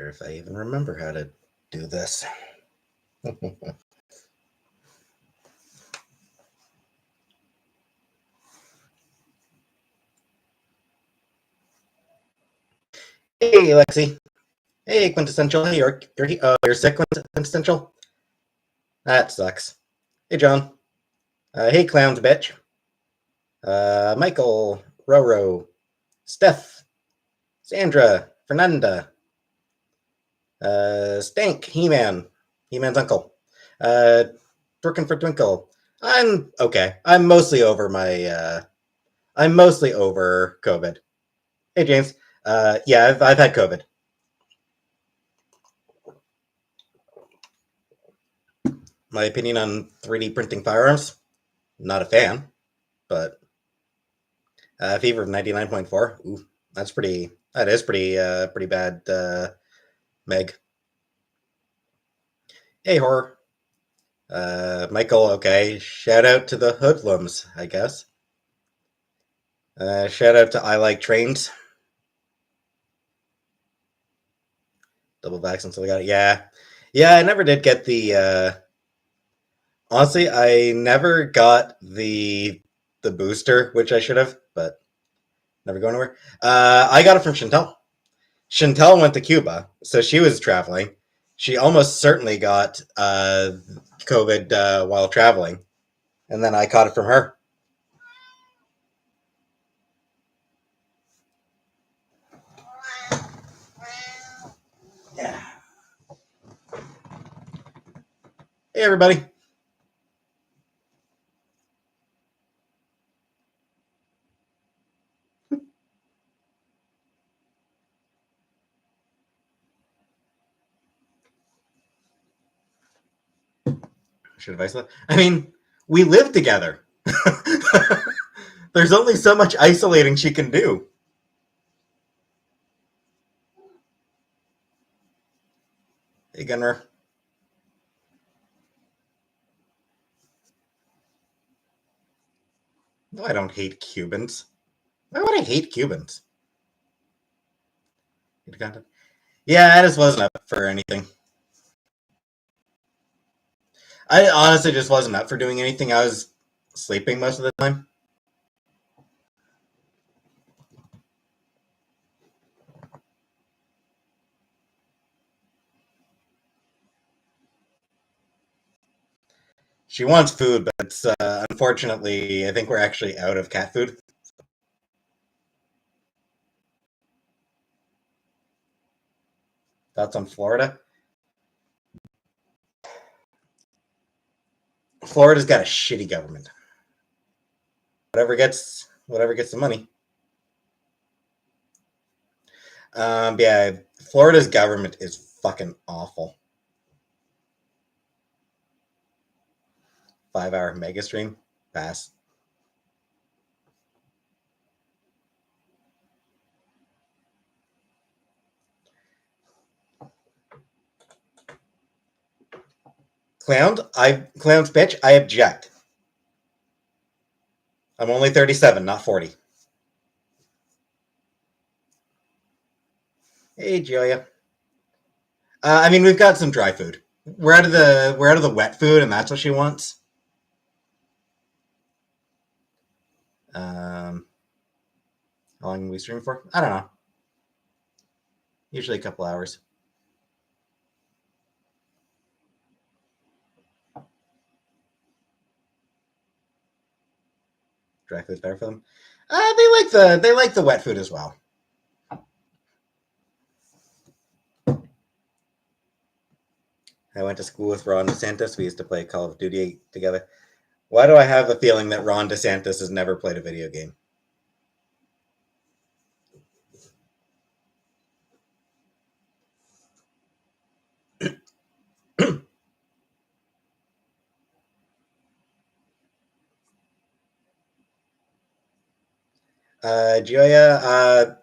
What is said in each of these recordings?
wonder if I even remember how to do this. Hey, Lexi. Hey, Quintessential. Hey, you're sick, Quintessential? That sucks. Hey, John. Hey, Clowns, bitch. Michael, Roro, Steph, Sandra, Fernanda, Stank, He-Man, He-Man's uncle, Twerking for Twinkle. I'm okay. I'm mostly over COVID. Hey, James. Yeah, I've had COVID. My opinion on 3D printing firearms? Not a fan, but fever of 99.4. Ooh, that's pretty. That is pretty bad. Meg. Hey, horror. Michael. Okay. Shout out to the hoodlums, I guess. Shout out to I Like Trains. Double vaccine, so we got it. Yeah. I never did get the. Honestly, I never got the booster, which I should have, but never go anywhere. I got it from Chantel. Chantel went to Cuba, so she was traveling. She almost certainly got COVID while traveling, and then I caught it from her. Yeah. Hey, everybody. Should have isolated. I mean, we live together. There's only so much isolating she can do. Hey, Gunner. No, I don't hate Cubans. Why would I hate Cubans? Yeah, I just wasn't up for anything. I honestly just wasn't up for doing anything. I was sleeping most of the time. She wants food, but it's unfortunately, I think we're actually out of cat food. Thoughts on Florida? Florida's got a shitty government. Whatever gets the money. Yeah, Florida's government is fucking awful. 5-hour mega stream? Pass. Clowns bitch, I object. I'm only 37, not 40. Hey, Julia. I mean, we've got some dry food. We're out of the wet food, and that's what she wants. How long are we stream for? I don't know. Usually a couple hours. Dry food's better for them. They like the wet food as well. I went to school with Ron DeSantis. We used to play Call of Duty together. Why do I have a feeling that Ron DeSantis has never played a video game? Gioia,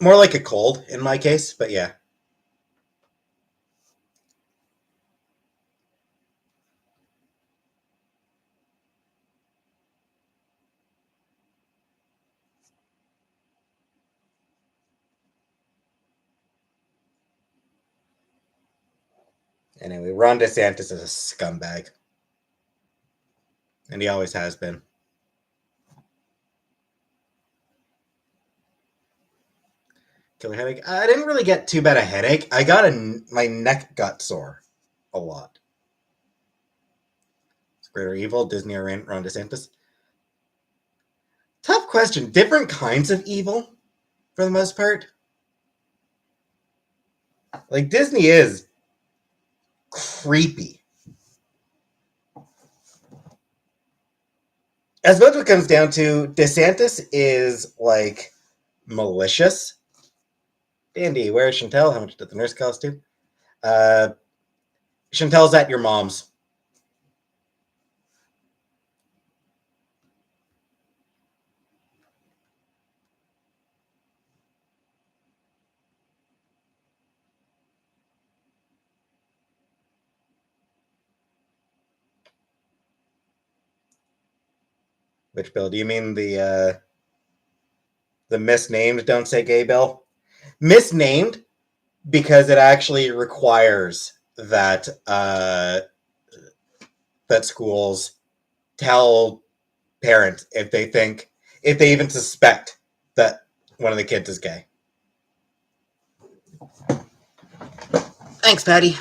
more like a cold in my case, but yeah. Anyway, Ron DeSantis is a scumbag. And he always has been. Killer headache. I didn't really get too bad a headache. My neck got sore a lot. Greater evil, Disney or Ron DeSantis? Tough question. Different kinds of evil, for the most part. Like, Disney is creepy. As much what it comes down to, DeSantis is, like, malicious. Dandy, where's Chantel? How much did the nurse cost you? Chantel's at your mom's. Which bill? Do you mean the misnamed Don't Say Gay bill? Misnamed because it actually requires that that schools tell parents if they even suspect that one of the kids is gay. Thanks, Patty.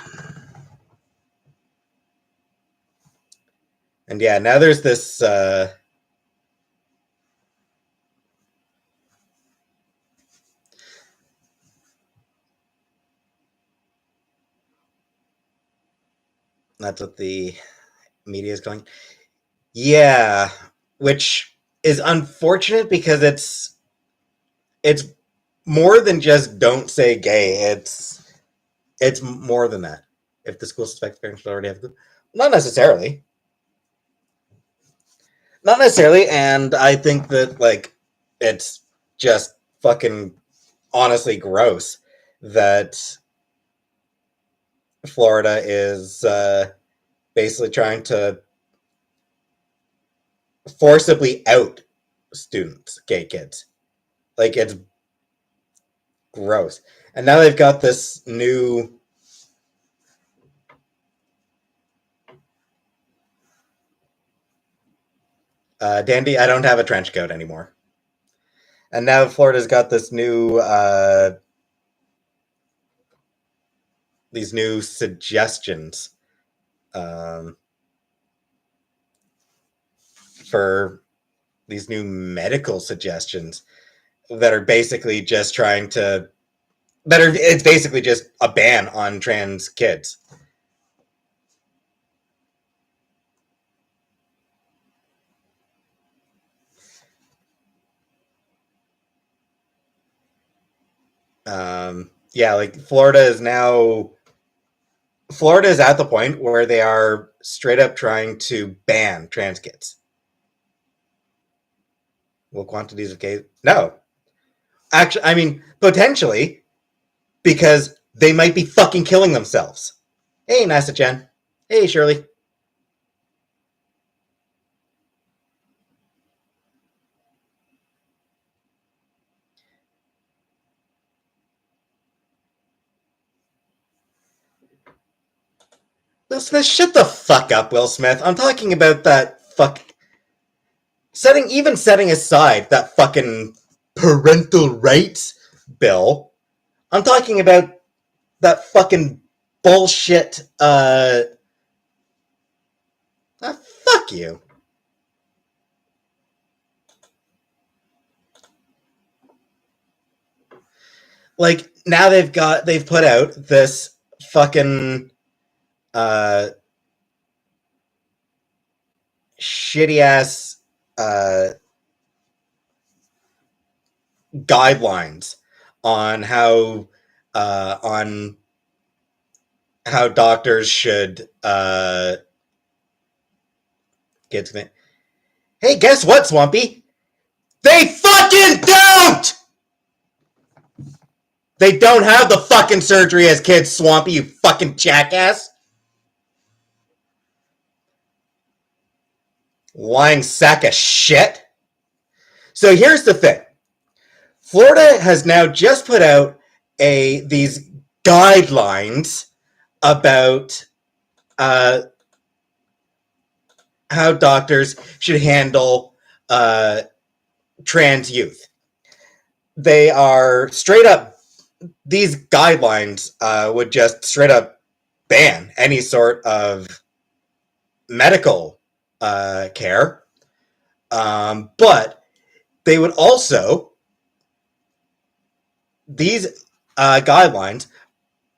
And yeah, now there's this that's what the media is going. Yeah, which is unfortunate because it's more than just don't say gay. It's more than that. If the school suspects parents should already have not necessarily. Not necessarily, and I think that like it's just fucking honestly gross that Florida is basically trying to forcibly out students, gay kids. Like, it's gross. And now they've got this new Dandy, I don't have a trench coat anymore. And now Florida's got this new these new suggestions for these new medical suggestions that are basically just it's basically just a ban on trans kids. Yeah, like Florida is at the point where they are straight up trying to ban trans kids. Will quantities of cases? No. Actually, I mean, potentially, because they might be fucking killing themselves. Hey, Nasa Jen. Hey, Shirley. Will Smith, shut the fuck up, Will Smith. I'm talking about that fuck. Setting aside that fucking parental rights bill, I'm talking about that fucking bullshit. Fuck you. Like, now they've put out this fucking shitty ass guidelines on how doctors should get to the. Hey, guess what, Swampy? They fucking don't! They don't have the fucking surgery as kids, Swampy, you fucking jackass. Lying sack of shit. So here's the thing. Florida has now just put out these guidelines about how doctors should handle trans youth. They are straight up, these guidelines would just straight up ban any sort of medical care. But they would also, these guidelines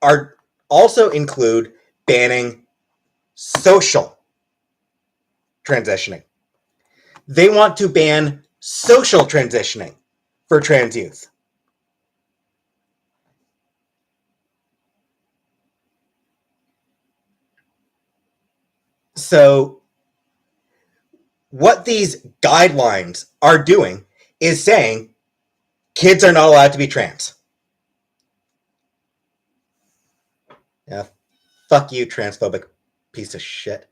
are also include banning social transitioning. They want to ban social transitioning for trans youth. So what these guidelines are doing is saying kids are not allowed to be trans. Yeah, fuck you, transphobic piece of shit.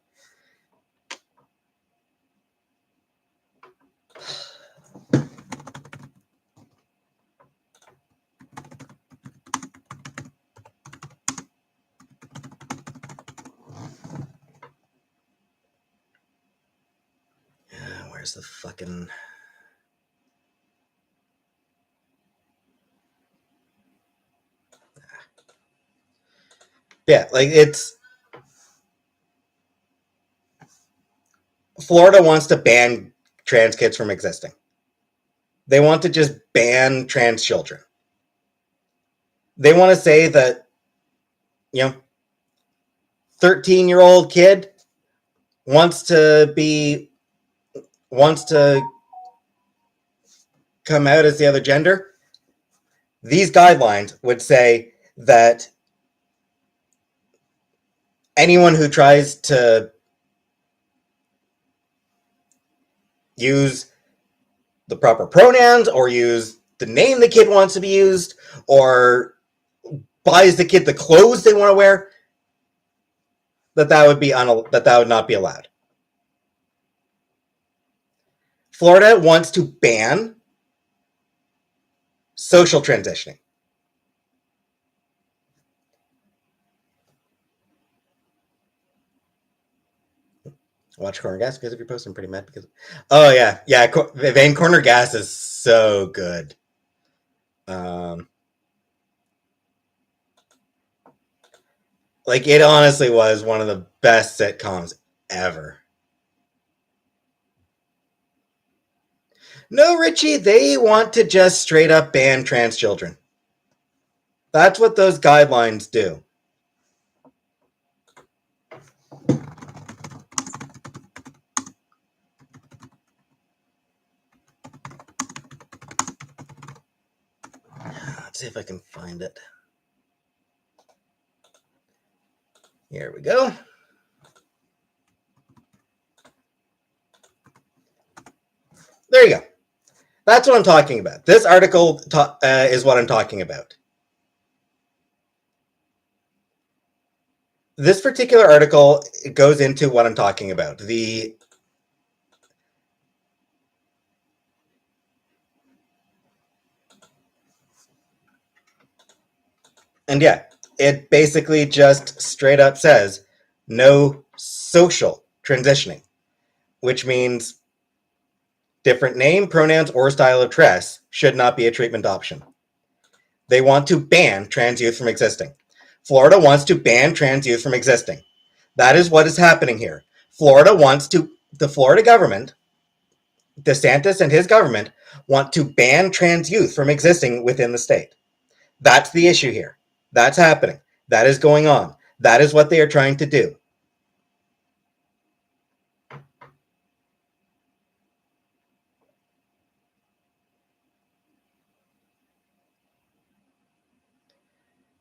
Where's the fucking... Yeah, like it's... Florida wants to ban trans kids from existing. They want to just ban trans children. They want to say that, 13-year-old kid wants to come out as the other gender. These guidelines would say that anyone who tries to use the proper pronouns or use the name the kid wants to be used or buys the kid the clothes they want to wear, that would not be allowed. Florida wants to ban social transitioning. Watch Corner Gas because if you're posting, I'm pretty mad because... Oh, yeah. Van Corner Gas is so good. Like, it honestly was one of the best sitcoms ever. No, Richie, they want to just straight up ban trans children. That's what those guidelines do. Let's see if I can find it. Here we go. There you go. That's what I'm talking about. This article is what I'm talking about. This particular article goes into what I'm talking about. And yeah, it basically just straight up says no social transitioning, which means different name, pronouns, or style of dress should not be a treatment option. They want to ban trans youth from existing. Florida wants to ban trans youth from existing. That is what is happening here. The Florida government, DeSantis and his government, want to ban trans youth from existing within the state. That's the issue here. That's happening. That is going on. That is what they are trying to do.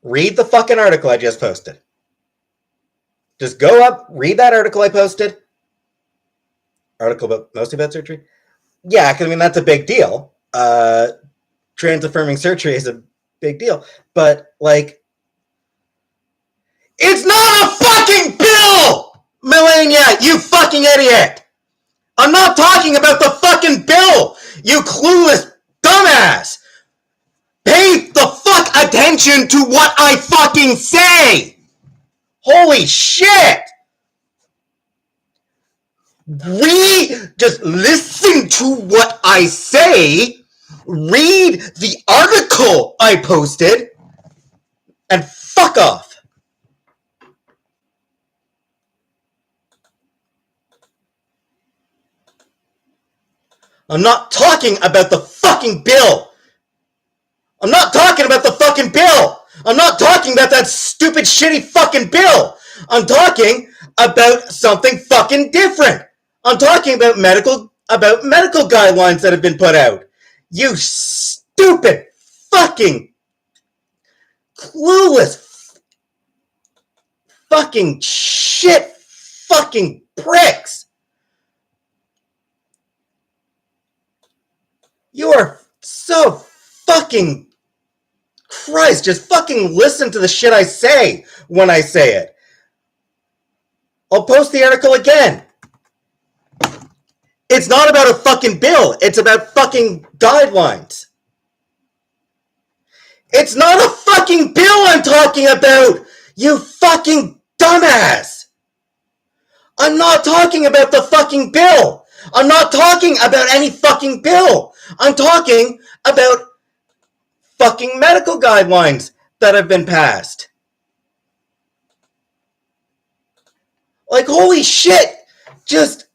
Read the fucking article I just posted. Just go up, read that article I posted. Article mostly about surgery. Yeah, because I mean, that's a big deal. Trans-affirming surgery is a big deal. But, like, it's not a fucking bill! Melania, you fucking idiot! I'm not talking about the fucking bill, you clueless dumbass! Pay the fuck attention to what I fucking say! Holy shit! Just listen to what I say, read the article I posted, and fuck off. I'm not talking about the fucking bill. I'm not talking about the fucking bill. I'm not talking about that stupid, shitty fucking bill. I'm talking about something fucking different. I'm talking about medical guidelines that have been put out. You stupid fucking clueless fucking shit fucking pricks. You are so fucking Christ, just fucking listen to the shit I say when I say it. I'll post the article again. It's not about a fucking bill. It's about fucking guidelines. It's not a fucking bill I'm talking about, you fucking dumbass. I'm not talking about the fucking bill. I'm not talking about any fucking bill. I'm talking about fucking medical guidelines that have been passed. Like, holy shit. Just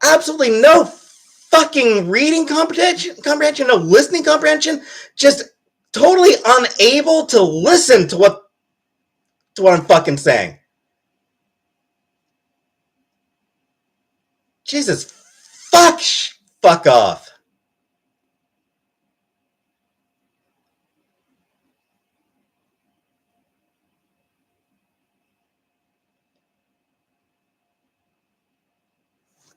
absolutely no fucking reading comprehension, no listening comprehension. Just totally unable to listen to what I'm fucking saying. Jesus, fuck off.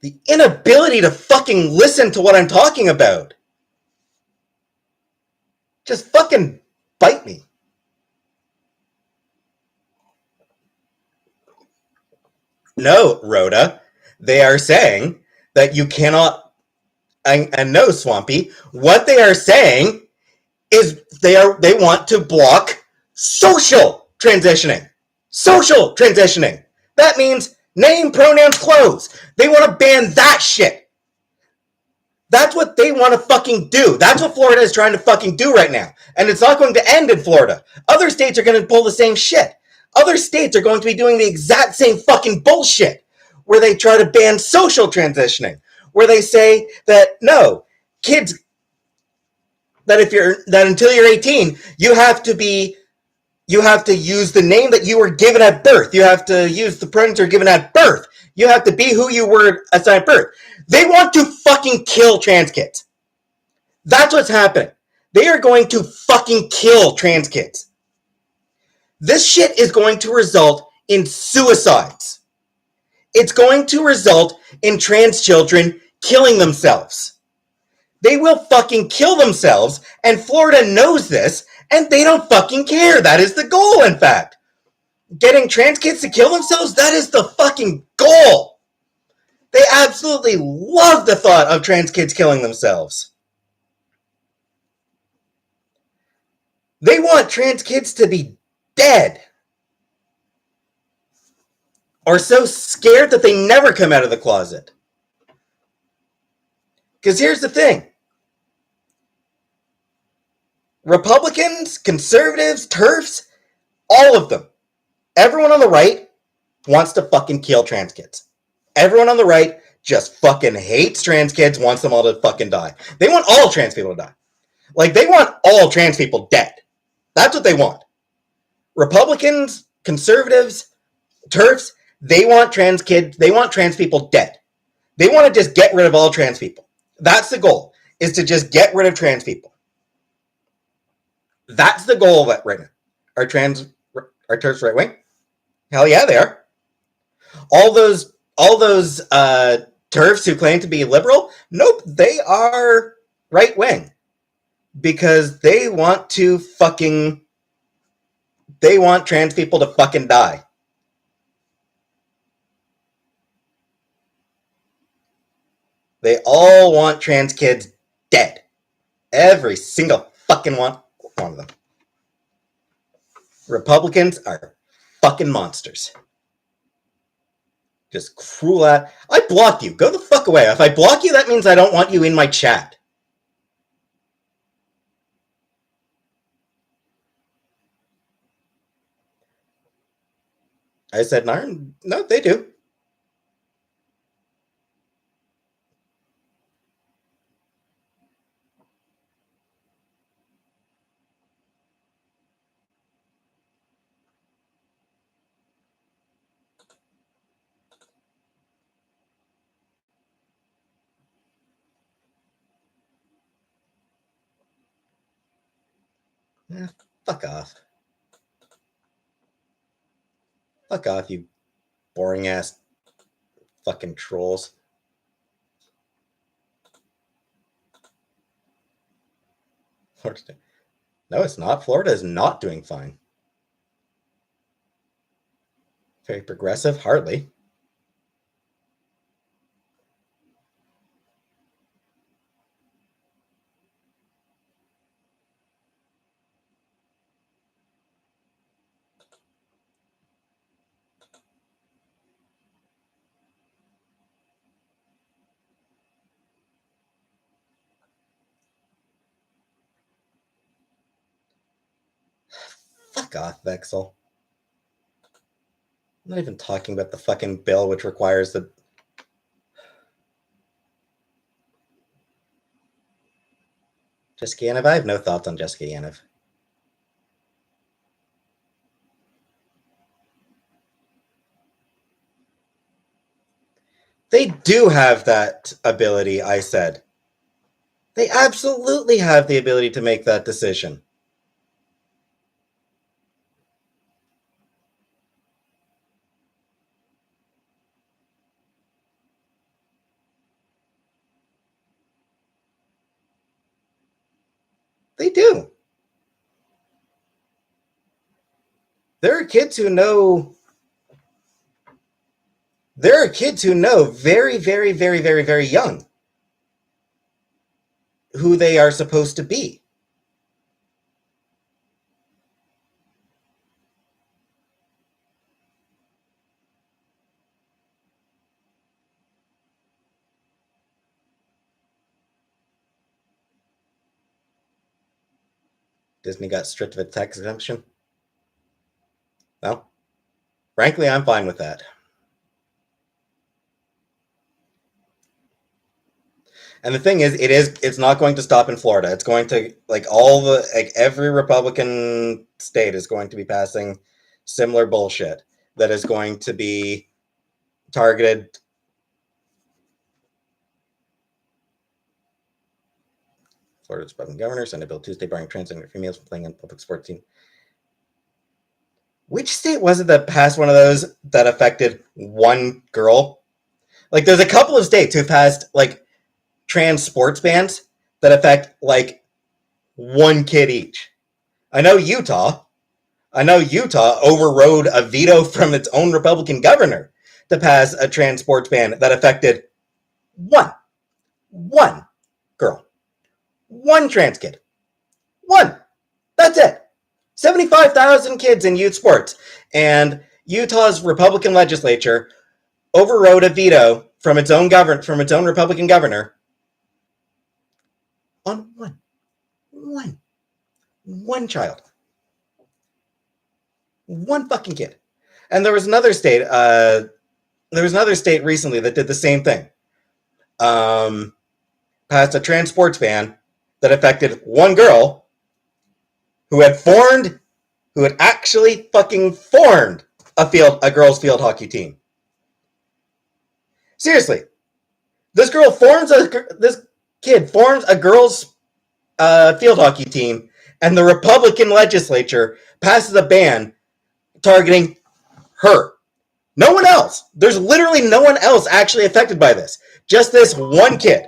The inability to fucking listen to what I'm talking about. Just fucking bite me. No, Rhoda. They are saying that you cannot, and no, Swampy, what they are saying is they want to block social transitioning. Social transitioning. That means name, pronouns, clothes. They want to ban that shit. That's what they want to fucking do. That's what Florida is trying to fucking do right now. And it's not going to end in Florida. Other states are going to pull the same shit. Other states are going to be doing the exact same fucking bullshit where they try to ban social transitioning, where they say that no, kids, that until you're 18, you have to use the name that you were given at birth. You have to use the pronouns you're given at birth. You have to be who you were assigned at birth. They want to fucking kill trans kids. That's what's happening. They are going to fucking kill trans kids. This shit is going to result in suicides. It's going to result in trans children killing themselves. They will fucking kill themselves, and Florida knows this, and they don't fucking care. That is the goal, in fact. Getting trans kids to kill themselves, that is the fucking goal. They absolutely love the thought of trans kids killing themselves. They want trans kids to be dead. Or so scared that they never come out of the closet. Because here's the thing. Republicans, conservatives, TERFs, all of them, everyone on the right wants to fucking kill trans kids. Everyone on the right just fucking hates trans kids, wants them all to fucking die. They want all trans people to die. Like, they want all trans people dead. That's what they want. Republicans, conservatives, TERFs, they want trans people dead. They want to just get rid of all trans people. That's the goal, is to just get rid of trans people. That's the goal of it right now. Are TERFs right wing? Hell yeah, they are. All those TERFs who claim to be liberal, nope, they are right wing. Because they want trans people to fucking die. They all want trans kids dead. Every single fucking one of them. Republicans are fucking monsters. Just cruel at. I blocked you. Go the fuck away. If I block you, that means I don't want you in my chat. I said, no, they do. Fuck off. Fuck off, you boring ass fucking trolls. No, it's not. Florida is not doing fine. Very progressive? Hardly. Fuck off, Vexel. I'm not even talking about the fucking bill which requires the... Jessica Yaniv? I have no thoughts on Jessica Yaniv. They do have that ability, I said. They absolutely have the ability to make that decision. They do. There are kids who know... There are kids who know very, very, very, very, very young who they are supposed to be. Disney got stripped of its tax exemption? No. Frankly, I'm fine with that. And the thing is, it's not going to stop in Florida. It's going to, every Republican state is going to be passing similar bullshit that is going to be targeted. Florida's Republican governor signed a bill Tuesday barring transgender females from playing in public sports team. Which state was it that passed one of those that affected one girl? Like, there's a couple of states who passed, trans sports bans that affect, one kid each. I know Utah overrode a veto from its own Republican governor to pass a trans sports ban that affected one girl. One trans kid. One. That's it. 75,000 kids in youth sports. And Utah's Republican legislature overrode a veto from its own Republican governor on one child. One fucking kid. And there was another state recently that did the same thing. Passed a trans sports ban that affected one girl who had actually fucking formed a girls' field hockey team. Seriously. This kid forms a girls' field hockey team, and the Republican legislature passes a ban targeting her. No one else. There's literally no one else actually affected by this. Just this one kid.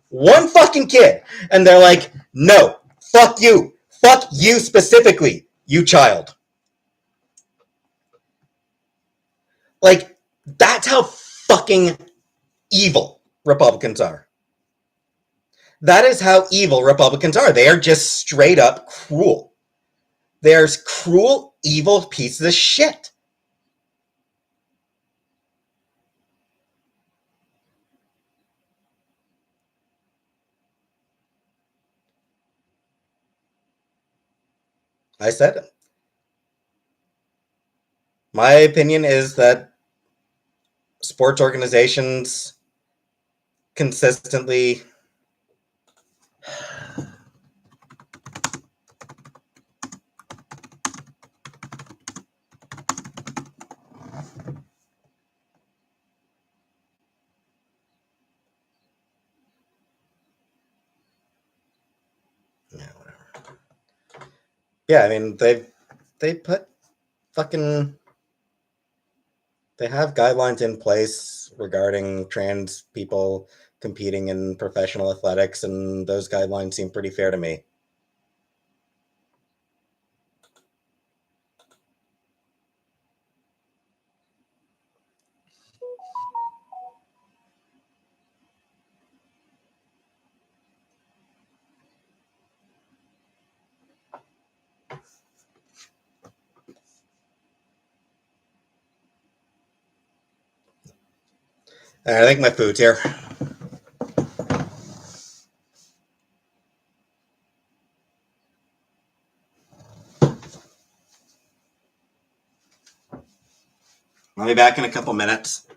One fucking kid. And they're like, no, fuck you. Fuck you specifically, you child. That's how fucking evil Republicans are. That is how evil Republicans are. They are just straight up cruel. They're cruel, evil pieces of shit. I said my opinion is that sports organizations consistently. Yeah, whatever. Yeah, I mean they put fucking they have guidelines in place regarding trans people competing in professional athletics, and those guidelines seem pretty fair to me. I think my food's here. I'll be back in a couple minutes.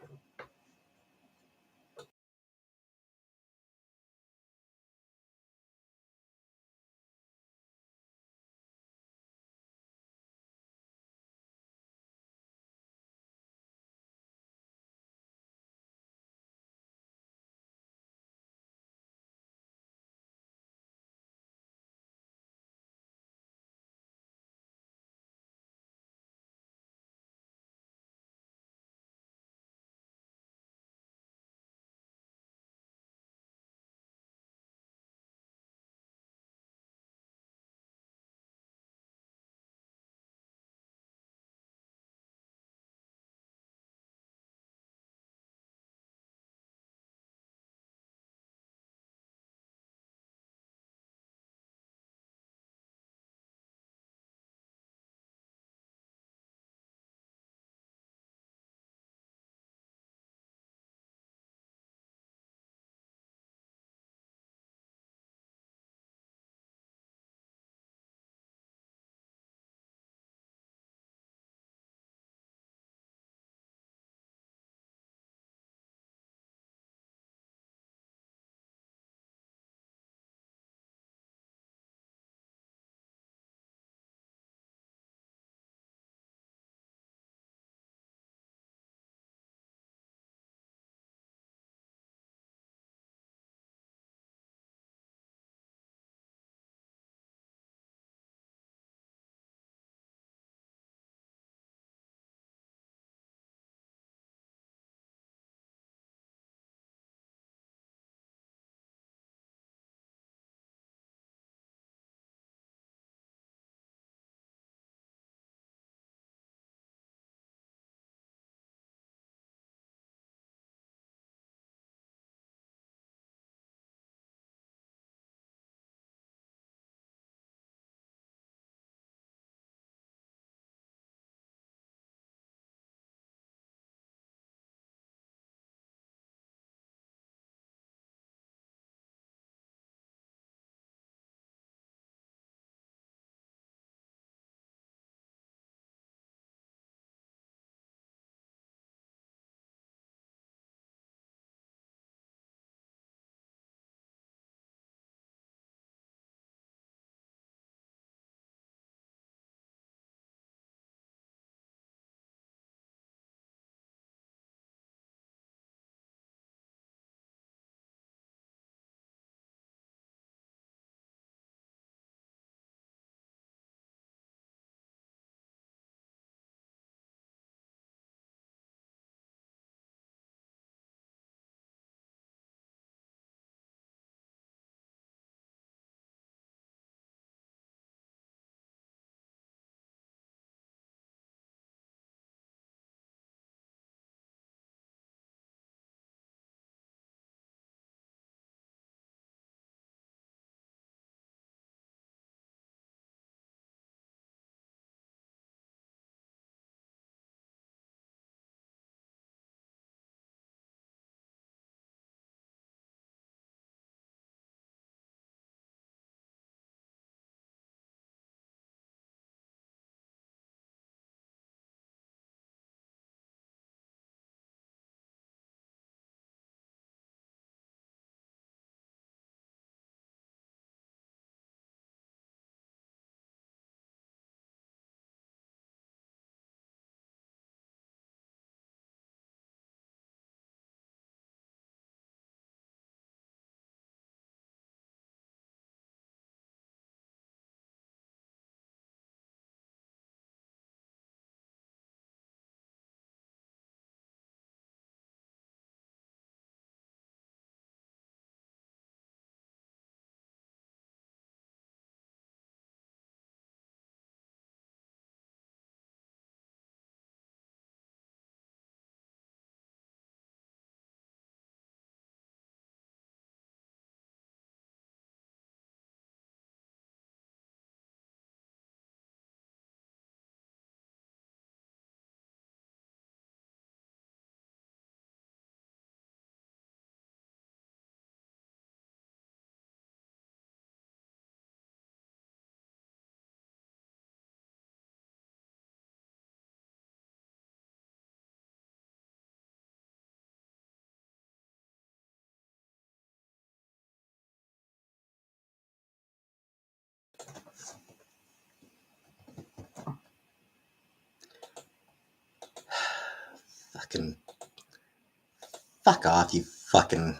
Fuck off, you fucking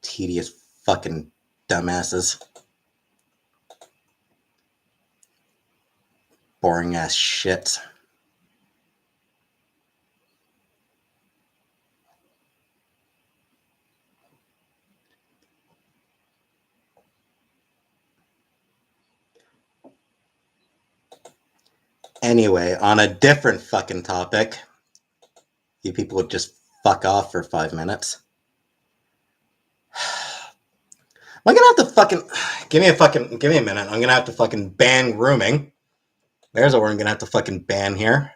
tedious fucking dumbasses. Boring ass shit. Anyway, on a different fucking topic, you people would just fuck off for 5 minutes. I'm gonna have to fucking give me a minute. I'm gonna have to fucking ban grooming. There's a word I'm gonna have to fucking ban here.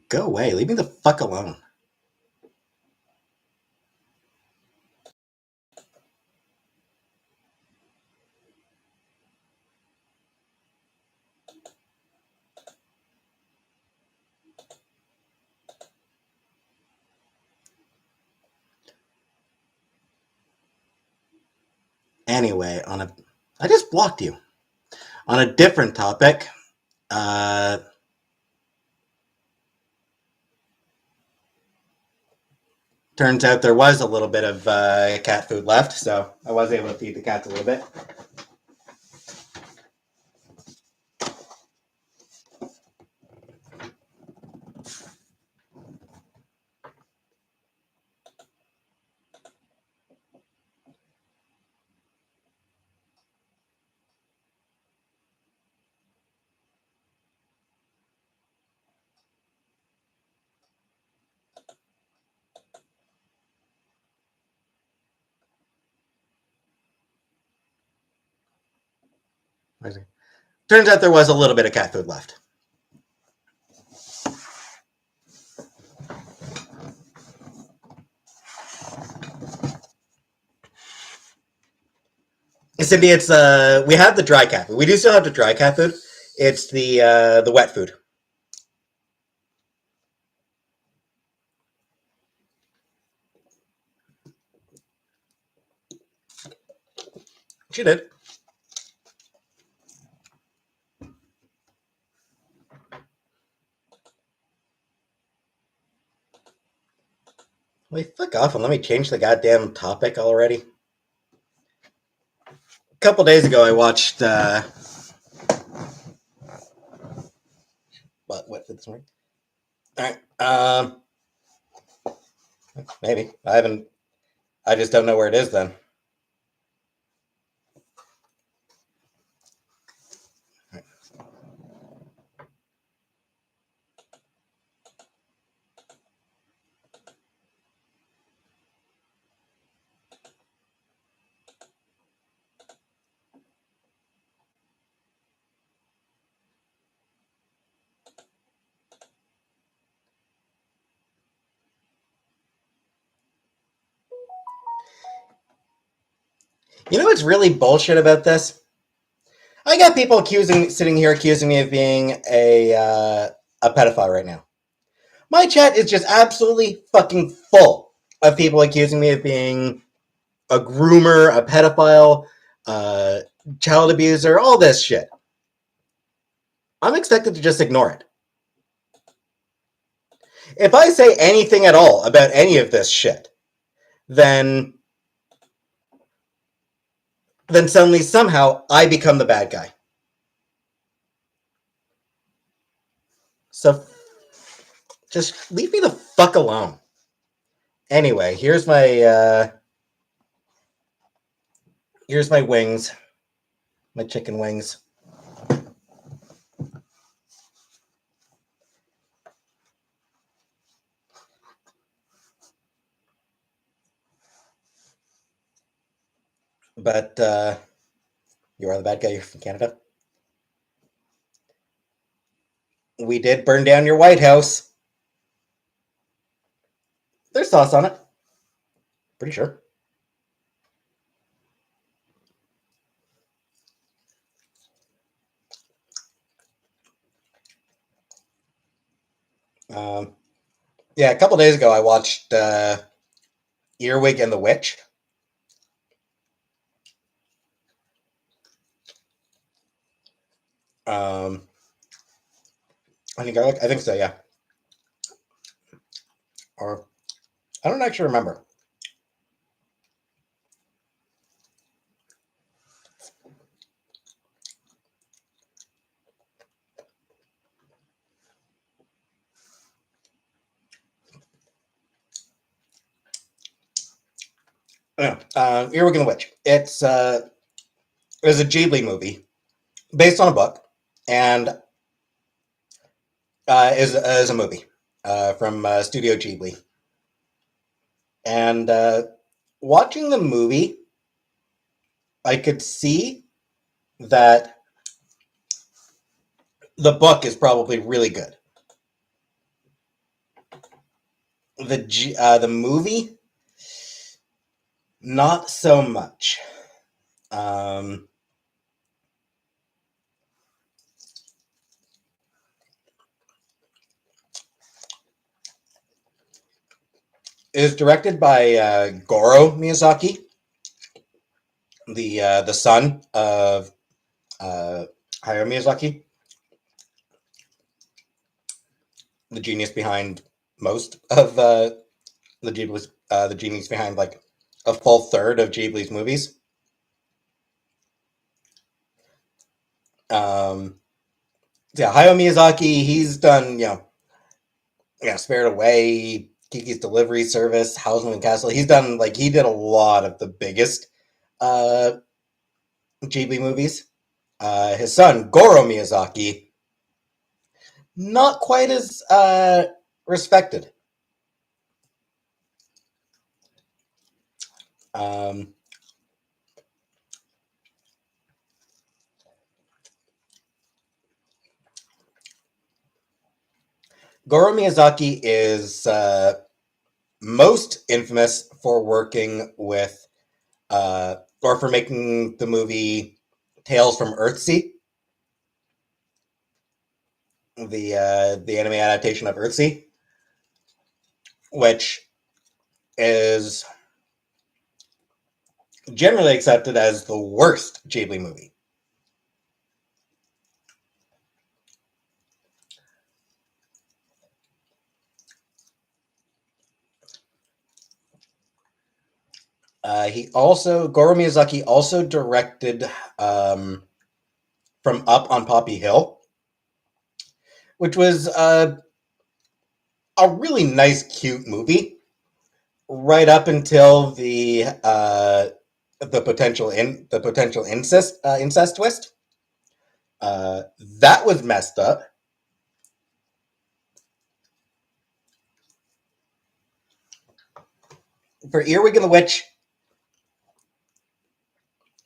Go away. Leave me the fuck alone. Anyway, I just blocked you. On a different topic, turns out there was a little bit of cat food left, so I was able to feed the cats a little bit. Turns out there was a little bit of cat food left. Cindy, it's we have the dry cat food. We do still have the dry cat food. It's the wet food. She did. Wait, fuck off and let me change the goddamn topic already. A couple days ago, I watched. What for this morning? All right. Maybe I haven't. I just don't know where it is then. You know what's really bullshit about this? I got people sitting here accusing me of being a pedophile right now. My chat is just absolutely fucking full of people accusing me of being a groomer, a pedophile, child abuser, all this shit. I'm expected to just ignore it. If I say anything at all about any of this shit, then suddenly somehow I become the bad guy. So just leave me the fuck alone. Anyway, here's my wings, my chicken wings. But you are the bad guy. You're from Canada. We did burn down your White House. There's sauce on it. Pretty sure. Um, yeah, a couple days ago, I watched Earwig and the Witch. Um, I think so. Yeah, or I don't actually remember. Yeah, Earwig and the Witch. It was a Ghibli movie based on a book, and is a movie from Studio Ghibli. And watching the movie, I could see that the book is probably really good. The movie, not so much. Um, it was directed by Goro Miyazaki, the son of uh, Hayao Miyazaki, the genius behind most of the genius behind like a full third of Ghibli's movies. Um, yeah, Hayao Miyazaki, he's done Spirited Away, Kiki's Delivery Service, Howl's Moving Castle. He did a lot of the biggest uh, Ghibli movies. His son Goro Miyazaki, not quite as respected. Um, Goro Miyazaki is most infamous for working with or for making the movie Tales from Earthsea, the anime adaptation of Earthsea, which is generally accepted as the worst Ghibli movie. Goro Miyazaki also directed um, From Up on Poppy Hill, which was a really nice, cute movie, right up until the potential incest twist. That was messed up. For Earwig and the Witch,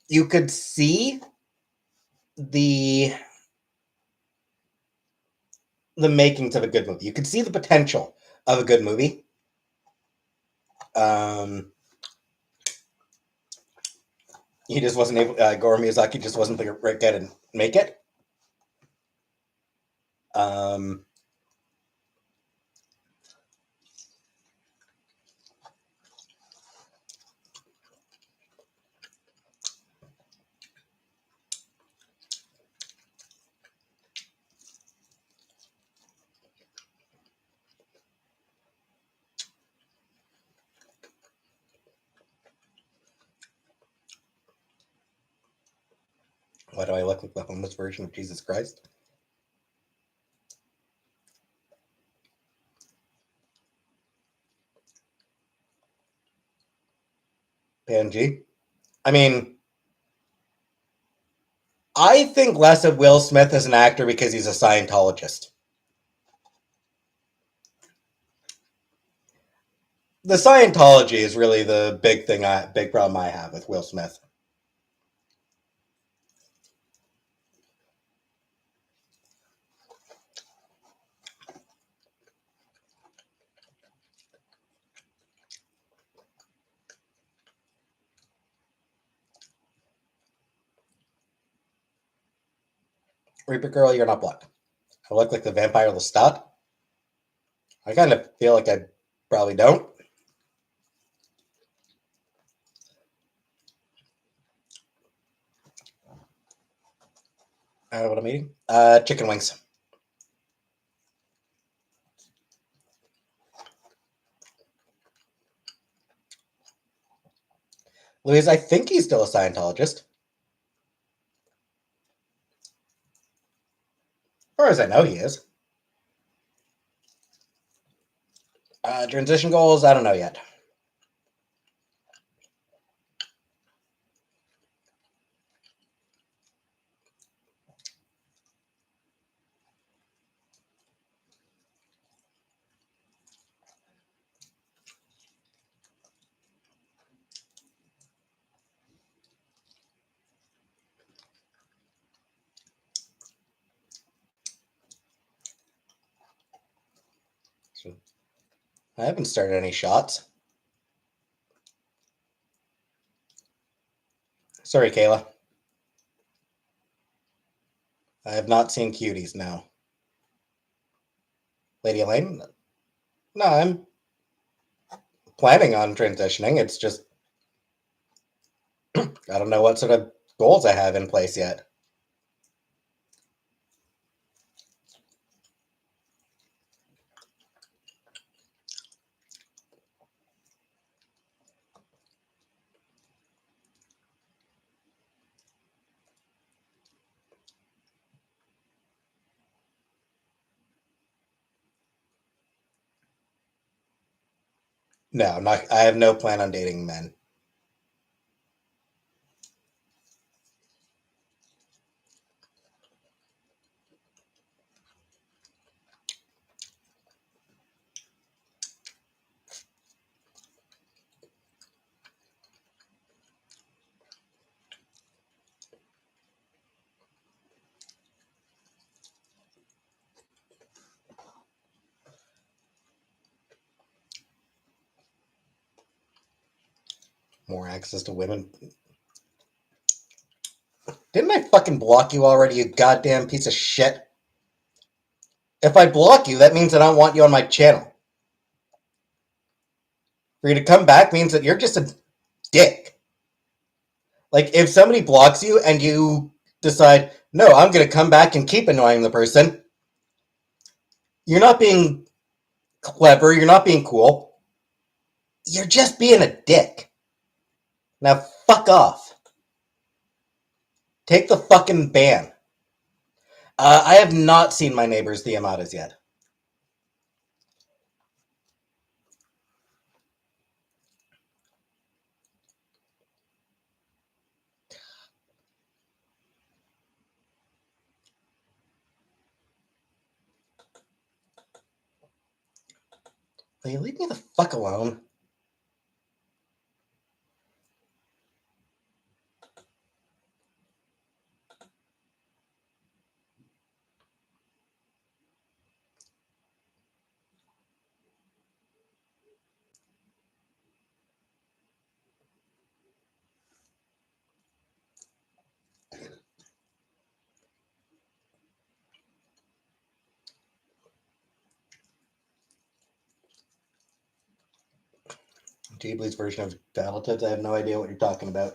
you could see the the makings of a good movie. You could see the potential of a good movie. Um, he just wasn't able. Goro Miyazaki just wasn't the right guy to make it. Um, why do I look like the homeless version of Jesus Christ? PNG. I mean, I think less of Will Smith as an actor because he's a Scientologist. The Scientology is really the big problem I have with Will Smith. Reaper Girl, you're not black. I look like the vampire Lestat. I kind of feel like I probably don't. I don't know what I'm eating. Chicken wings. Louise, I think he's still a Scientologist. As far as I know, he is. Transition goals, I don't know yet. I haven't started any shots. Sorry, Kayla. I have not seen Cuties now. Lady Elaine? No, I'm planning on transitioning. It's just, I don't know what sort of goals I have in place yet. No, I'm not. I have no plan on dating men. More access to women. Didn't I fucking block you already, you goddamn piece of shit? If I block you, that means I don't want you on my channel. For you to come back means that you're just a dick. Like, if somebody blocks you and you decide, no, I'm going to come back and keep annoying the person, you're not being clever, you're not being cool. You're just being a dick. Now, fuck off. Take the fucking ban. I have not seen My Neighbors the Amadas yet. Will you leave me the fuck alone? Ghibli's version of Battletoads, I have no idea what you're talking about.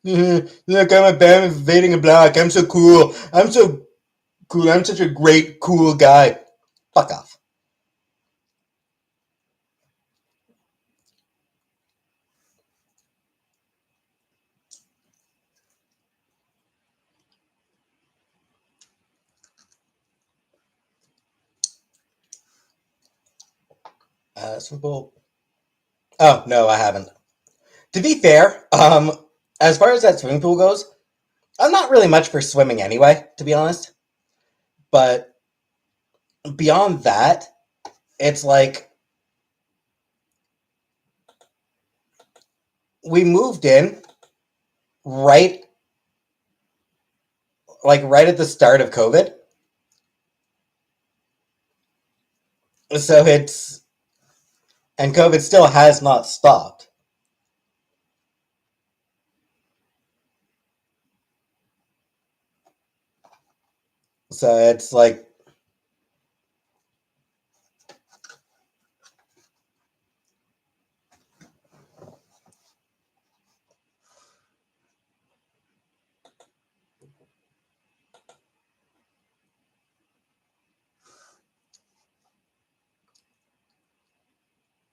Look, I'm a bam invading a block. I'm so cool. I'm so cool. I'm such a great, cool guy. Fuck off. Simple. Oh, no, I haven't. To be fair, as far as that swimming pool goes, I'm not really much for swimming anyway, to be honest. But beyond that, it's like we moved in right right at the start of COVID. So it's and COVID still has not stopped. So it's like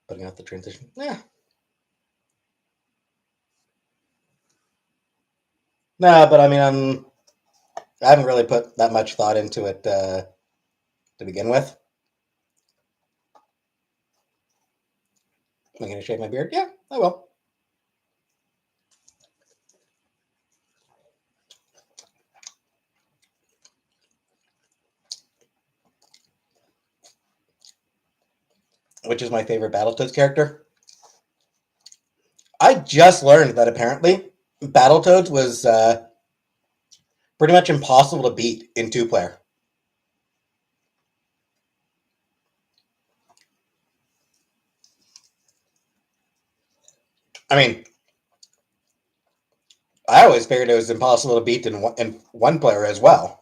putting out the transition. Yeah. No, but I mean, I haven't really put that much thought into it to begin with. Am I going to shave my beard? Yeah, I will. Which is my favorite Battletoads character. I just learned that apparently Battletoads was pretty much impossible to beat in two-player. I mean, I always figured it was impossible to beat in one player as well.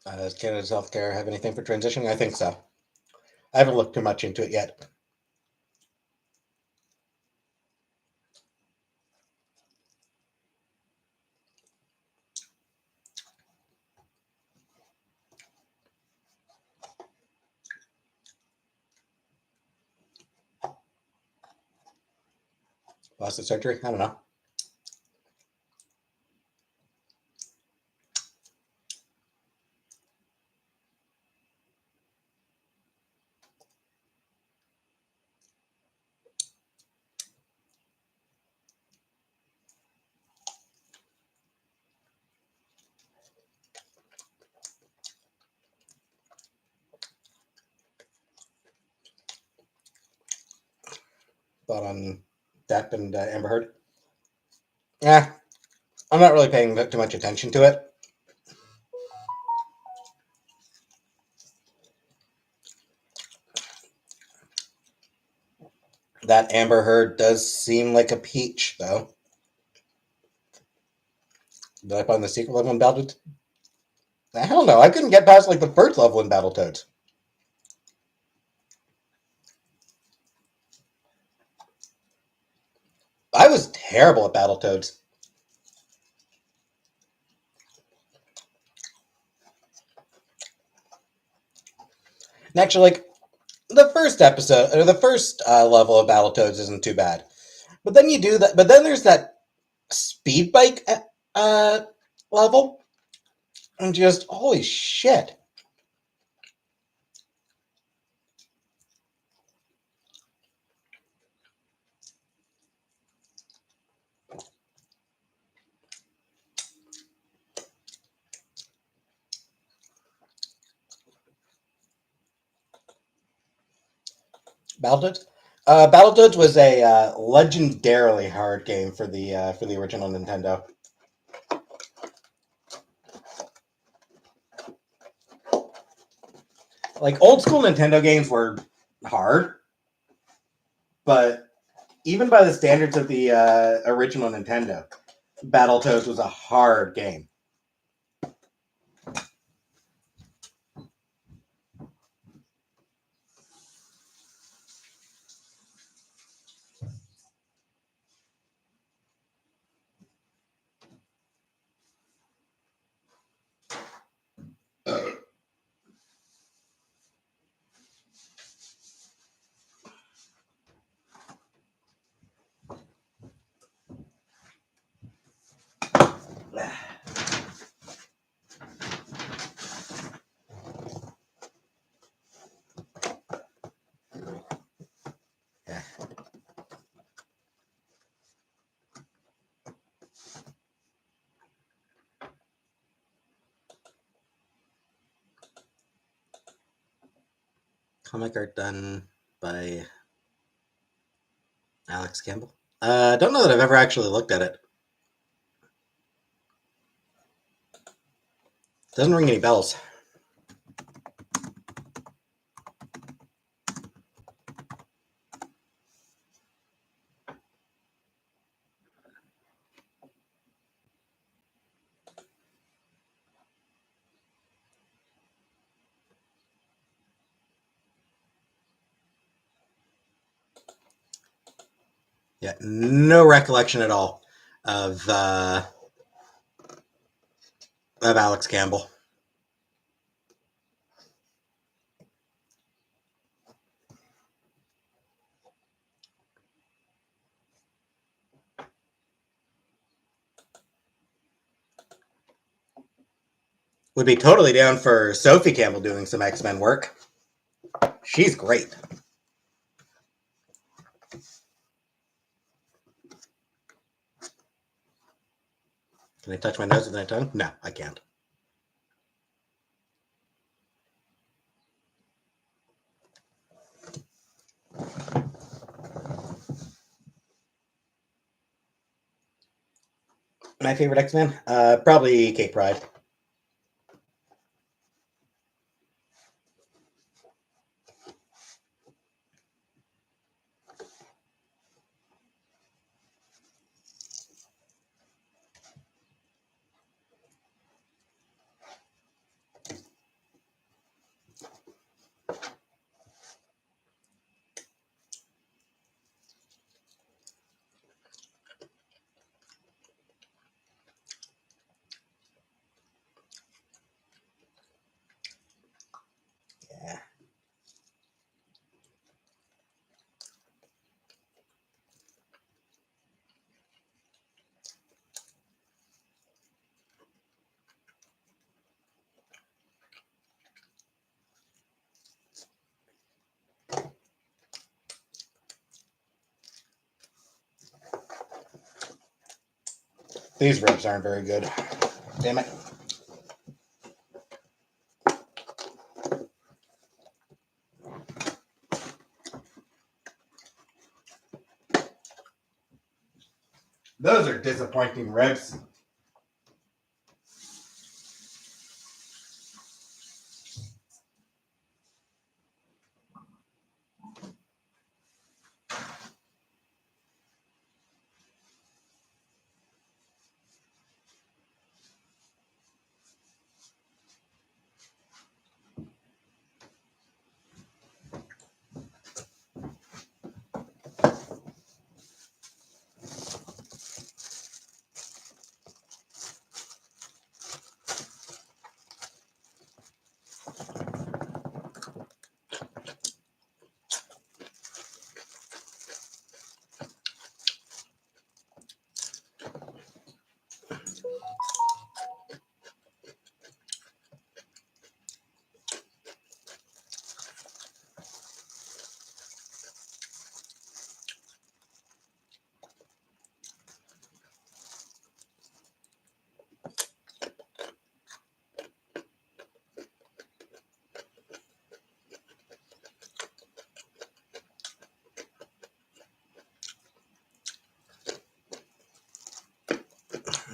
Does Canada's healthcare have anything for transitioning? I think so. I haven't looked too much into it yet. Plastic surgery? I don't know. Thought on Depp and Amber Heard? Yeah, I'm not really paying too much attention to it. That Amber Heard does seem like a peach, though. Did I find the secret level in Battletoads? Hell no, I couldn't get past like the first level in Battletoads. I was terrible at Battletoads. And actually, like the first episode or the first level of Battletoads isn't too bad, but then you do that. But then there's that speed bike uh, level, and just holy shit. Battletoads. Battletoads was a legendarily hard game for the original Nintendo. Like old school Nintendo games were hard, but even by the standards of the original Nintendo, Battletoads was a hard game. Comic art done by Alex Campbell. Don't know that I've ever actually looked at it. Doesn't ring any bells. Yeah, no recollection at all of Alex Campbell. Would be totally down for Sophie Campbell doing some X-Men work. She's great. Can I touch my nose with my tongue? No, I can't. My favorite X-Men? Probably Kate Pryde. Yeah. These ribs aren't very good. Damn it. Those are disappointing ribs.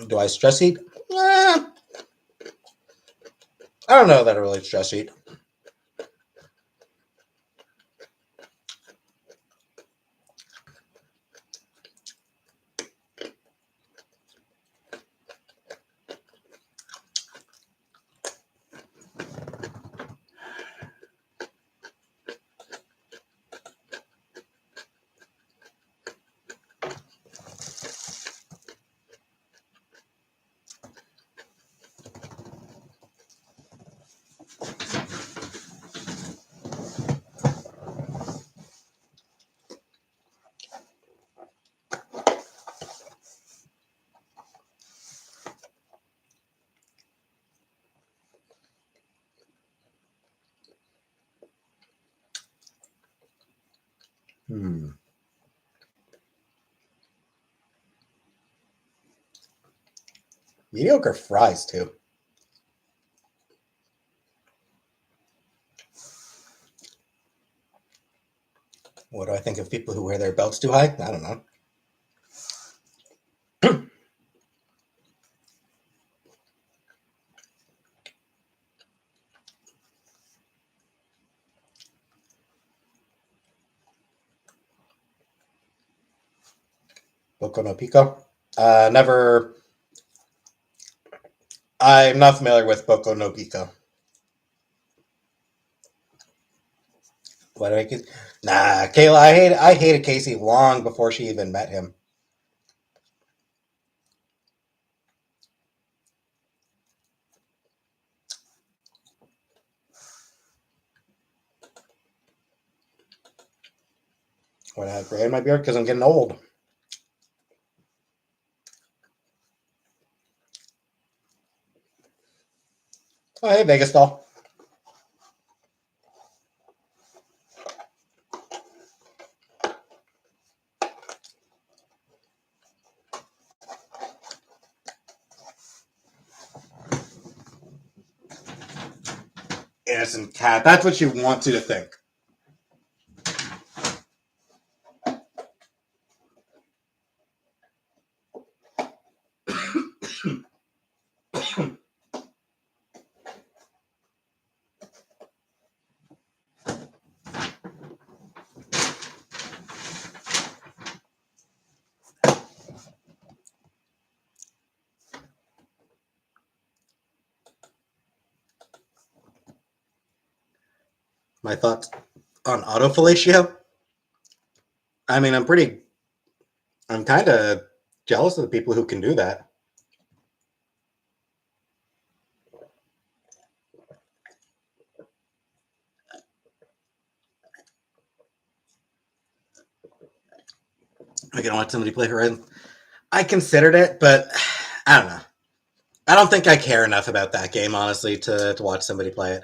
Do I stress eat? I don't know that I really stress eat. Mediocre fries, too. What do I think of people who wear their belts too high? I don't know. Boku no Pico. Never. I'm not familiar with Boku no Pico. What do I get? Nah, Kayla. I hated Casey long before she even met him. When I have gray in my beard because I'm getting old. Oh, hey, Vegas doll. Innocent cat. That's what you want to think. My thoughts on autofellatio. I mean, I'm kind of jealous of the people who can do that. I can watch somebody play Horizon. I considered it, but I don't know. I don't think I care enough about that game, honestly, to watch somebody play it.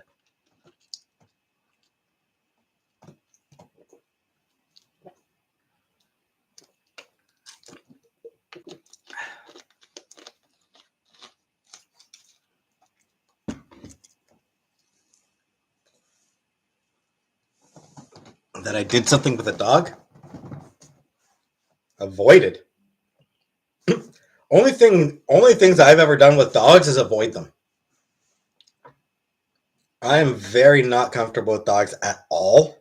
That I did something with a dog? Avoided. Only things I've ever done with dogs is avoid them. I am very not comfortable with dogs at all.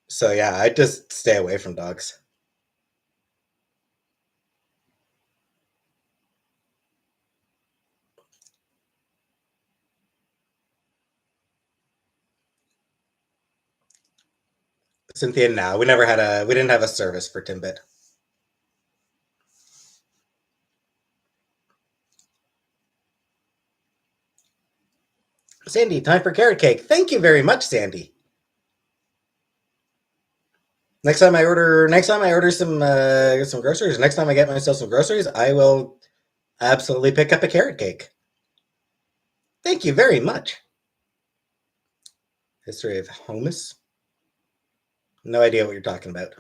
So yeah, I just stay away from dogs. Cynthia, no, we didn't have a service for Timbit. Sandy, time for carrot cake. Thank you very much, Sandy. Next time I order some groceries, next time I get myself some groceries, I will absolutely pick up a carrot cake. Thank you very much. History of hummus? No idea what you're talking about.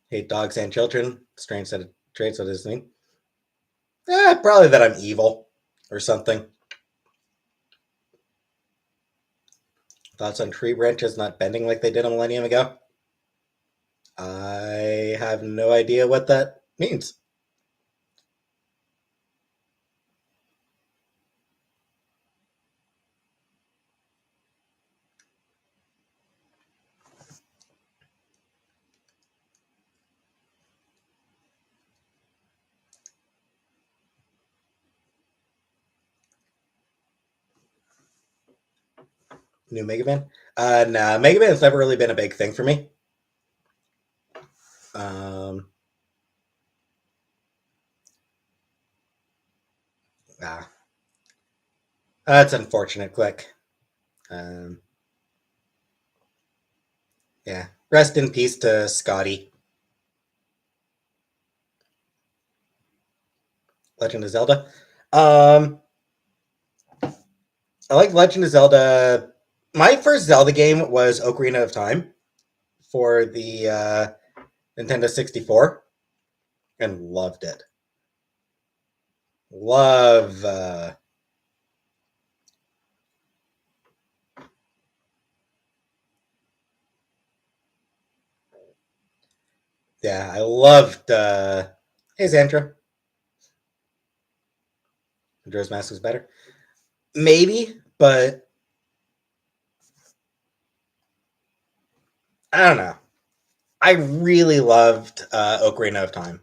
Hate dogs and children. Strange set of traits. What does this mean? Probably that I'm evil or something. Thoughts on tree branches not bending like they did a millennium ago? I have no idea what that means. New Mega Man? Nah, Mega Man's never really been a big thing for me. Um, ah, that's unfortunate. Click. Um, yeah. Rest in peace to Scotty. Legend of Zelda. Um, I like Legend of Zelda. My first Zelda game was Ocarina of Time for the Nintendo 64 and loved it. Love Yeah, I loved. Hey, Xandra. Majora's Mask was better. Maybe, but I don't know. I really loved Ocarina of Time.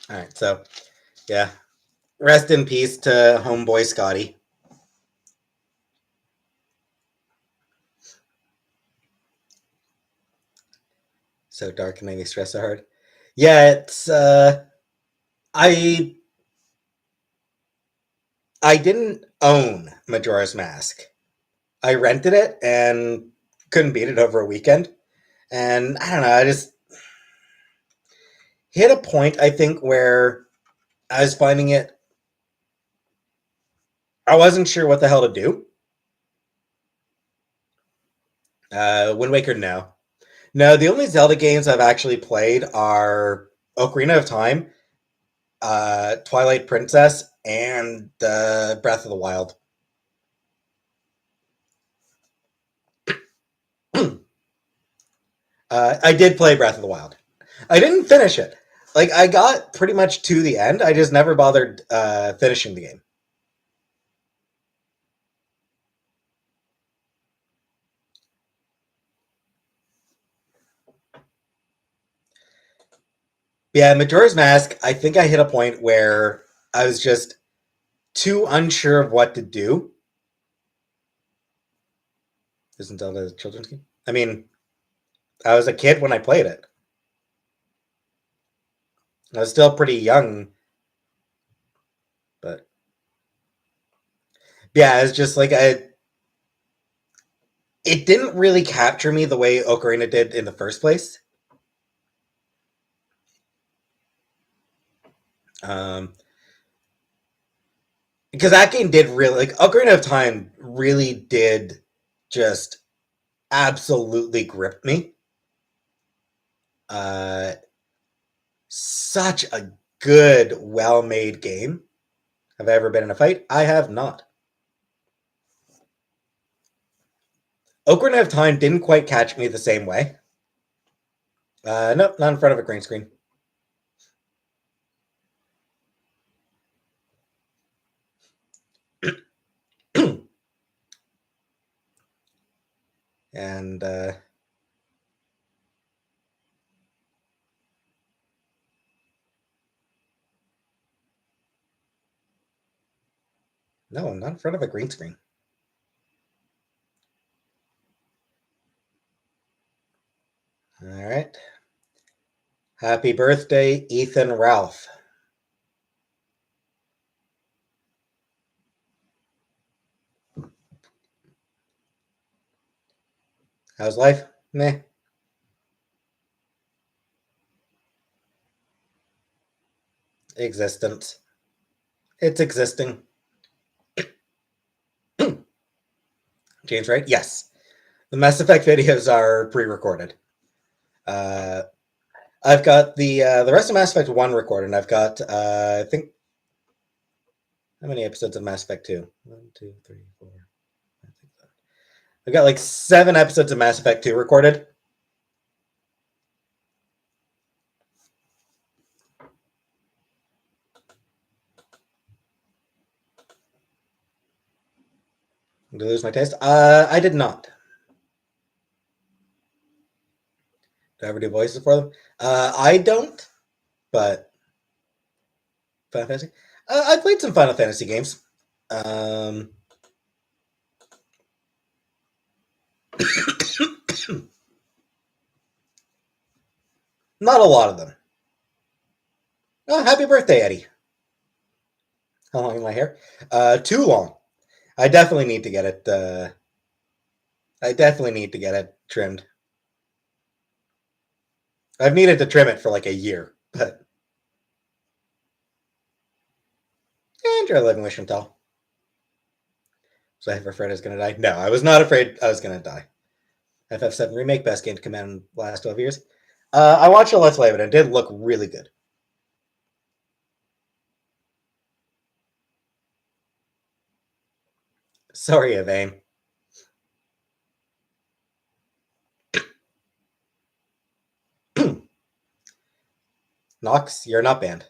All right, so yeah, rest in peace to homeboy Scotty. So dark and made me stress so hard. Yeah, it's I I didn't own Majora's Mask. I rented it and couldn't beat it over a weekend. And I don't know, I just hit a point I think where I was finding it I wasn't sure what the hell to do. Wind Waker, no. No, the only Zelda games I've actually played are Ocarina of Time, Twilight Princess, and Breath of the Wild. I did play Breath of the Wild. I didn't finish it. Like I got pretty much to the end. I just never bothered finishing the game. Yeah, Majora's Mask. I think I hit a point where I was just too unsure of what to do. Isn't Zelda a children's game? I mean, I was a kid when I played it. I was still pretty young, but yeah, it's just like it didn't really capture me the way Ocarina did in the first place. Um, because that game did really like Ocarina of Time really did just absolutely grip me. Uh, Such a good, well-made game. Have I ever been in a fight? I have not. Ocarina of Time didn't quite catch me the same way. Nope, not in front of a green screen. And no, not in front of a green screen. All right. Happy birthday, Ethan Ralph. How's life? Meh. Existence. It's existing. James, right? Yes. The Mass Effect videos are pre-recorded. Uh, I've got the rest of Mass Effect 1 recorded, and I've got I think how many episodes of Mass Effect 2? 1, 2, 3, 4. I've got like 7 episodes of Mass Effect 2 recorded. Did I lose my taste? I did not. Did I ever do voices for them? I don't, but Final Fantasy. I played some Final Fantasy games. Um, Not a lot of them. Oh, happy birthday, Eddie. How long is my hair? Too long. I definitely need to get it. I definitely need to get it trimmed. I've needed to trim it for like a year, but Andrew living wish and tell. Was I ever afraid I was going to die? No, I was not afraid I was going to die. FF7 remake, best game to come out in the last 12 years. I watched a Let's Play of it and it did look really good. Sorry, Yvain. Nox, you're not banned.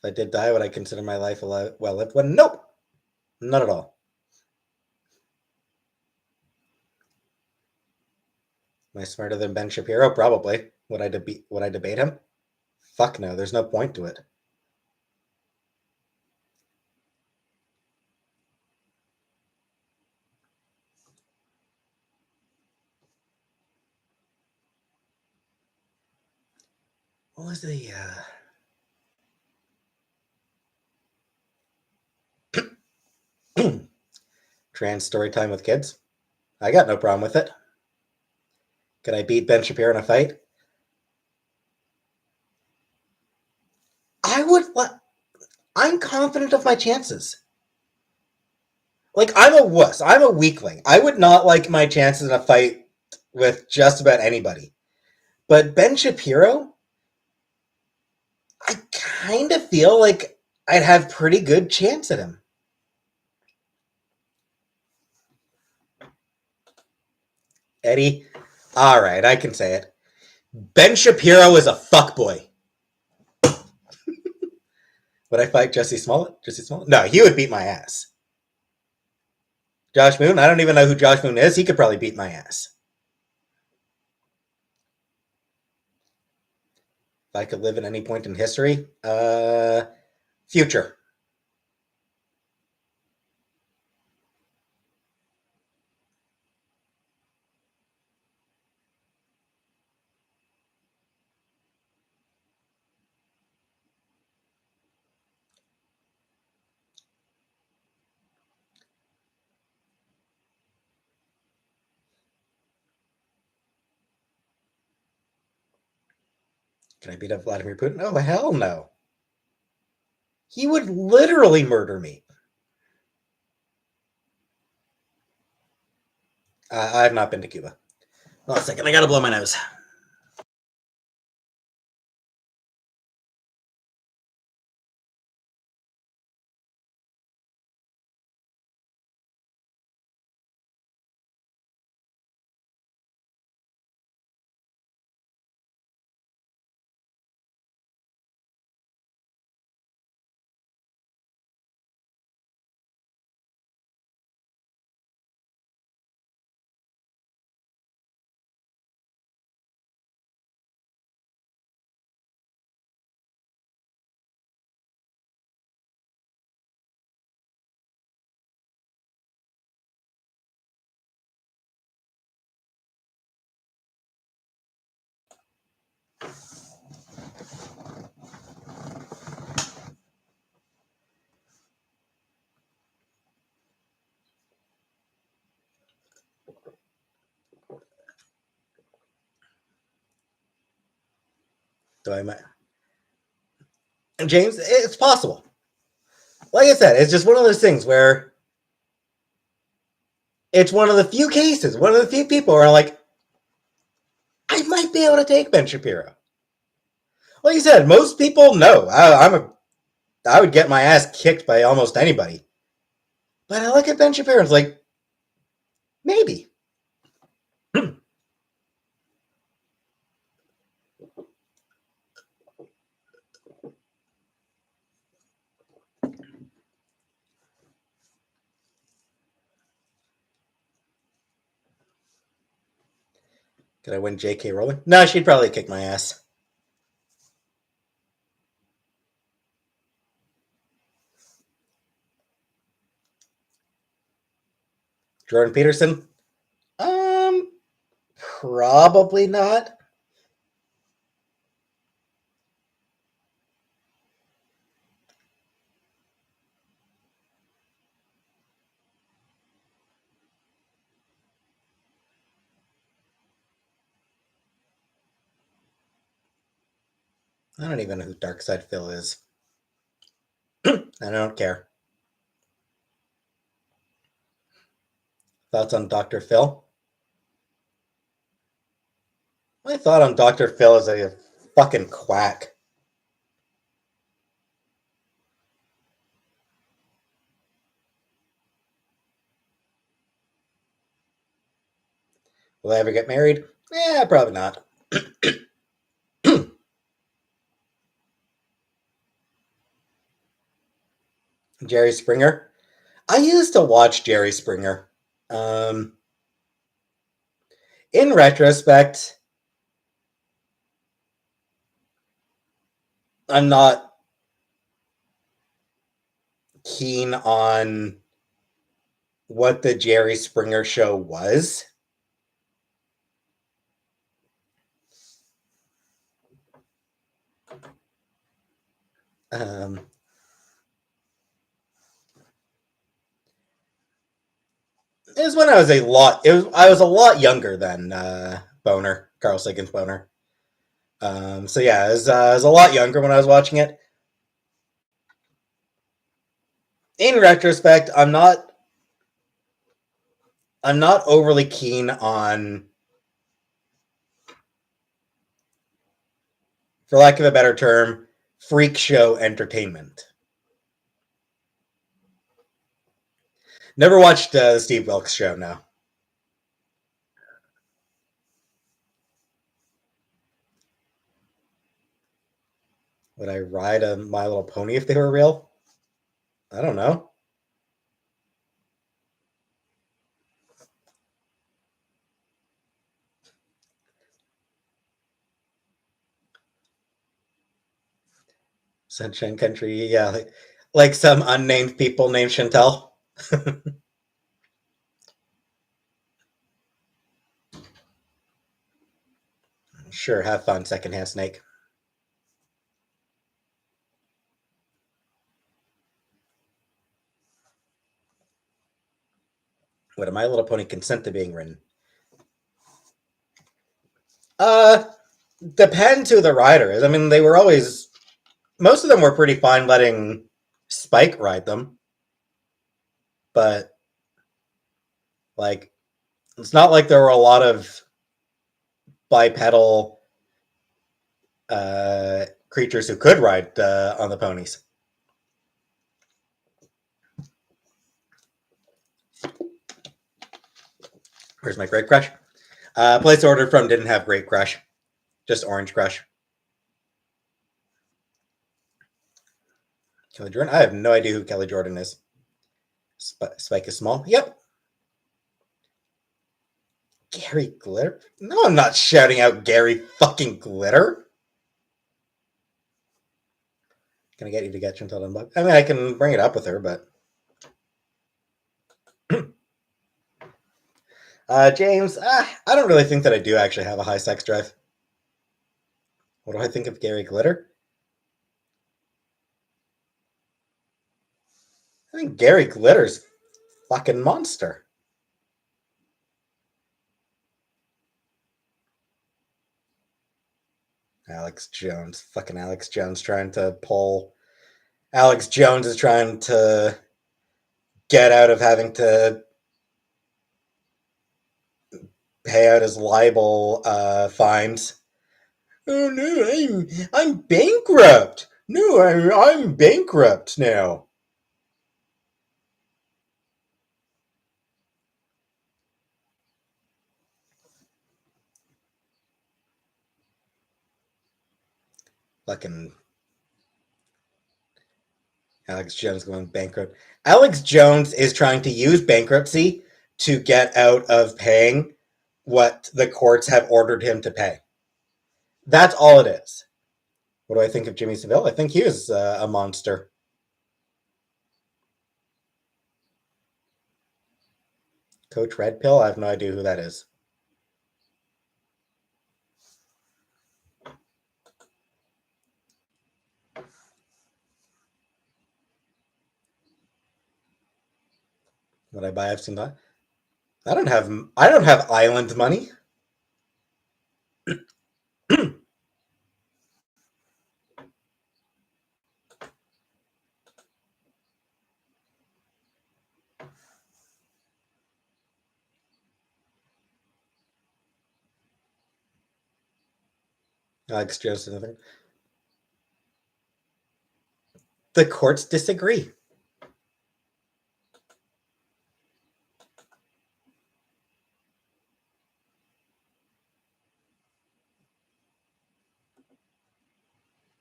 If I did die, would I consider my life a well-lived one? Nope. Not at all. Am I smarter than Ben Shapiro? Probably. Would I debate him? Fuck no, there's no point to it. What was the trans story time with kids? I got no problem with it. Could I beat Ben Shapiro in a fight? I would. I'm confident of my chances. Like, I'm a wuss. I'm a weakling. I would not like my chances in a fight with just about anybody. But Ben Shapiro, I kind of feel like I'd have pretty good chance at him. Eddie, all right, I can say it. Ben Shapiro is a fuckboy. Would I fight Jesse Smollett? Jesse Smollett? No, he would beat my ass. Josh Moon? I don't even know who Josh Moon is. He could probably beat my ass. If I could live at any point in history, future. Can I beat up Vladimir Putin? Oh, hell no. He would literally murder me. I have not been to Cuba. Hold on a second, I gotta blow my nose. Do I? And James, it's possible. Like I said, it's just one of those things where it's one of the few cases, one of the few people who are like, I might be able to take Ben Shapiro. Like you said, most people know I would get my ass kicked by almost anybody. But I look at Ben Shapiro and it's like, maybe. Could I win J.K. Rowling? No, she'd probably kick my ass. Jordan Peterson? Probably not. I don't even know who Darkside Phil is. I don't care. Thoughts on Dr. Phil? My thought on Dr. Phil is a fucking quack. Will I ever get married? Probably not. Jerry Springer. I used to watch Jerry Springer. Um, in retrospect, I'm not keen on what the Jerry Springer show was. Um, it was when I was a lot. I was a lot younger than Boner, Carl Sagan's Boner. So yeah, I was a lot younger when I was watching it. In retrospect, I'm not overly keen on, for lack of a better term, freak show entertainment. Never watched the Steve Wilkes show. No. Would I ride a My Little Pony if they were real? I don't know. Sunshine Country, yeah, like some unnamed people named Chantel. Sure, have fun, secondhand snake. Would a My Little Pony consent to being written? Uh, Depends who the writer is. I mean, they were always, most of them were pretty fine letting Spike write them, but like, it's not like there were a lot of bipedal creatures who could ride on the ponies. Where's my Great Crush? Place ordered from didn't have Great Crush, just Orange Crush. Kelly Jordan? I have no idea who Kelly Jordan is. Spike is small? Yep. Gary Glitter? No, I'm not shouting out Gary fucking Glitter. Can I get you to get Chantal Dunlop? I mean, I can bring it up with her, but James, I don't really think that I do actually have a high sex drive. What do I think of Gary Glitter? I think Gary Glitter's fucking monster. Alex Jones. Fucking Alex Jones trying to pull. Alex Jones is trying to get out of having to pay out his libel fines. Oh no, I'm bankrupt. No, I'm bankrupt now. Fucking Alex Jones going bankrupt. Alex Jones is trying to use bankruptcy to get out of paying what the courts have ordered him to pay. That's all it is. What do I think of Jimmy Savile? I think he is a monster. Coach Red Pill? I have no idea who that is. Would I buy? I've seen that. I don't have island money. Alex Jones. The courts disagree.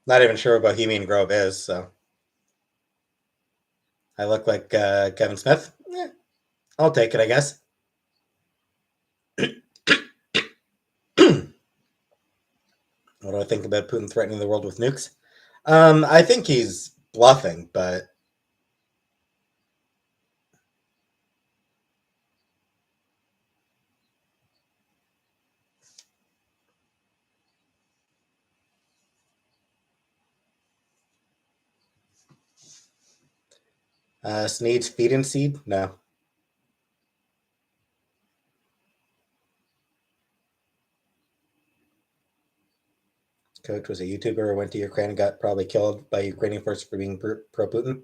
Not even sure what Bohemian Grove is, so I look like Kevin Smith. I'll take it, I guess. What do I think about Putin threatening the world with nukes? I think he's bluffing, but Sneed's feed and seed? No. Coach was a YouTuber who went to Ukraine and got probably killed by Ukrainian forces for being pro Putin.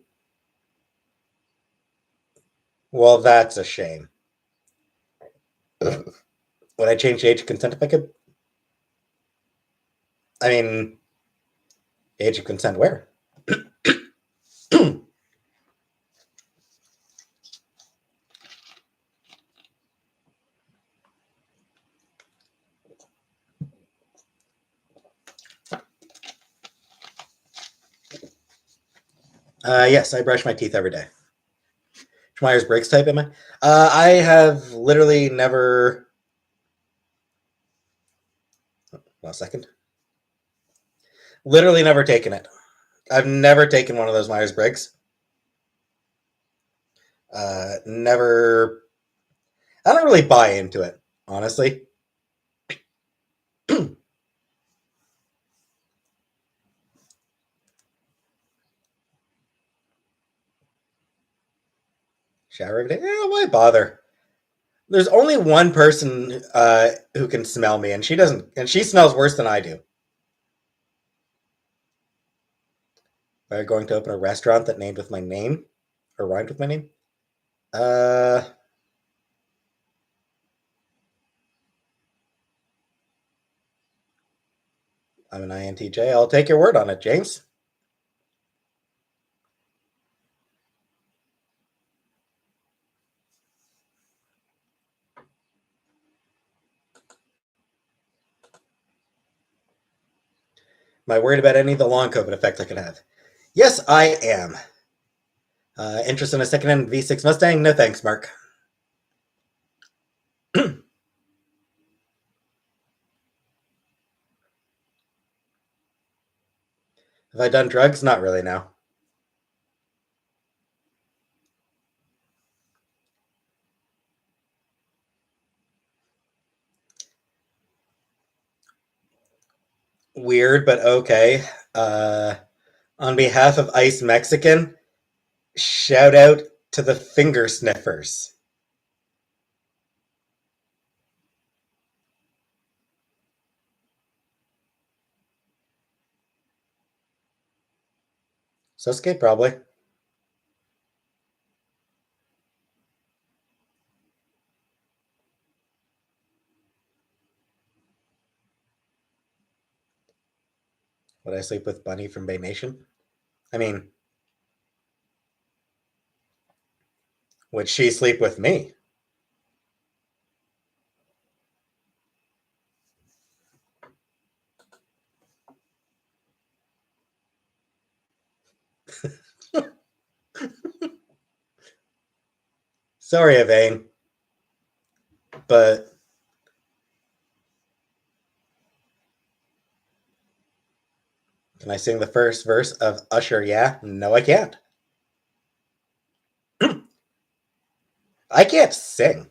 Well, that's a shame. Would I change the age of consent if I could? I mean, age of consent where? Yes, I brush my teeth every day. Myers Briggs type, am I? I have literally never. One second. Literally never taken it. I've never taken one of those Myers Briggs. Never. I don't really buy into it, honestly. Shower every day? Yeah, why bother? There's only one person who can smell me, and she doesn't, and she smells worse than I do. Am I going to open a restaurant that named with my name or rhymed with my name? Uh, I'm an INTJ. I'll take your word on it, James. Am I worried about any of the long COVID effect I could have? Yes, I am. Interest in a second-hand V6 Mustang? No thanks, Mark. Have I done drugs? Not really, now. Weird, but okay. On behalf of Ice Mexican, shout out to the finger sniffers. Sosuke, probably. Would I sleep with Bunny from Bay Nation? I mean, would she sleep with me? Sorry, Evane, but can I sing the first verse of Usher? Yeah? No, I can't. I can't sing.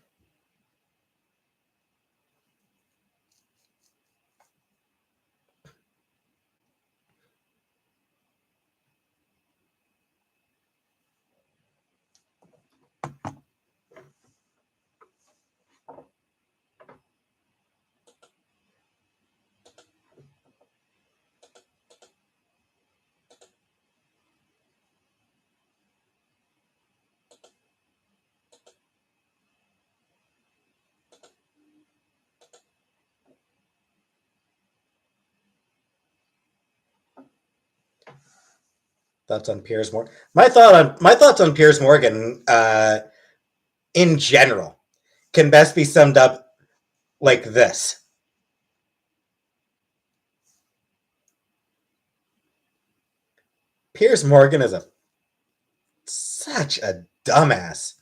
Thoughts on Piers Morgan? My thoughts on Piers Morgan, in general, can best be summed up like this. Piers Morgan is such a dumbass.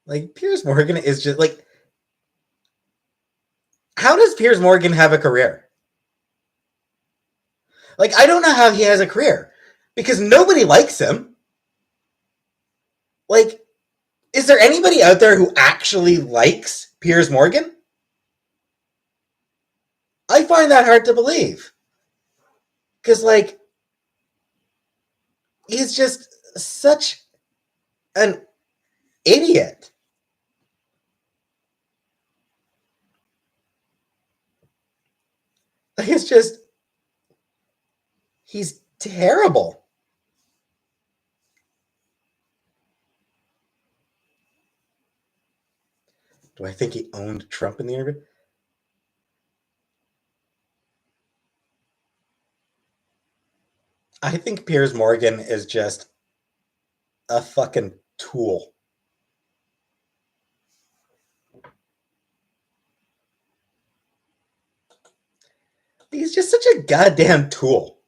Like, Piers Morgan is just like, how does Piers Morgan have a career? Like, I don't know how he has a career because nobody likes him. Like, is there anybody out there who actually likes Piers Morgan? I find that hard to believe. Because, like, he's just such an idiot. Like, it's just, he's terrible. Do I think he owned Trump in the interview? I think Piers Morgan is just a fucking tool. He's just such a goddamn tool.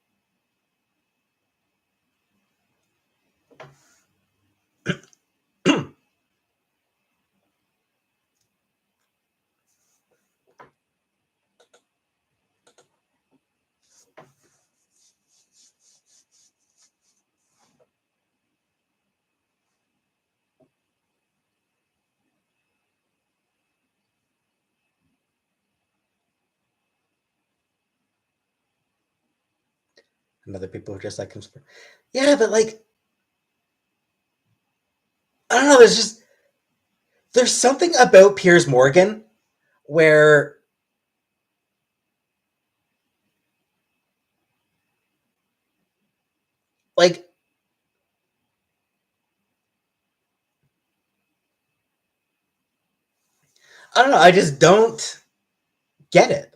And other people who just like him. Yeah, but like, I don't know. There's something about Piers Morgan where, like, I don't know. I just don't get it.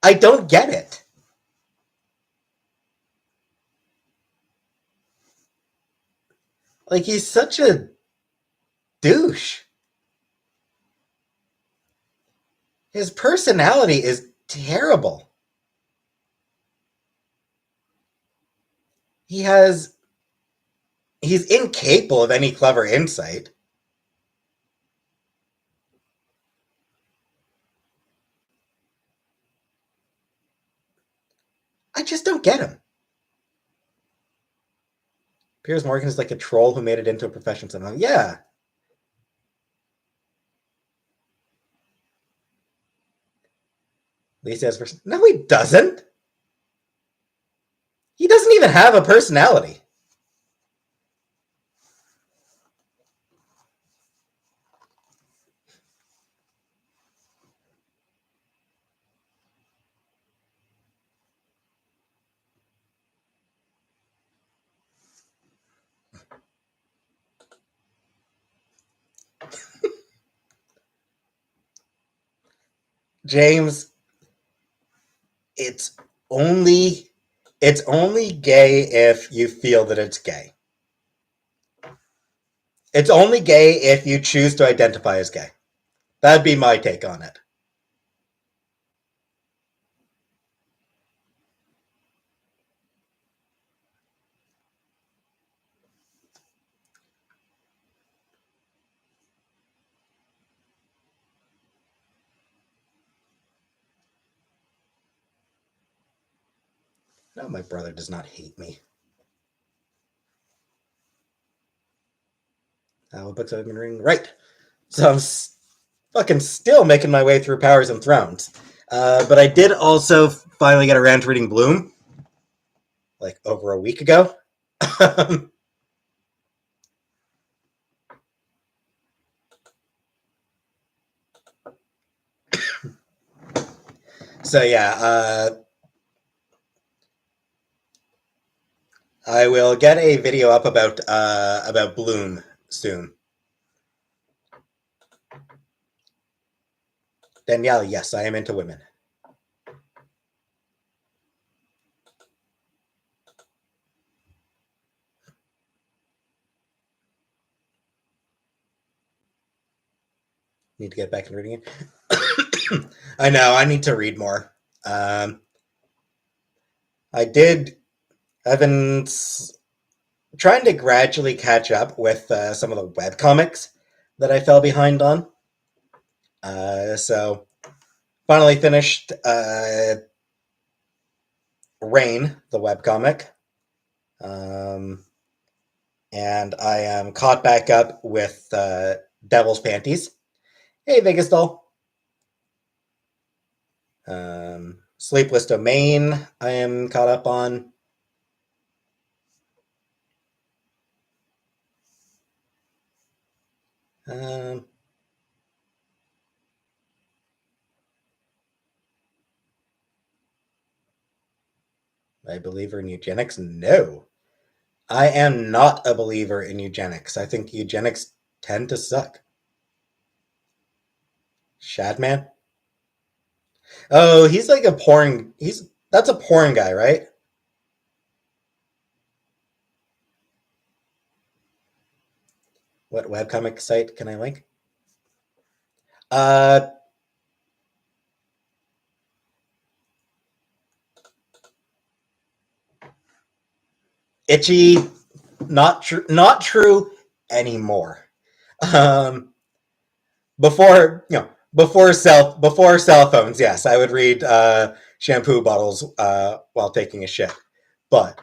I don't get it. Like, he's such a douche. His personality is terrible. He has he's incapable of any clever insight. I just don't get him. Piers Morgan is like a troll who made it into a profession somehow. Yeah. At least he has person. No, he doesn't. He doesn't even have a personality. James, it's only it's only gay if you feel that it's gay. It's only gay if you choose to identify as gay. That'd be my take on it. No, my brother does not hate me. What books have I been reading? Right. So I'm fucking still making my way through Powers and Thrones. But I did also finally get around to reading Bloom, like over a week ago. So yeah, I will get a video up about Bloom soon. Danielle, yes, I am into women. Need to get back and reading it. I know, I need to read more. I did. I've been trying to gradually catch up with some of the webcomics that I fell behind on. So finally finished Rain, the webcomic. And I am caught back up with Devil's Panties. Hey, Vegas doll. Sleepless Domain, I am caught up on. I believer in eugenics? No. I am not a believer in eugenics. I think eugenics tend to suck. Shadman? Oh, he's like a porn. That's a porn guy, right? What webcomic site can I link? Itchy, not true anymore. Before cell phones, yes, I would read shampoo bottles while taking a shit. But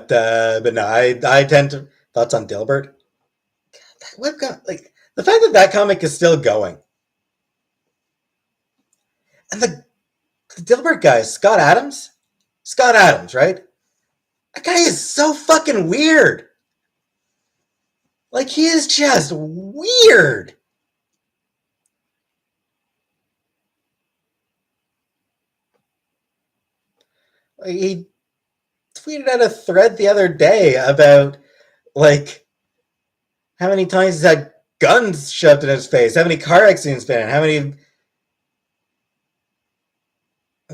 no, I tend to thoughts on Dilbert. Like the fact that comic is still going, and the Dilbert guy, Scott Adams, right? That guy is so fucking weird. Like he is just weird. Like, he tweeted out a thread the other day about like how many times he's had guns shoved in his face, how many car accidents been in, how many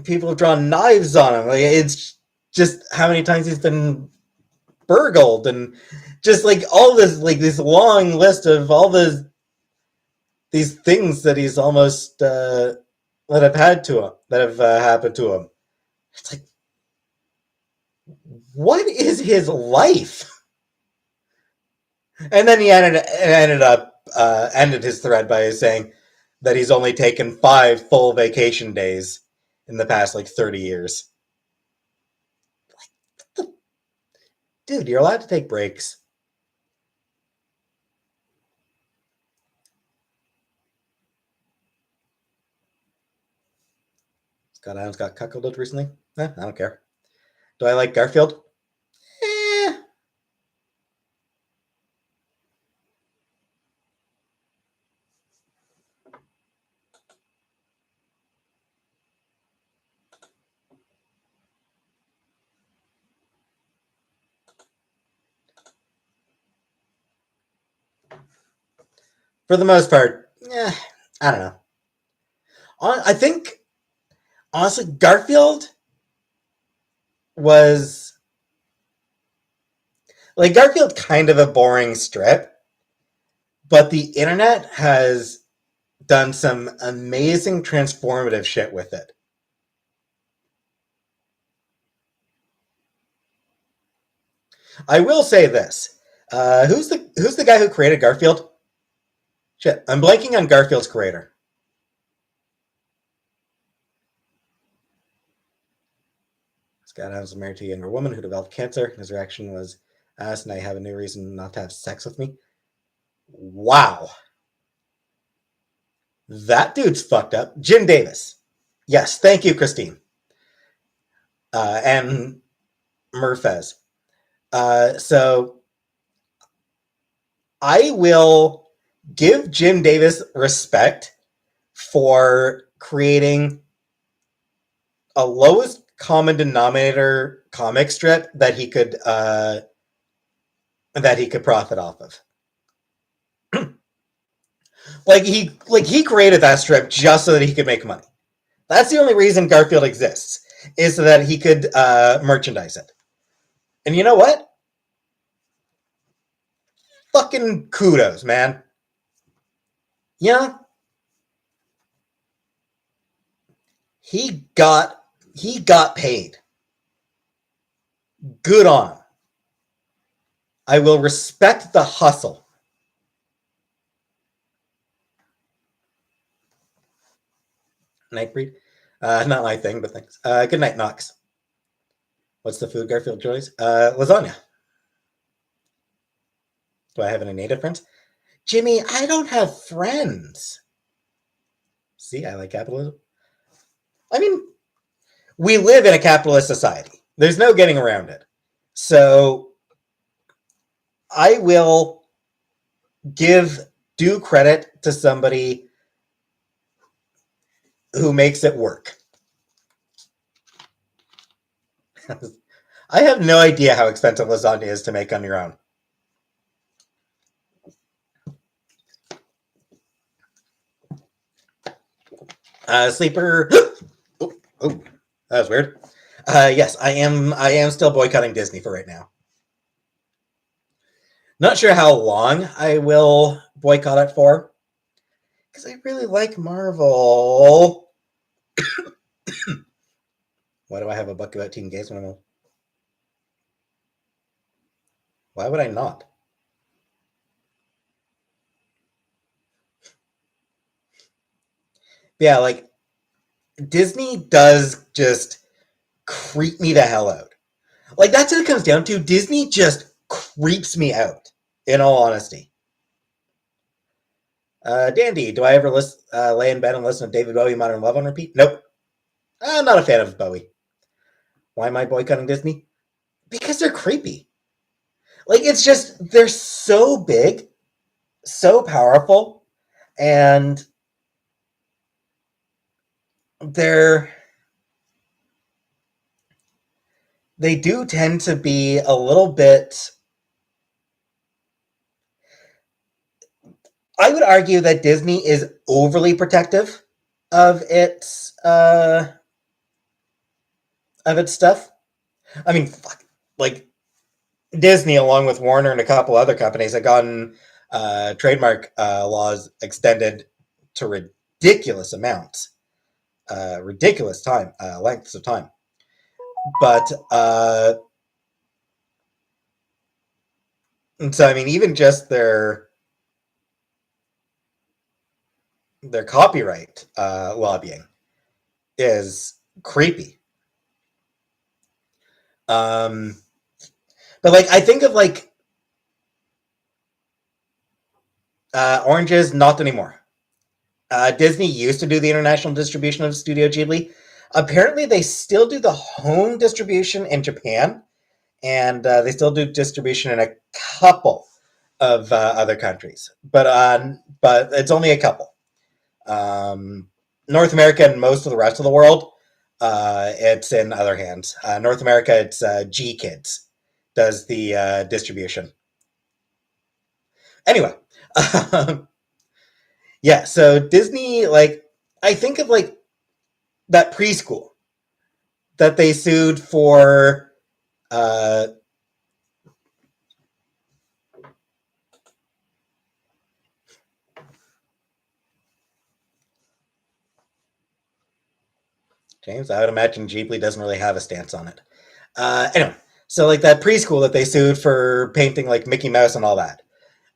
people have drawn knives on him. Like it's just how many times he's been burgled, and just like all this, like this long list of all these things that he's almost that have happened to him. It's like, what is his life? And then he ended his thread by saying that he's only taken 5 full vacation days in the past like 30 years. Dude, you're allowed to take breaks. Scott Adams got cuckolded recently. I don't care. Do I like Garfield? For the most part, I don't know. I think, honestly, Garfield was like Garfield kind of a boring strip, but the internet has done some amazing transformative shit with it. I will say this: who's the guy who created Garfield? Shit, I'm blanking on Garfield's creator. Scott Adams was married to a younger woman who developed cancer. His reaction was, "Asked, and I have a new reason not to have sex with me." Wow, that dude's fucked up. Jim Davis. Yes, thank you, Christine. And Murfez. So I will give Jim Davis respect for creating a lowest common denominator comic strip that he could profit off of. like he created that strip just so that he could make money. That's the only reason Garfield exists, is so that he could merchandise it. And you know what? fucking kudos, man. Yeah, he got paid. Good on him. I will respect the hustle. Nightbreed. Not my thing, but thanks. Good night, Knox. What's the food Garfield enjoys? Lasagna. Do I have any native friends? Jimmy, I don't have friends. See, I like capitalism. I mean, we live in a capitalist society. There's no getting around it. So I will give due credit to somebody who makes it work. I have no idea how expensive lasagna is to make on your own. Sleeper. Oh, that was weird. Yes, I am. I am still boycotting Disney for right now. Not sure how long I will boycott it for, because I really like Marvel. Why do I have a book about teen gays when I'm? Why would I not? Yeah, like Disney does just creep me the hell out. Like that's what it comes down to. Disney just creeps me out. In all honesty. Dandy, do I ever lay in bed and listen to David Bowie Modern Love on repeat? Nope. I'm not a fan of Bowie. Why am I boycotting Disney? Because they're creepy. Like it's just they're so big, so powerful, and they're they do tend to be a little bit. I would argue that Disney is overly protective of its stuff. I mean, fuck, like Disney, along with Warner and a couple other companies, have gotten trademark laws extended to ridiculous amounts, ridiculous time lengths of time. But so I mean, even just their copyright lobbying is creepy. Um, but like, I think of like Oranges, not anymore. Disney used to do the international distribution of Studio Ghibli. Apparently, they still do the home distribution in Japan, and they still do distribution in a couple of other countries, but it's only a couple. North America and most of the rest of the world, it's in other hands. North America, it's G Kids does the distribution. Anyway, yeah. So Disney, like, I think of like that preschool that they sued for. Uh, James, I would imagine Ghibli doesn't really have a stance on it. Anyway, so like that preschool that they sued for painting like Mickey Mouse and all that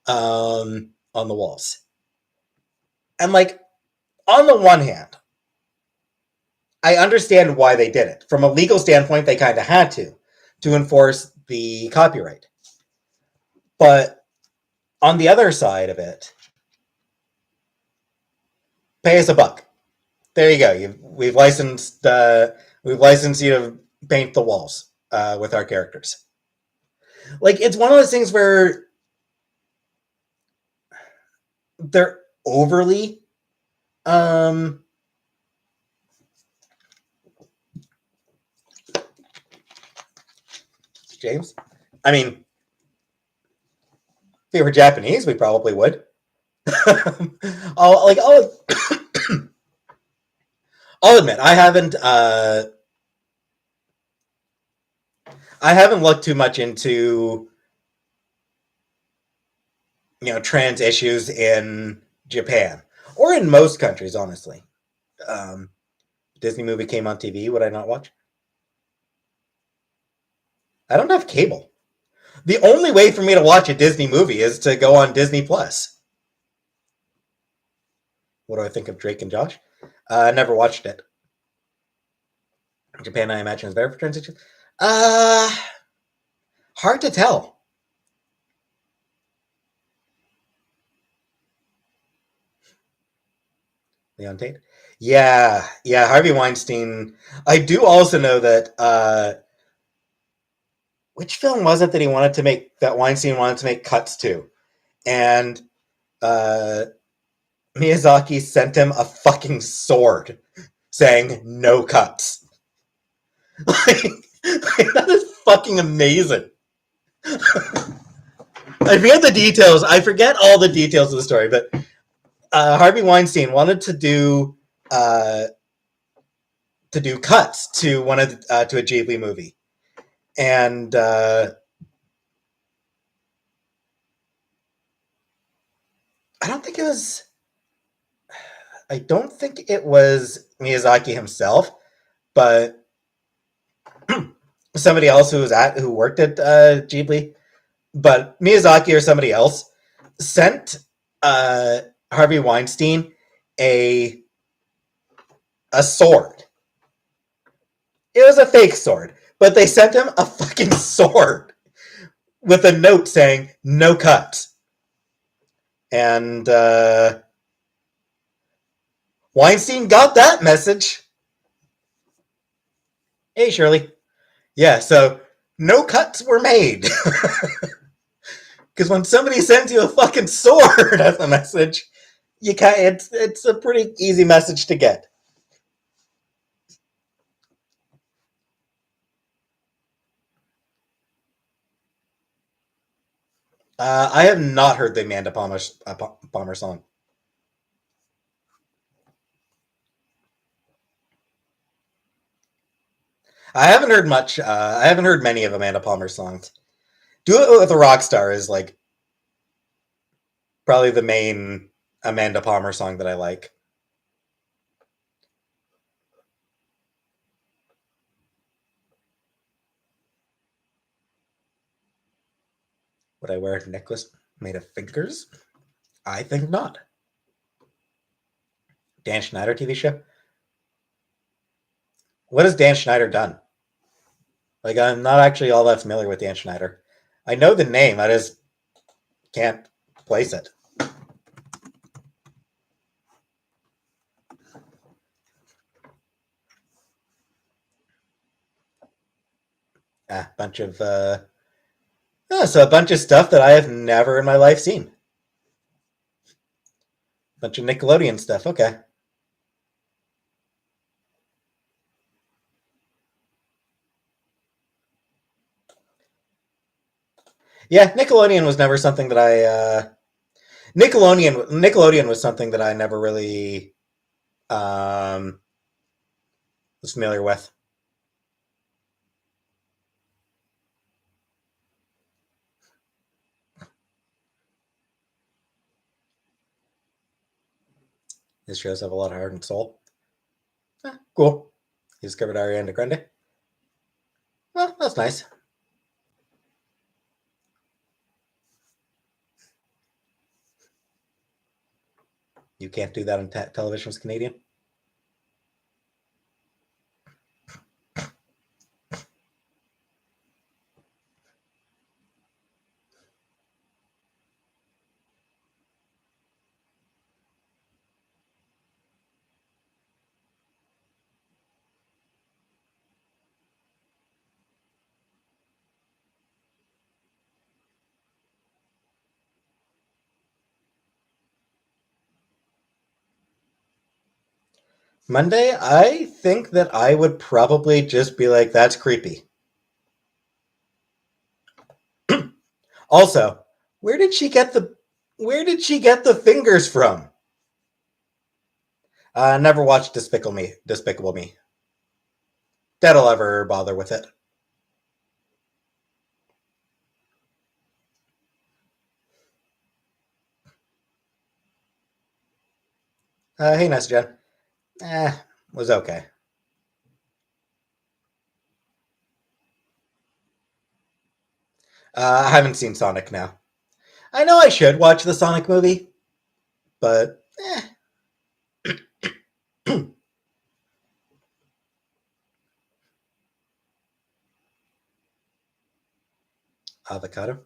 on the walls. And like on the one hand, I understand why they did it. From a legal standpoint, they kind of had to enforce the copyright. But on the other side of it, pay us a buck. There you go. We've licensed you to paint the walls with our characters. Like it's one of those things where they're overly James. I mean, if we were Japanese, we probably would. I'll I'll admit I haven't looked too much into trans issues in Japan or in most countries, honestly. Um, Disney movie came on TV, would I not watch? I don't have cable. The only way for me to watch a Disney movie is to go on Disney Plus. What do I think of Drake and Josh? I never watched it. Japan, I imagine, is better for transition. Uh, Hard to tell. Leon Tate. Yeah, yeah. Harvey Weinstein. I do also know that. Which film was it that he wanted to make? That Weinstein wanted to make cuts to, and uh, Miyazaki sent him a fucking sword, saying no cuts. That is fucking amazing. I forget the details. I forget all the details of the story, but Harvey Weinstein wanted uh, to do cuts to one of to a Ghibli movie, and I don't think it was. I don't think it was Miyazaki himself, but somebody else who worked at Ghibli. But Miyazaki or somebody else sent uh, Harvey Weinstein a a sword. It was a fake sword, but they sent him a fucking sword with a note saying no cuts. And Weinstein got that message. Hey, Shirley. Yeah, so no cuts were made. Because when somebody sends you a fucking sword as a message, you can it's a pretty easy message to get. I have not heard the Amanda Palmer song. I haven't heard much. I haven't heard many of Amanda Palmer's songs. "Do It with a Rock Star" is like probably the main Amanda Palmer song that I like. Would I wear a necklace made of fingers? I think not. Dan Schneider TV show. What has Dan Schneider done? Like, I'm not actually all that familiar with Dan Schneider. I know the name. I just can't place it. Ah, bunch of so a bunch of stuff that I have never in my life seen. Bunch of Nickelodeon stuff. Okay. Yeah, Nickelodeon was never something that I Nickelodeon was something that I never really um, was familiar with. His shows have a lot of heart and soul. Cool. He discovered Ariana Grande. Well, that's nice. You can't do that on television's Canadian. Monday, I think that I would probably just be like, "That's creepy." Also, where did she get the fingers from? Never watched Despicable Me. Despicable Me. That'll ever bother with it. Hey, nice Jen. Was okay. I haven't seen Sonic now. I know I should watch the Sonic movie, but avocado.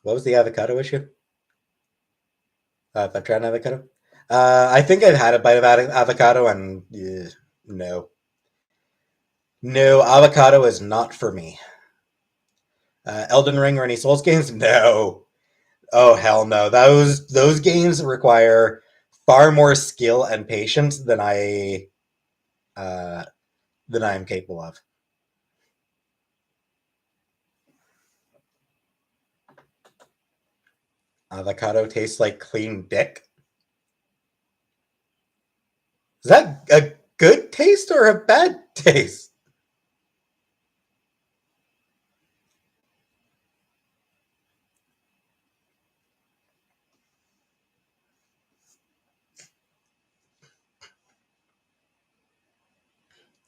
What was the avocado issue? If I tried an avocado, I think I've had a bite of avocado, and no, no, avocado is not for me. Elden Ring or any Souls games? No. Oh hell no. Those games require far more skill and patience uh, than I am capable of. Avocado tastes like clean dick. Is that a good taste or a bad taste?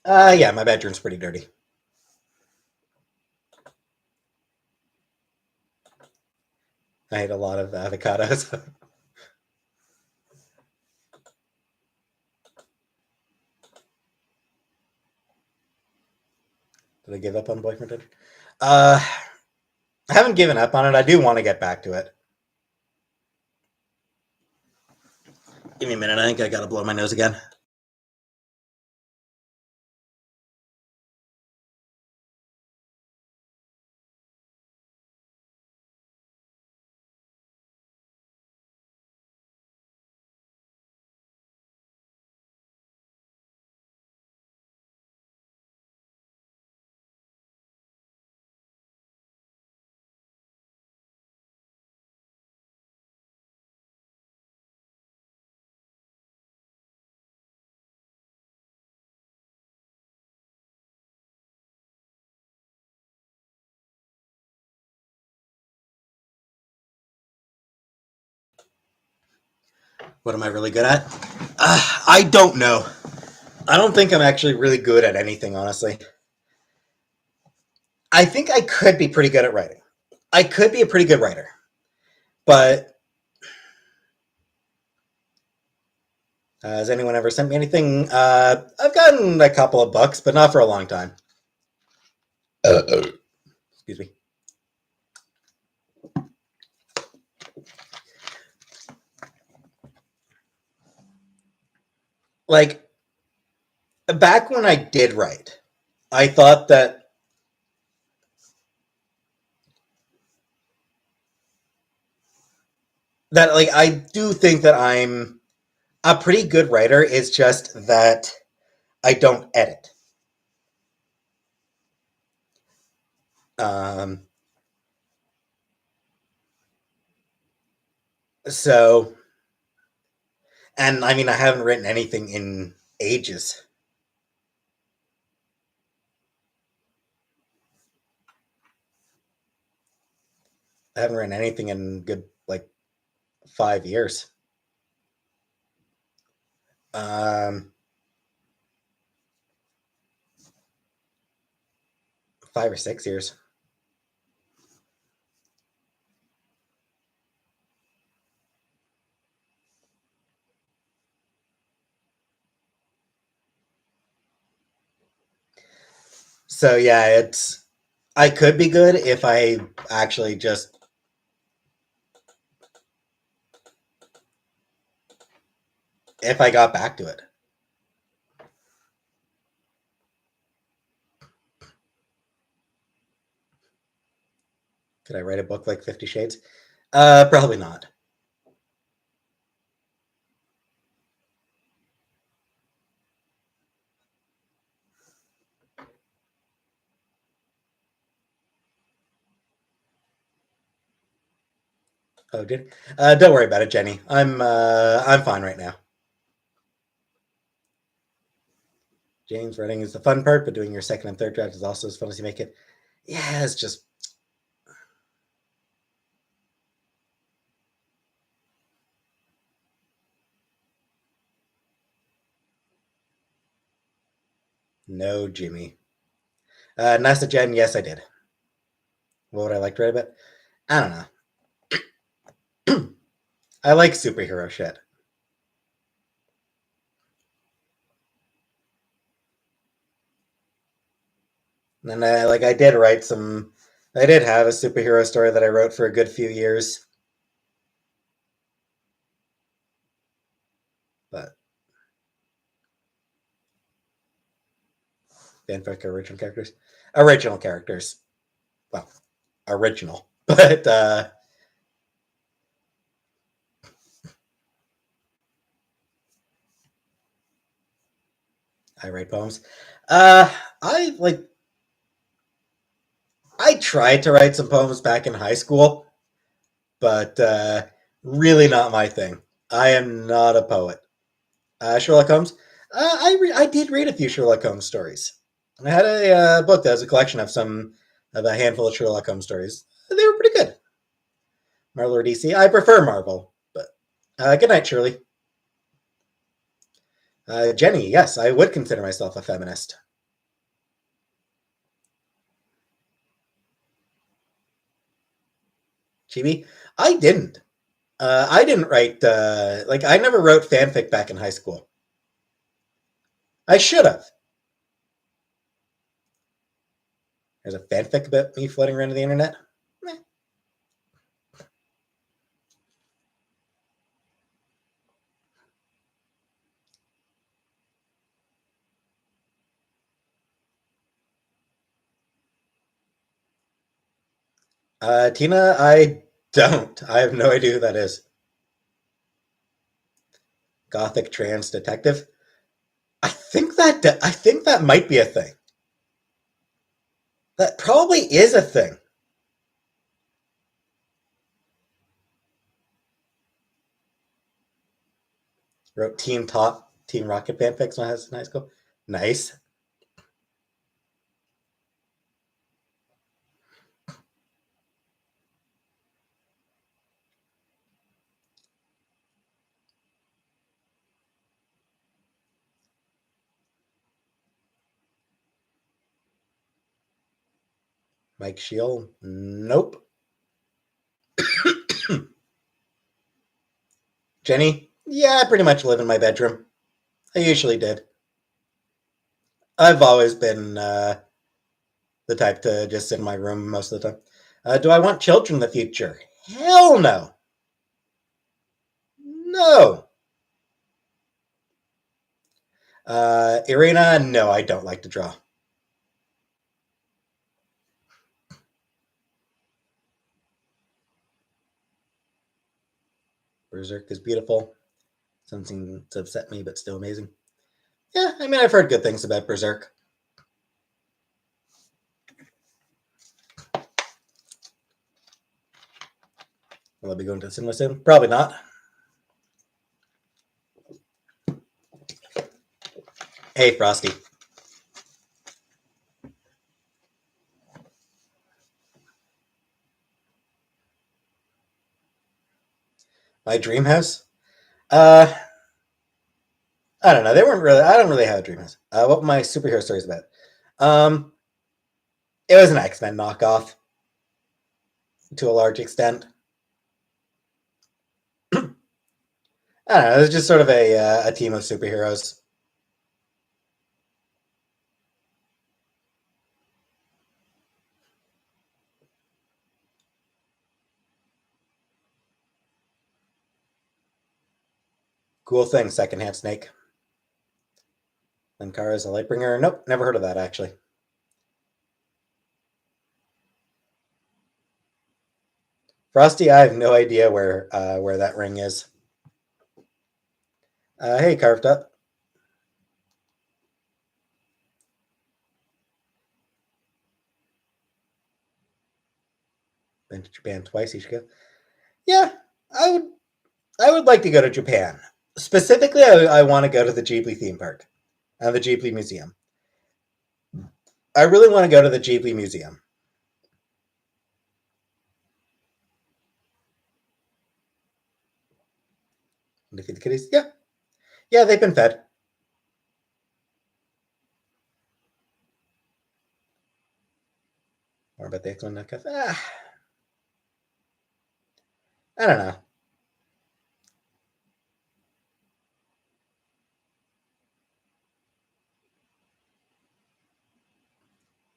Yeah, my bedroom's pretty dirty. I ate a lot of avocados. Did I give up on boyfriend Tinder? Uh, I haven't given up on it. I do want to get back to it. Give me a minute. I think I gotta blow my nose again. What am I really good at? I don't know. I don't think I'm actually really good at anything, honestly. I think I could be pretty good at writing. I could be a pretty good writer, but has anyone ever sent me anything? I've gotten a couple of books, but not for a long time. Excuse me. Like back when I did write, I thought that like I do think that I'm a pretty good writer. It's just that I don't edit. Um, so, and I mean, I haven't written anything in ages. I haven't written anything in good like 5 years. 5 or 6 years. So yeah, it's I could be good if I actually just if I got back to it. Could I write a book like 50 Shades? Probably not. Oh, did don't worry about it, Jenny. I'm fine right now. James, writing is the fun part, but doing your second and third draft is also as fun as you make it. Yeah, it's just No, Jimmy. Nasa Jen, yes, I did. What would I like to write about? I don't know. I like superhero shit. And I did write some. I did have a superhero story that I wrote for a good few years, but fanfic original characters. Original characters. Well, original, but I write poems. I like. I tried to write some poems back in high school, but really not my thing. I am not a poet. Sherlock Holmes. I did read a few Sherlock Holmes stories. I had a book that was a collection of a handful of Sherlock Holmes stories. They were pretty good. Marvel or DC. I prefer Marvel, but good night, Shirley. Jenny, yes, I would consider myself a feminist. Chibi, I didn't. I didn't write I never wrote fanfic back in high school. I should have. There's a fanfic about me floating around the internet. Meh. Tina, I don't. I have no idea who that is. Gothic trans detective. I think that might be a thing. That probably is a thing. Wrote Team Rocket fanfics when I was in high school. Nice. Mike Shield. Nope. Jenny. Yeah, I pretty much live in my bedroom. I usually did. I've always been the type to just sit in my room most of the time. Do I want children in the future? Hell no. No. Irina, no, I don't like to draw. Berserk is beautiful. Something to upset me, but still amazing. Yeah, I mean, I've heard good things about Berserk. Will I be going to the cinema soon? Probably not. Hey, Frosty. My dream house? Uh, I don't know. They weren't really. I don't really have a dream house. What were my superhero stories about? Um, it was an X Men knockoff to a large extent. I don't know. It was just sort of a team of superheroes. Cool thing, secondhand snake. Linkara is a Lightbringer. Nope, never heard of that actually. Frosty, I have no idea where that ring is. Hey, carved up. Been to Japan twice. You should go. Yeah, I would. I would like to go to Japan. Specifically, I want to go to the Ghibli theme park and the Ghibli museum. I really want to go to the Ghibli museum. And to feed the kitties. Yeah, yeah, they've been fed. the X-Men knockoff. I don't know.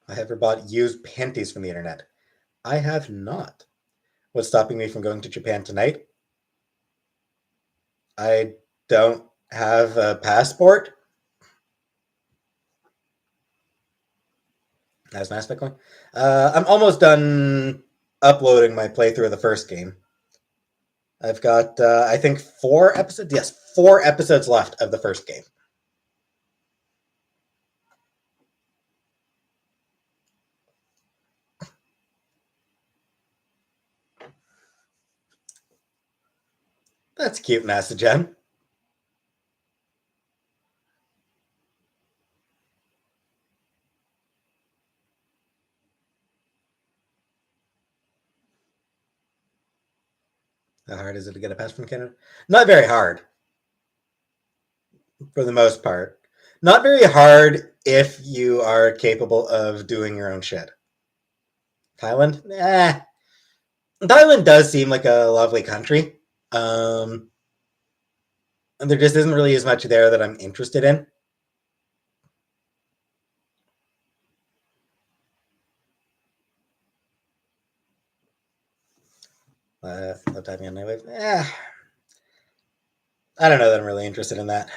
I have ever bought used panties from the internet. I have not. What's stopping me from going to Japan tonight? I don't have a passport. As Mass Effect going. I'm almost done uploading my playthrough of the first game. I've got, I think, 4 episodes. Yes, 4 episodes left of the first game. That's cute, NASA Gen. How hard is it to get a pass from Canada? Not very hard, for the most part. Not very hard if you are capable of doing your own shit. Thailand? Thailand does seem like a lovely country. And there just isn't really as much there that I'm interested in. Love typing on my wave. I don't know that I'm really interested in that.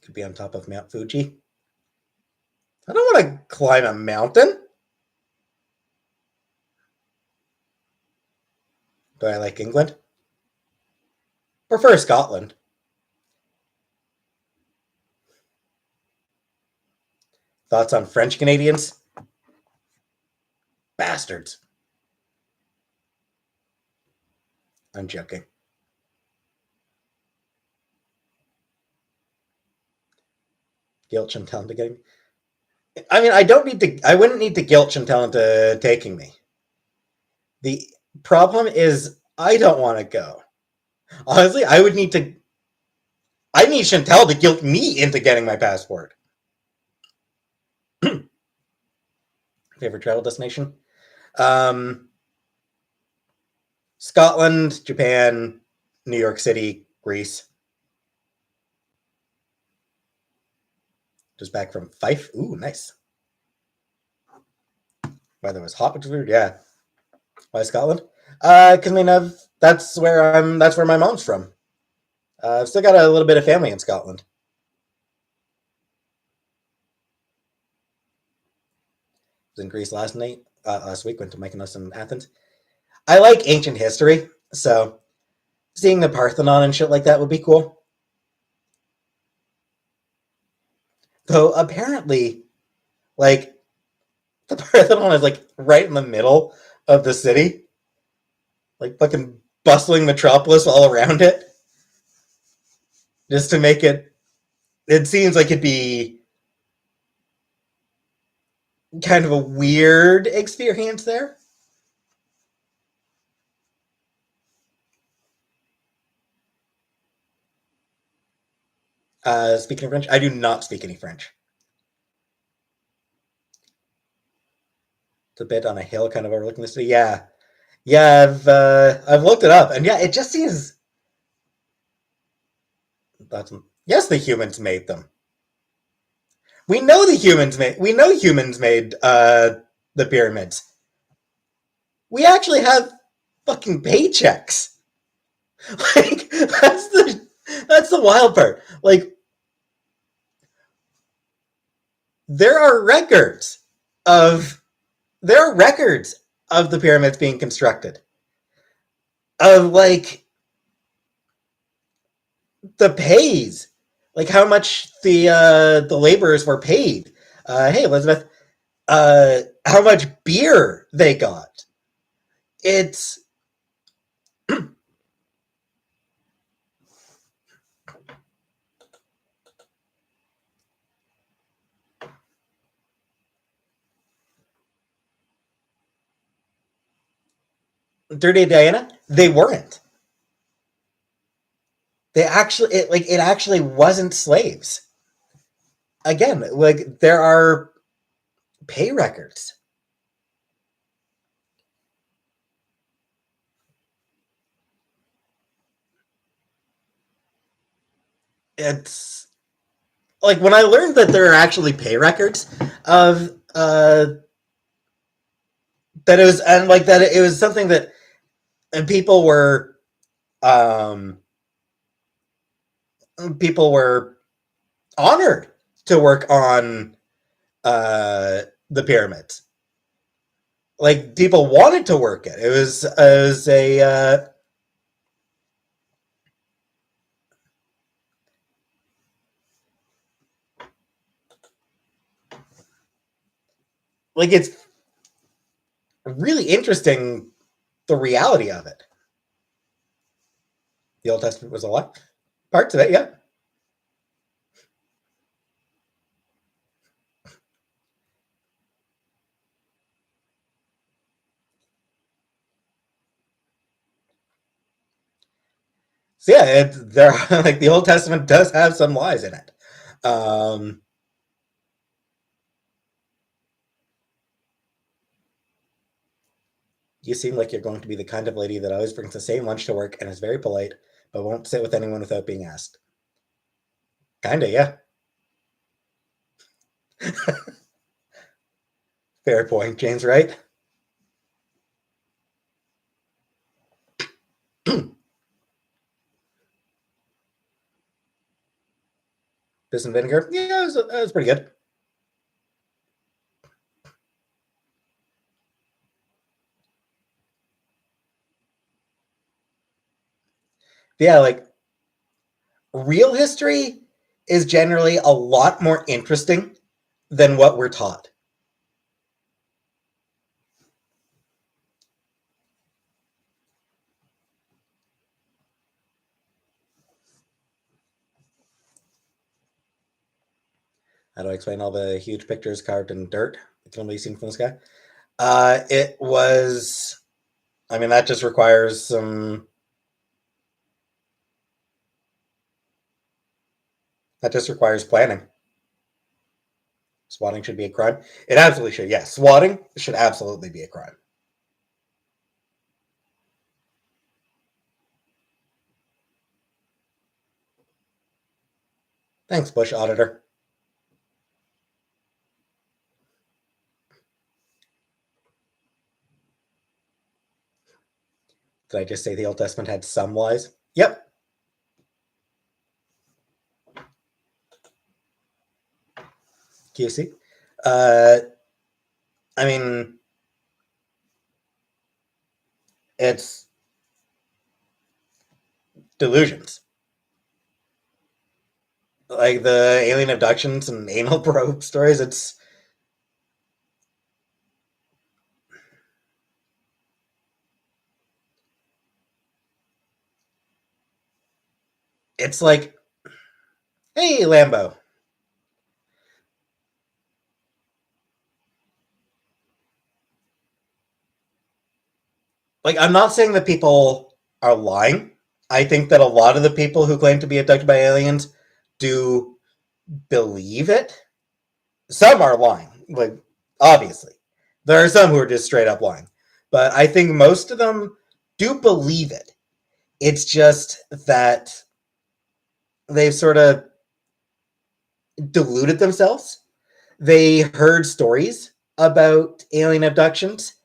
Could be on top of Mount Fuji. I don't want to climb a mountain. Do I like England? Prefer Scotland. Thoughts on French Canadians? Bastards. I'm joking. Guilt Chantal into getting. I mean, I don't need to. I wouldn't need to guilt Chantal into taking me. The problem is, I don't want to go. Honestly, I would need to. I need Chantal to guilt me into getting my passport. Favorite travel destination? Scotland, Japan, New York City, Greece. Just back from Fife. Ooh, nice. Weather was hot, which was weird. Yeah. Why Scotland? Because I mean, that's where my mom's from. I've still got a little bit of family in Scotland. I was in Greece last week. Went to Mykonos and Athens. I like ancient history, so seeing the Parthenon and shit like that would be cool. Though apparently, like the Parthenon is like right in the middle of the city, like fucking bustling metropolis all around it, just to make it. It seems like it'd be kind of a weird experience there. Speaking of French, I do not speak any French. It's a bit on a hill, kind of overlooking the city. Yeah, yeah. I've looked it up, and yeah, it just seems. That's, yes, the humans made them. We know the humans made. We know humans made the pyramids. We actually have fucking paychecks. Like that's the wild part. Like there are records of there are records of the pyramids being constructed. Of like the pays, like how much the laborers were paid. Hey Elizabeth, how much beer they got. It's Dirty Diana. They weren't. They actually it actually wasn't slaves. Again, like there are pay records. It's like when I learned that there are actually pay records of that it was and like that it was something that and um people were honored to work on the pyramids. Like people wanted to work it. It was a like it's really interesting the reality of it. The Old Testament was a lot. Parts of it, yeah. So yeah, there like the Old Testament does have some lies in it. Um, you seem like you're going to be the kind of lady that always brings the same lunch to work and is very polite, but won't sit with anyone without being asked. Kinda, yeah. Fair point, James. Right? Piss and vinegar. Yeah, it was pretty good. Yeah, like real history is generally a lot more interesting than what we're taught. How do I explain all the huge pictures carved in dirt that can only be seen from the sky? It was. I mean, that just requires some. That just requires planning. Swatting should be a crime. It absolutely should. Yes, swatting should absolutely be a crime. Thanks, Bush auditor. Did I just say the Old Testament had some lies? Yep. QC. Uh, I mean, it's delusions. Like the alien abductions and anal probe stories. It's like, hey, Lambo. Like, I'm not saying that people are lying. I think that a lot of the people who claim to be abducted by aliens do believe it. Some are lying, like obviously. There are some who are just straight up lying. But I think most of them do believe it. It's just that they've sort of deluded themselves. They heard stories about alien abductions,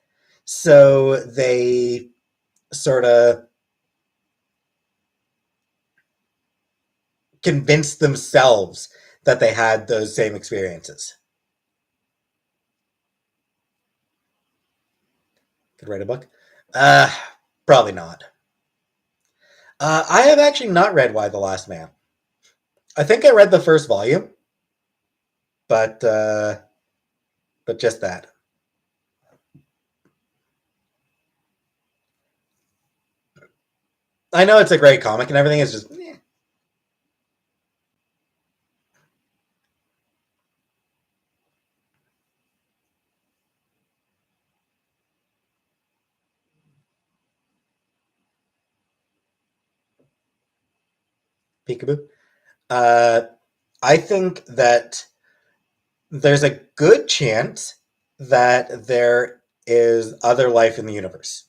so they sort of convinced themselves that they had those same experiences. Could write a book? Uh, Probably not. I have actually not read Why the Last Man. I think I read the first volume, but uh, but just that. I know it's a great comic and everything. Is just Peekaboo. Uh, I think that there's a good chance that there is other life in the universe.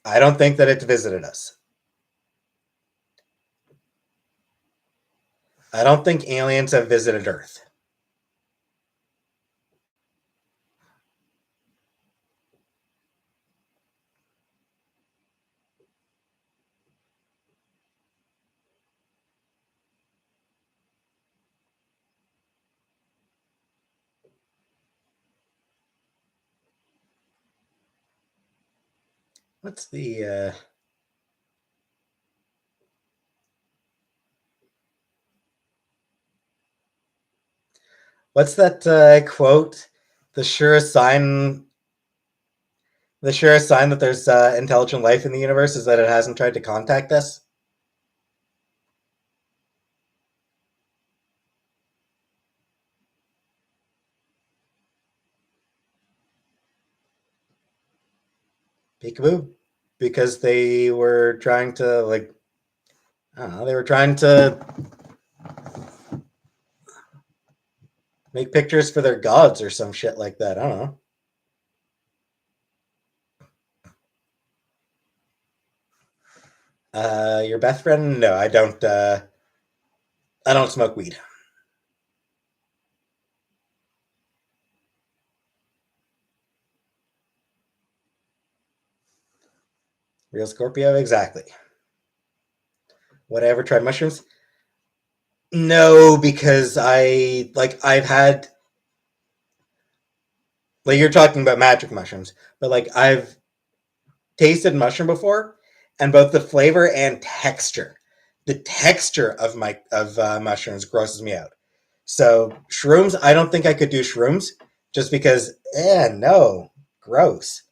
I don't think that it's visited us. I don't think aliens have visited Earth. What's the what's that quote? The surest sign the surest sign that there's intelligent life in the universe is that it hasn't tried to contact us. Peekaboo. Because they were trying to like I don't know, they were trying to make pictures for their gods or some shit like that. I don't know. Your best friend? No, I don't. I don't smoke weed. Real Scorpio, exactly. Would I ever try mushrooms? No, because I've had like you're talking about magic mushrooms, but like I've tasted mushroom before, and both the flavor and texture, the texture of my of mushrooms grosses me out. So shrooms, I don't think I could do shrooms just because, no, gross.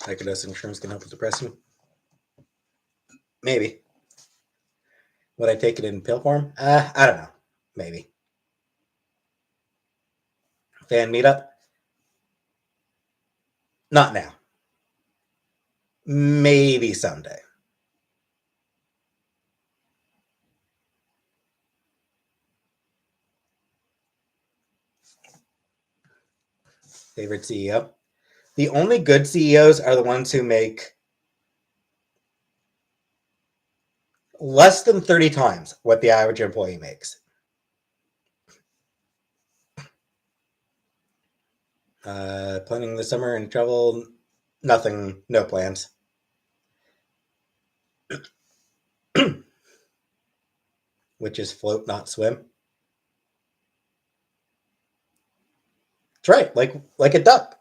Microdosing shrooms can help with depression. Maybe. Would I take it in pill form? I don't know. Maybe. Fan meetup? Not now. Maybe someday. Favorite CEO? The only good CEOs are the ones who make less than 30 times what the average employee makes. Planning the summer and travel? Nothing. No plans. Which is float, not swim. That's right. Like a duck.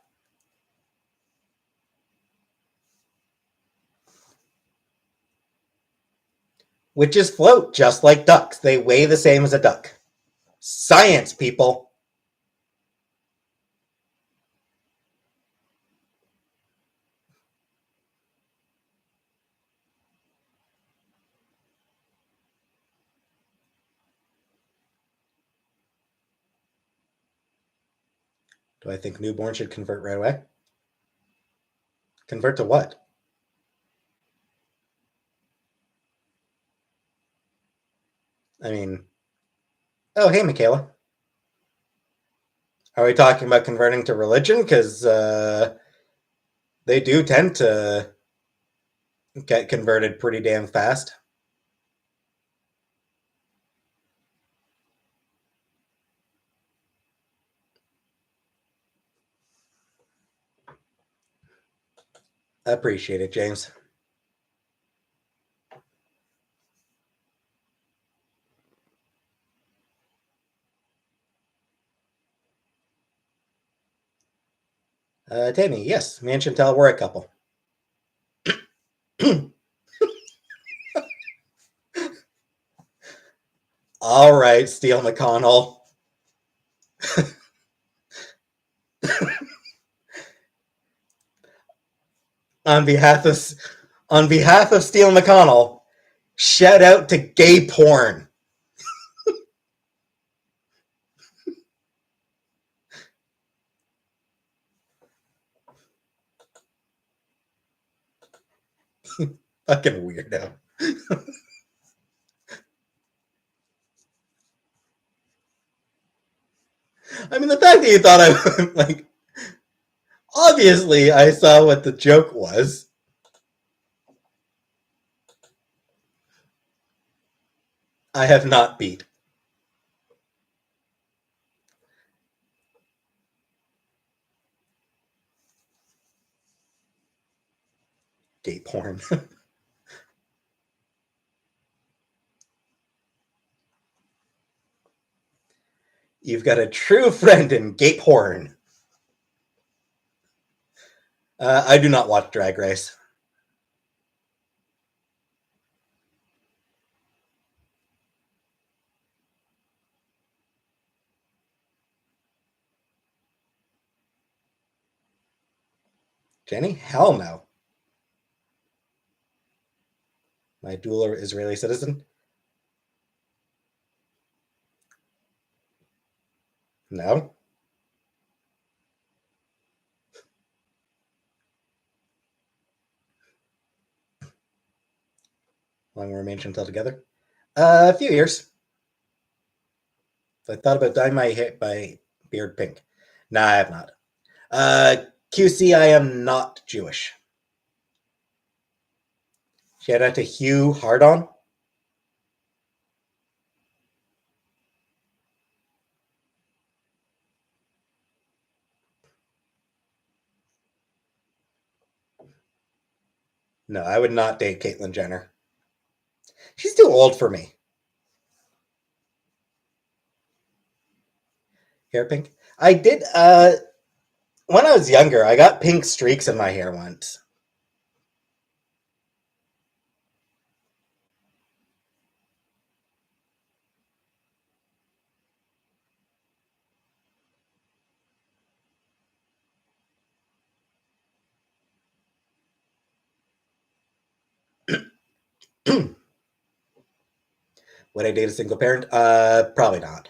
Which is float, just like ducks. They weigh the same as a duck. Science, people. Do I think newborn should convert right away? Convert to what? I mean, oh, hey, Michaela. Are we talking about converting to religion? Because they do tend to get converted pretty damn fast. I appreciate it, James. Tammy, yes, me and Chantel were a couple. All right, Steele McConnell. on behalf of Steele McConnell, shout out to gay porn. Fucking weirdo. I mean, the fact that you thought I like, obviously, I saw what the joke was. I have not beat. Gay porn. You've got a true friend in gay porn. I do not watch Drag Race. Jenny? Hell no. My dual Israeli citizen? No. How long will remain until together? A few years. I thought about dyeing my beard pink. Nah, I have not. QC, I am not Jewish. Shout out to Hugh Hardon. No, I would not date Caitlyn Jenner. She's too old for me. Hair pink? I did, when I was younger, I got pink streaks in my hair once. Would I date a single parent? Probably not.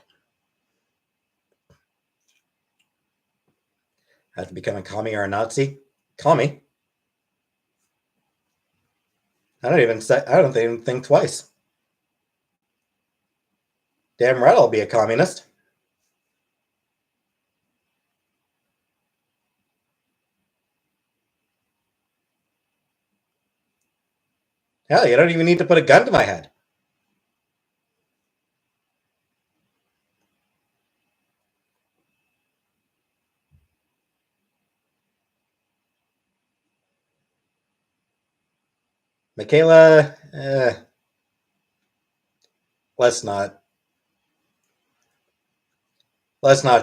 Have to become a commie or a Nazi? Commie? I don't even think twice. Damn right I'll be a communist. Hell, you don't even need to put a gun to my head. Michaela, let's not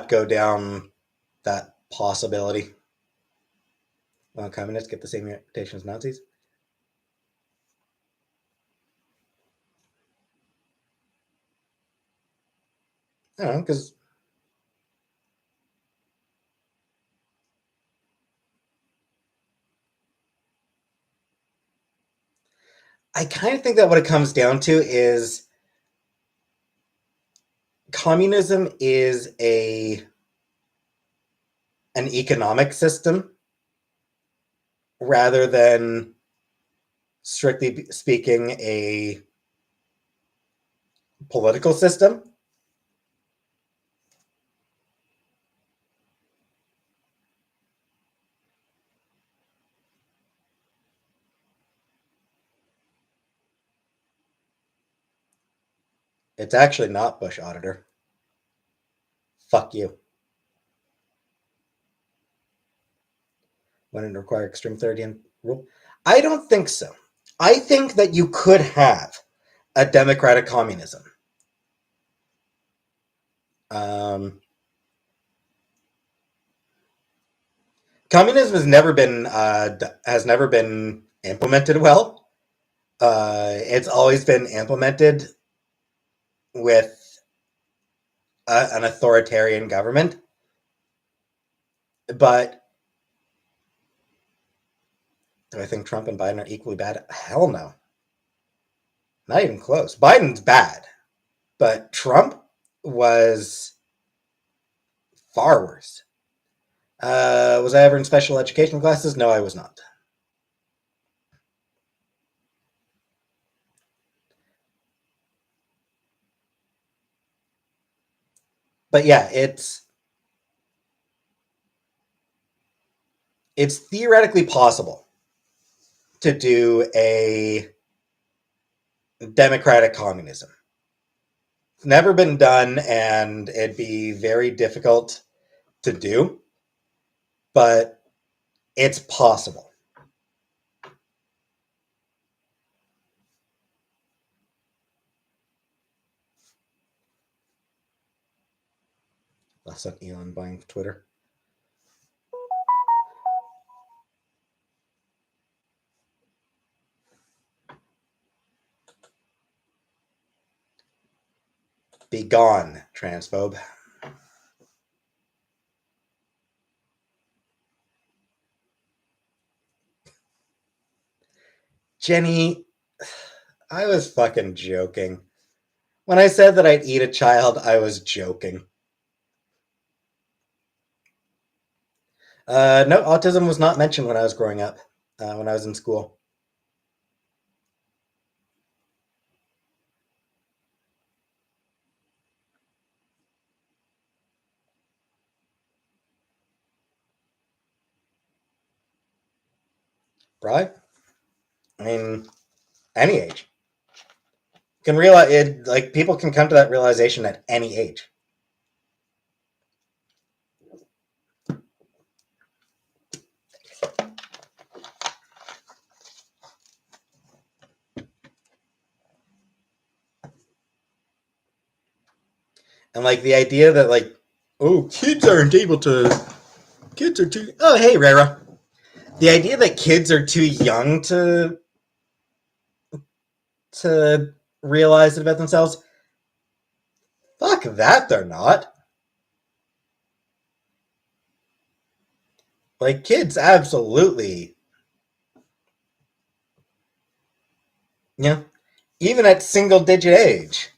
go down that possibility. Well, communists get the same reputation as Nazis. I don't know, because I kind of think that what it comes down to is communism is an economic system rather than, strictly speaking, a political system. It's actually not Bush Auditor. Fuck you. Wouldn't require extreme 30 and rule? I don't think so. I think that you could have a democratic communism. Communism has never been implemented well. It's always been implemented with an authoritarian government. But do I think Trump and Biden are equally bad? Hell no. Not even close. Biden's bad, but Trump was far worse. Was I ever in special education classes? No, I was not. But yeah, it's theoretically possible to do a democratic communism. It's never been done, and it'd be very difficult to do, but it's possible. Last on Elon buying Twitter. Be gone, transphobe. Jenny, I was fucking joking. When I said that I'd eat a child, I was joking. No, autism was not mentioned when I was growing up, when I was in school. Right? I mean, any age. Can realize it, like people can come to that realization at any age. And like the idea that like, oh, kids are too oh hey Rara. The idea that kids are too young to realize it about themselves, fuck that they're not. Like kids absolutely, yeah. Even at single digit age.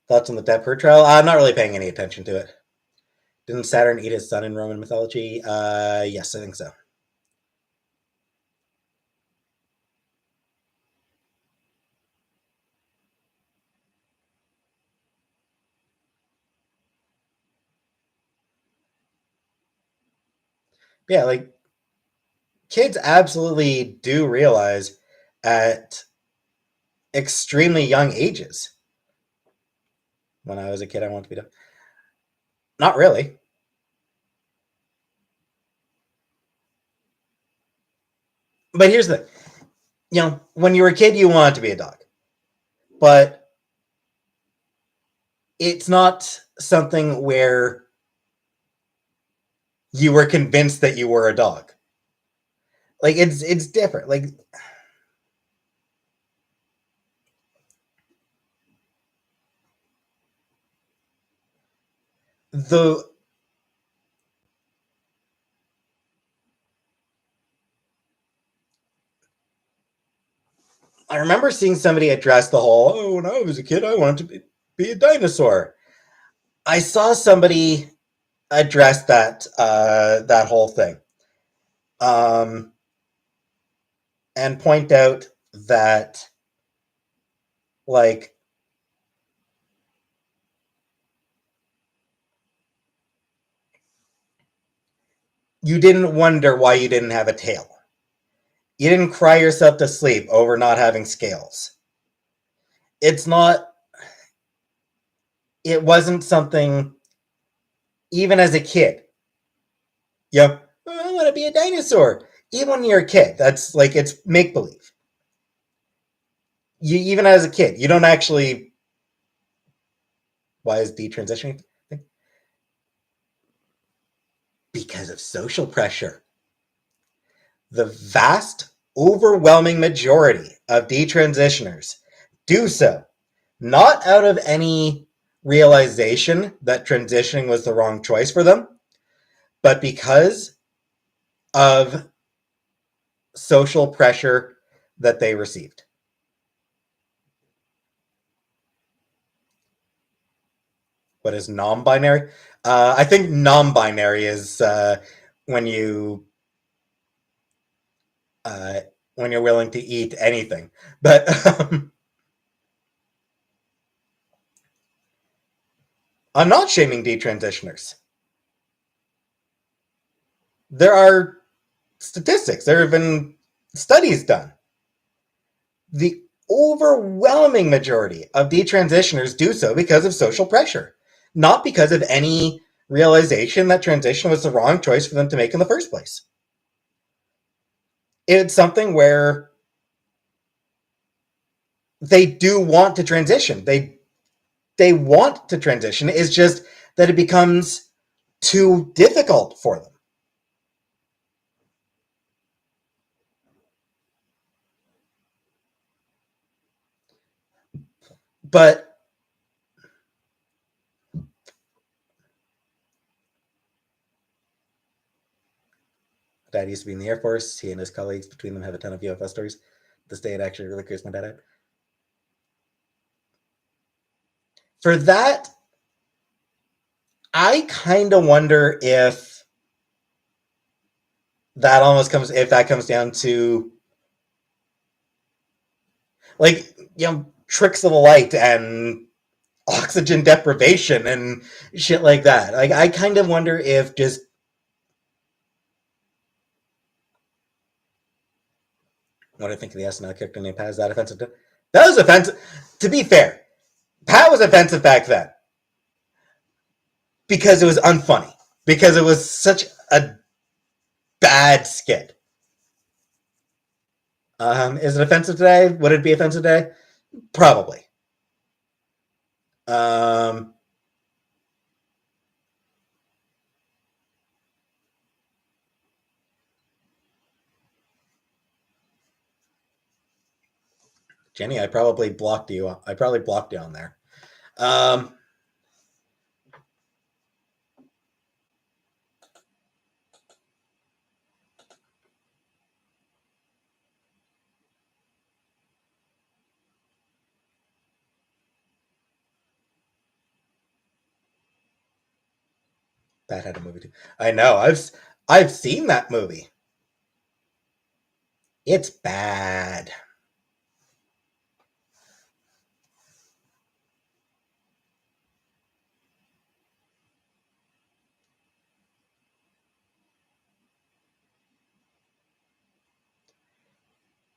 Thoughts on the Depp trial? I'm not really paying any attention to it. Didn't Saturn eat his son in Roman mythology? Yes, I think so. Yeah, like kids absolutely do realize at extremely young ages. When I was a kid, I wanted to be done. Not really. But here's the thing. When you were a kid, you wanted to be a dog. But it's not something where you were convinced that you were a dog. Like it's different. Like the I remember seeing somebody address the whole, oh, when I was a kid, I wanted to be a dinosaur. I saw somebody address that whole thing, um, and point out that like you didn't wonder why you didn't have a tail. You didn't cry yourself to sleep over not having scales. It's not. It wasn't something. Even as a kid, I want to be a dinosaur. Even when you're a kid, that's like it's make believe. You even as a kid, you don't actually. Why is detransitioning? Because of social pressure. The vast, overwhelming majority of detransitioners do so not out of any realization that transitioning was the wrong choice for them, but because of social pressure that they received. What is non-binary? I think non-binary is when you uh, when you're willing to eat anything. But I'm not shaming detransitioners. There are statistics. There have been studies done. The overwhelming majority of detransitioners do so because of social pressure, not because of any realization that transition was the wrong choice for them to make in the first place. It's something where they do want to transition. They want to transition. It's just that it becomes too difficult for them. But Dad used to be in the Air Force. He and his colleagues between them have a ton of UFO stories. This day it actually really creeps my dad out. For that, I kind of wonder if that comes down to like tricks of the light and oxygen deprivation and shit like that. Like I kind of wonder if just what I think of the SNL character named Pat. Is that offensive? That was offensive. To be fair, Pat was offensive back then because it was unfunny. Because it was such a bad skit. Is it offensive today? Would it be offensive today? Probably. Um, Jenny, I probably blocked you. I probably blocked you on there. Um, Pat had a movie too. I know. I've seen that movie. It's bad.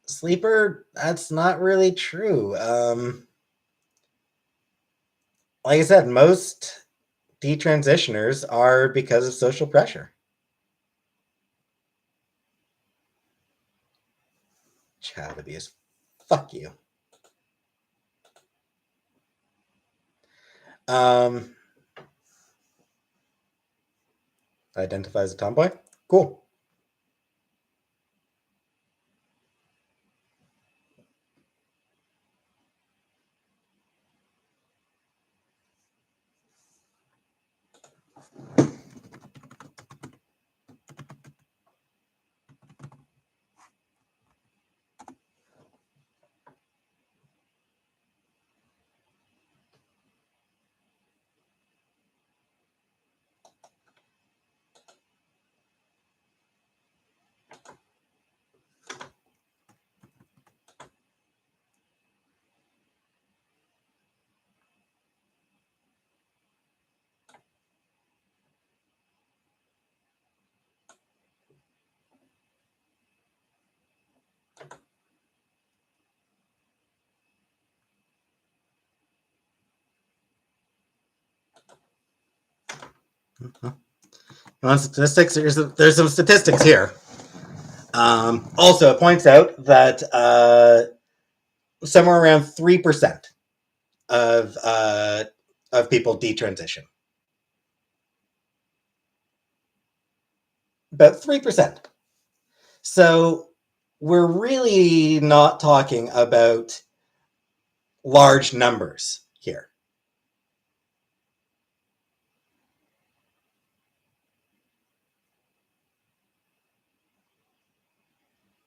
Sleeper, that's not really true. Like I said, most detransitioners are because of social pressure. Child abuse. Fuck you. Um, identify as a tomboy. Cool. On statistics, there's some statistics here. Also, it points out that somewhere around 3% of people detransition. About 3%. So we're really not talking about large numbers here.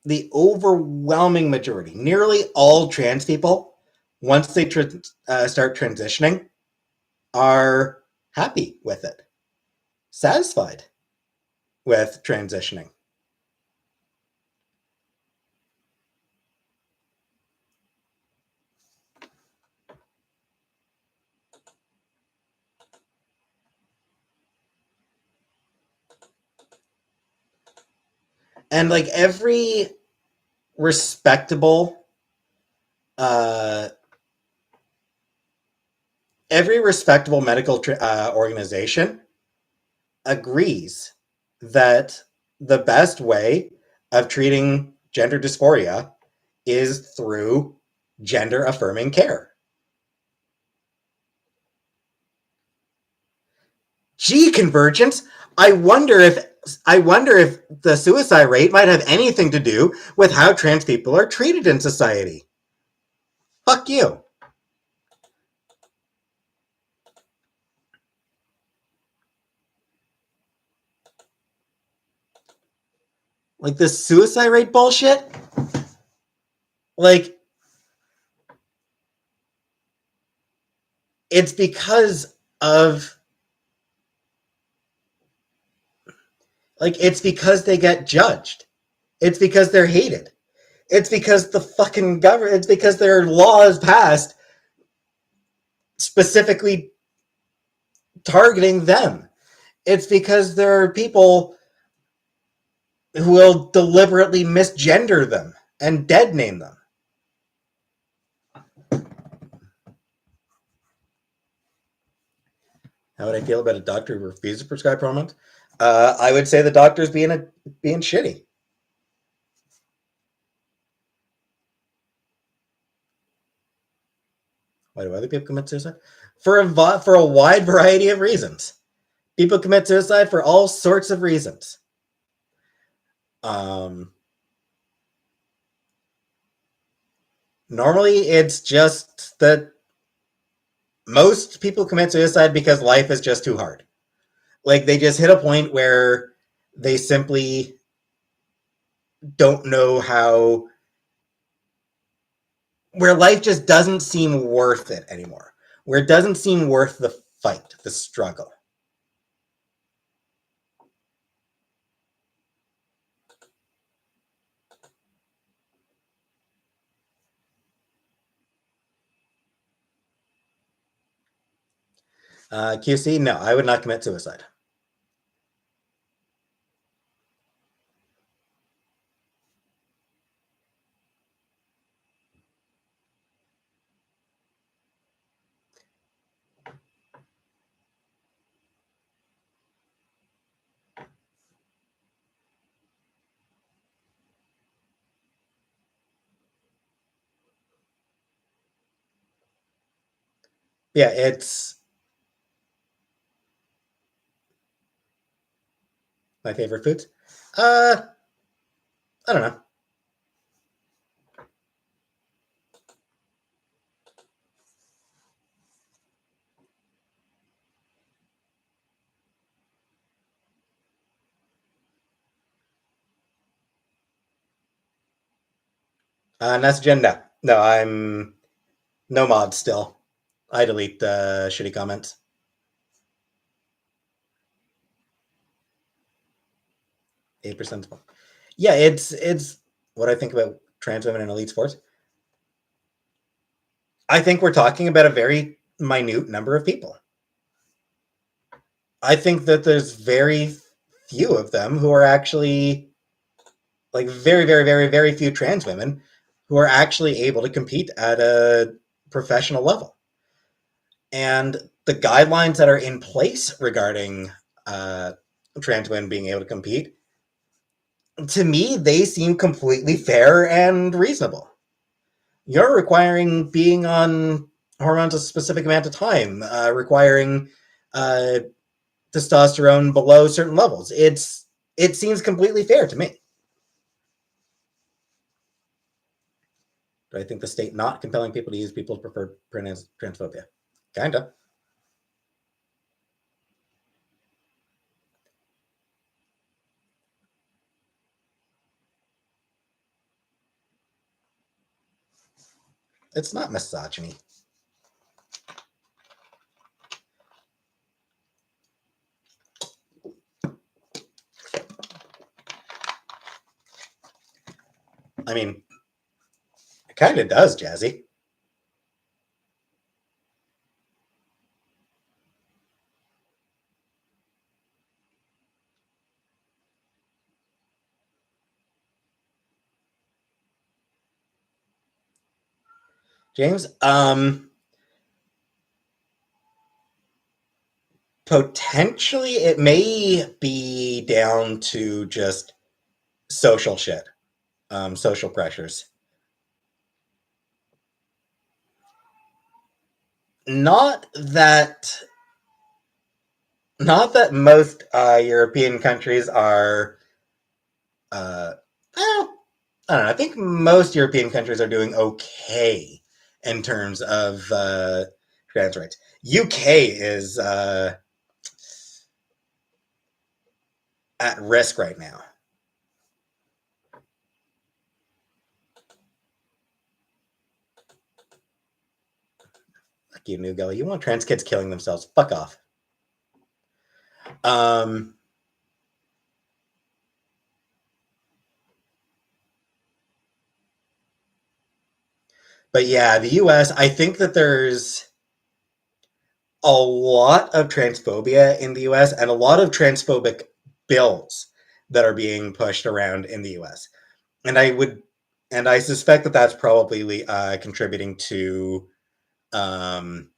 the overwhelming majority, nearly all trans people, once they start transitioning, are happy with it, satisfied with transitioning. And like respectable uh, every respectable medical organization agrees that the best way of treating gender dysphoria is through gender affirming care. Gee, convergence. I wonder if the suicide rate might have anything to do with how trans people are treated in society. Fuck you. Like this suicide rate bullshit. Like it's because of it's because they get judged. It's because they're hated. It's because the fucking government. It's because there are laws passed specifically targeting them. It's because there are people who will deliberately misgender them and dead name them. How would I feel about a doctor who refuses to prescribe hormones? I would say the doctor's being shitty. Why do other people commit suicide? For a wide variety of reasons. People commit suicide for all sorts of reasons. Normally, it's just that most people commit suicide because life is just too hard. Like they just hit a point where they simply don't know how, where life just doesn't seem worth it anymore, where it doesn't seem worth the fight, the struggle. QC, no, I would not commit suicide. Yeah, it's my favorite foods. I don't know. Next gen, no. No, I'm no mod still. I delete the shitty comments. 8%. Yeah, it's what I think about trans women in elite sports. I think we're talking about a very minute number of people. I think that there's very few of them who are actually like very, very, very, very few trans women who are actually able to compete at a professional level. And the guidelines that are in place regarding trans women being able to compete, to me, they seem completely fair and reasonable. You're requiring being on hormones a specific amount of time, requiring uh, testosterone below certain levels. It seems completely fair to me. Do I think the state not compelling people to use people's preferred pronouns transphobia? Kinda. It's not misogyny. I mean, it kind of does, Jazzy. James, potentially it may be down to just social shit, social pressures. Not that, not that most European countries are. Well, I don't know. I think most European countries are doing okay in terms of trans rights. UK is at risk right now. Fuck you, New Gully. You want trans kids killing themselves? Fuck off. Um, but yeah, the US, I think that there's a lot of transphobia in the US and a lot of transphobic bills that are being pushed around in the US. And I suspect that that's probably contributing to um,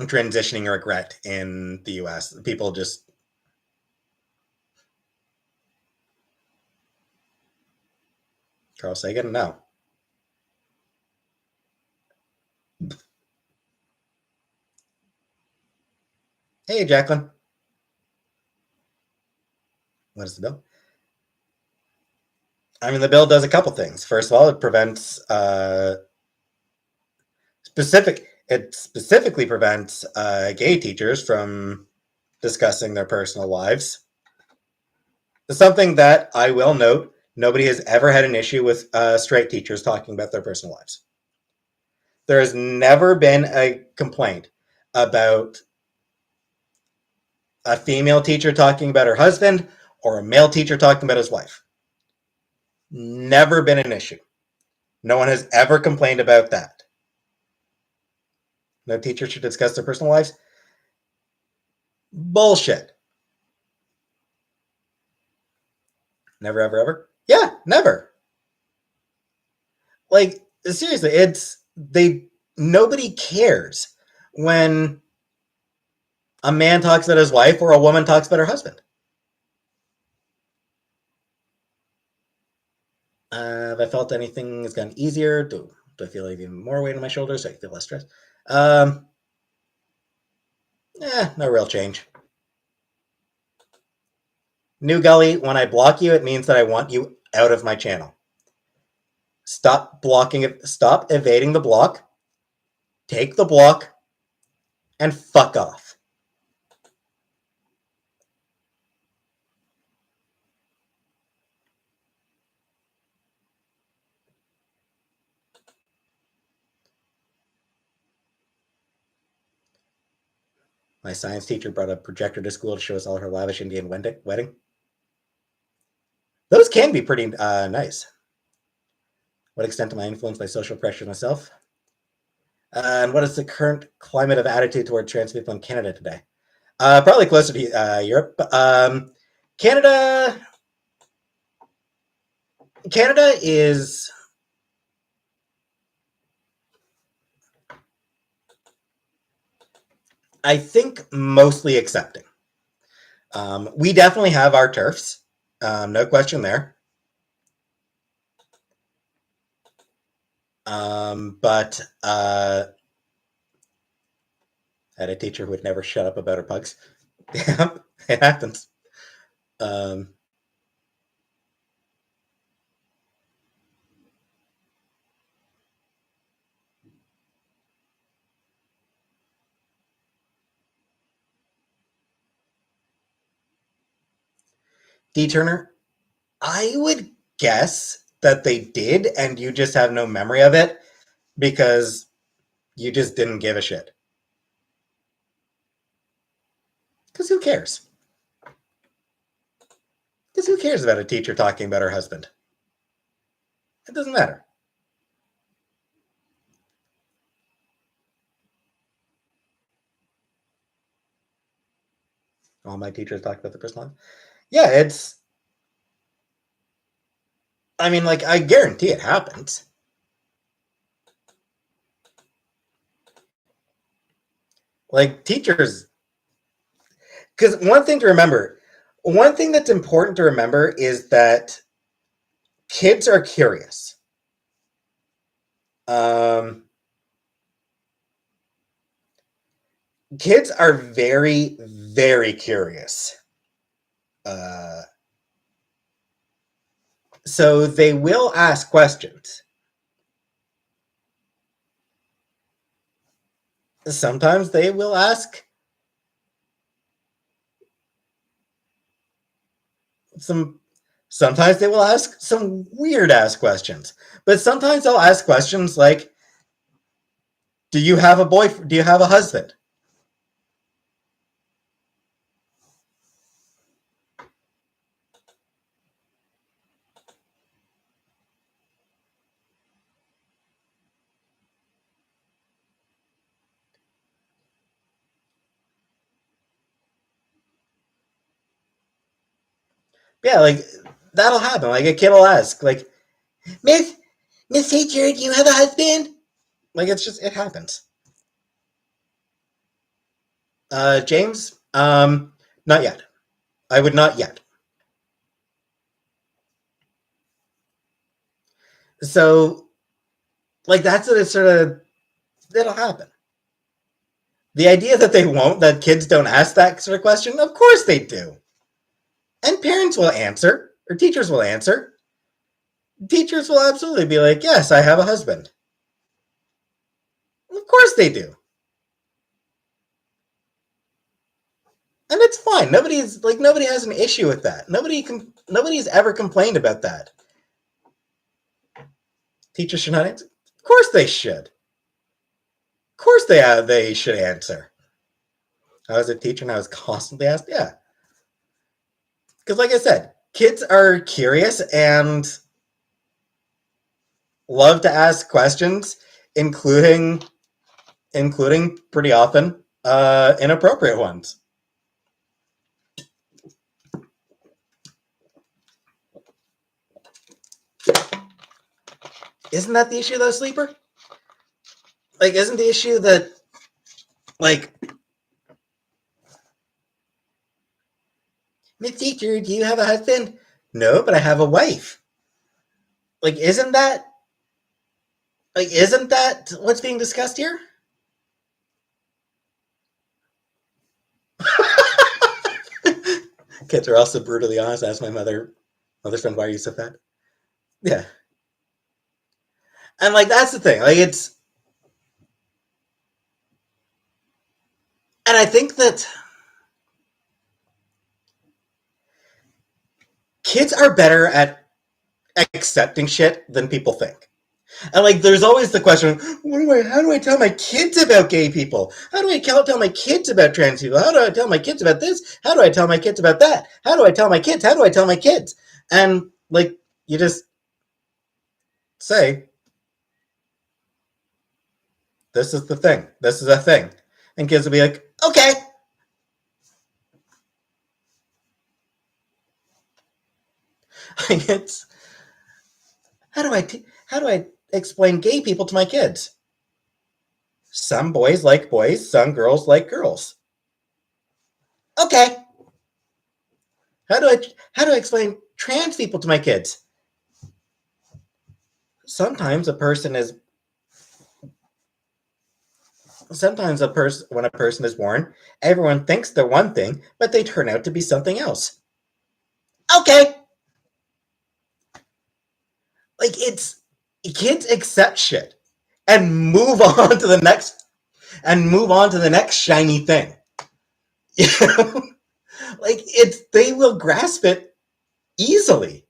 transitioning regret in the US. People just Carl Sagan, no. Hey, Jacqueline, what is the bill? I mean, the bill does a couple things. First of all, it prevents It specifically prevents gay teachers from discussing their personal lives. Something that I will note: nobody has ever had an issue with straight teachers talking about their personal lives. There has never been a complaint about a female teacher talking about her husband or a male teacher talking about his wife. Never been an issue. No one has ever complained about that. No teacher should discuss their personal lives. Bullshit. Never, ever, ever. Yeah, never. Like, seriously, it's they. Nobody cares when a man talks about his wife or a woman talks about her husband. Have I felt anything has gotten easier? Do I feel even more weight on my shoulders? Do I feel less stress? Um, no real change. New Gully, when I block you, it means that I want you out of my channel. Stop blocking it. Stop evading the block. Take the block and fuck off. My science teacher brought a projector to school to show us all her lavish Indian wedding. Those can be pretty nice. What extent am I influenced by social pressure myself? And what is the current climate of attitude toward trans people in Canada today? Probably closer to Europe. Canada, Canada is, I think, mostly accepting. We definitely have our turfs, no question there. But I had a teacher who would never shut up about her pugs. Yeah, it happens. Um, D Turner, I would guess that they did and you just have no memory of it because you just didn't give a shit. Because who cares? Because who cares about a teacher talking about her husband? It doesn't matter. All my teachers talk about the personal life. Yeah, it's. I mean, like, I guarantee it happens. Like, teachers. Because one thing that's important to remember is that kids are curious. Um, Kids are very, very curious. Uh, so they will ask questions. Sometimes they will ask some sometimes they will ask some weird ass questions. But sometimes they'll ask questions like, do you have a boyfriend? Do you have a husband? Yeah, like that'll happen. Like a kid will ask, like, Miss Miss Teacher, do you have a husband? Like it happens. James, not yet. I would not yet. So, like, that's what it's sort of, it'll happen. The idea that they won't, that kids don't ask that sort of question, of course they do. And parents will answer, or teachers will answer. Teachers will absolutely be like, yes, I have a husband. Of course they do. And it's fine. Nobody has an issue with that. Nobody's ever complained about that. Teachers should not answer. Of course they should. Of course they should answer. I was a teacher and I was constantly asked, yeah. Because like I said, kids are curious and love to ask questions, including pretty often inappropriate ones. Isn't that the issue though, Sleeper? Like, isn't the issue that, like, Miss Teacher, do you have a husband? No, but I have a wife. Like, isn't that what's being discussed here? Kids are also brutally honest. Asked my mother's friend, why are you so fat? Yeah. And, like, that's the thing. Like, it's. And I think that kids are better at accepting shit than people think. And like, there's always the question: how do I tell my kids about gay people? How do I tell my kids about trans people? How do I tell my kids about this? How do I tell my kids about that? How do I tell my kids? How do I tell my kids? And like, you just say, "This is the thing. This is a thing," and kids will be like, "Okay." It's how do I explain gay people to my kids? Some boys like boys. Some girls like girls. Okay. How do I explain trans people to my kids? Sometimes a person is sometimes a person when a person is born, everyone thinks they're one thing, but they turn out to be something else. Okay. Like, it's kids accept shit and move on to the next shiny thing. You know? Like, they will grasp it easily.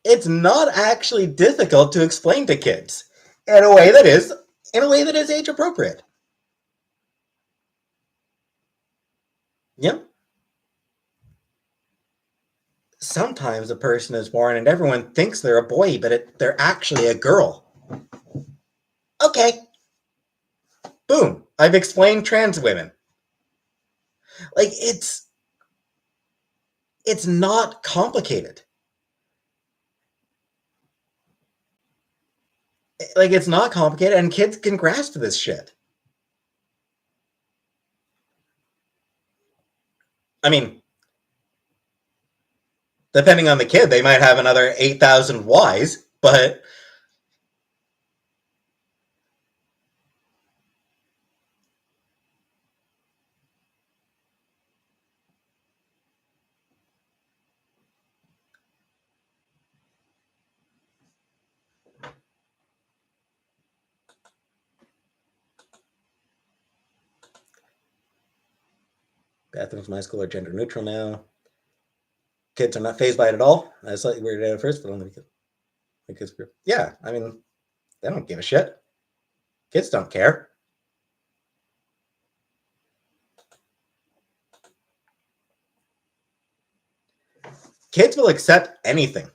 it's not actually difficult to explain to kids in a way that is age appropriate. Yep. Sometimes a person is born and everyone thinks they're a boy, but they're actually a girl. Okay. Boom. I've explained trans women. Like it's not complicated. Like it's not complicated and kids can grasp this shit. I mean, depending on the kid, they might have another 8,000 whys, but bathrooms in my school are gender neutral now. Kids are not phased by it at all. I was slightly weirded out at first, but only because yeah, I mean, they don't give a shit. Kids don't care. Kids will accept anything.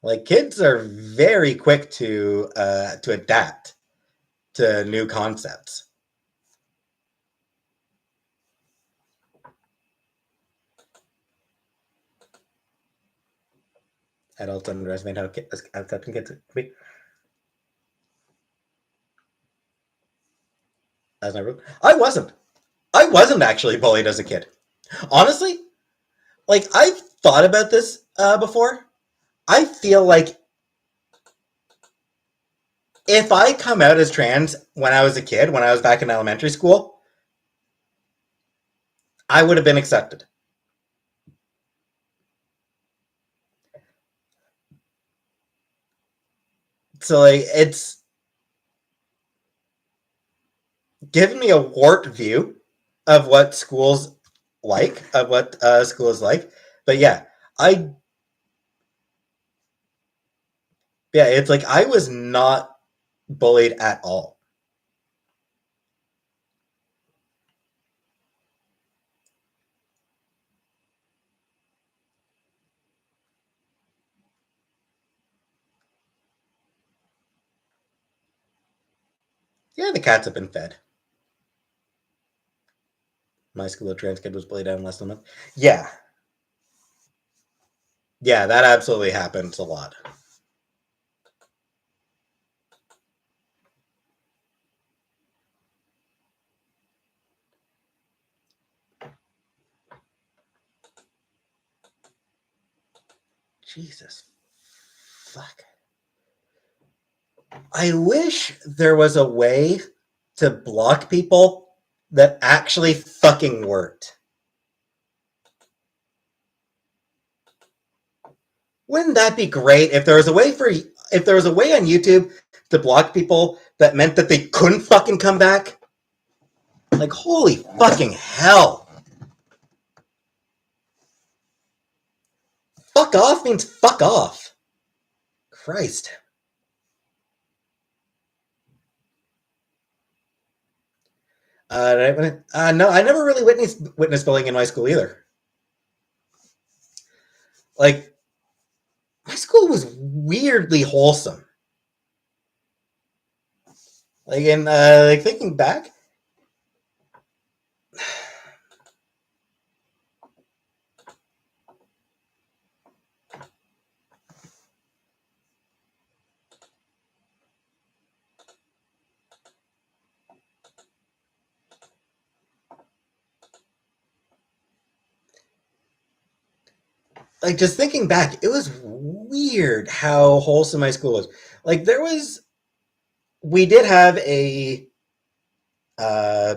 Like kids are very quick to adapt to new concepts. Adults underestimate how accepting kids can be. As I wasn't. I wasn't actually bullied as a kid. Honestly, like I've thought about this before. I feel like if I come out as trans when I was a kid, when I was back in elementary school, I would have been accepted. So like it's given me a warped view of what schools like, of what school is like. But yeah, I yeah, it's like I was not bullied at all. Yeah, the cats have been fed. My school, a trans kid was bullied out in less than a month. Yeah, yeah, that absolutely happens a lot. Jesus, fuck. I wish there was a way to block people that actually fucking worked. Wouldn't that be great if there was a way on YouTube to block people that meant that they couldn't fucking come back? Like holy fucking hell. Fuck off means fuck off. Christ. No, I never really witnessed bullying in my school either. Like, my school was weirdly wholesome. Like, in like thinking back, like just thinking back, it was weird how wholesome my school was. Like, we did have a uh,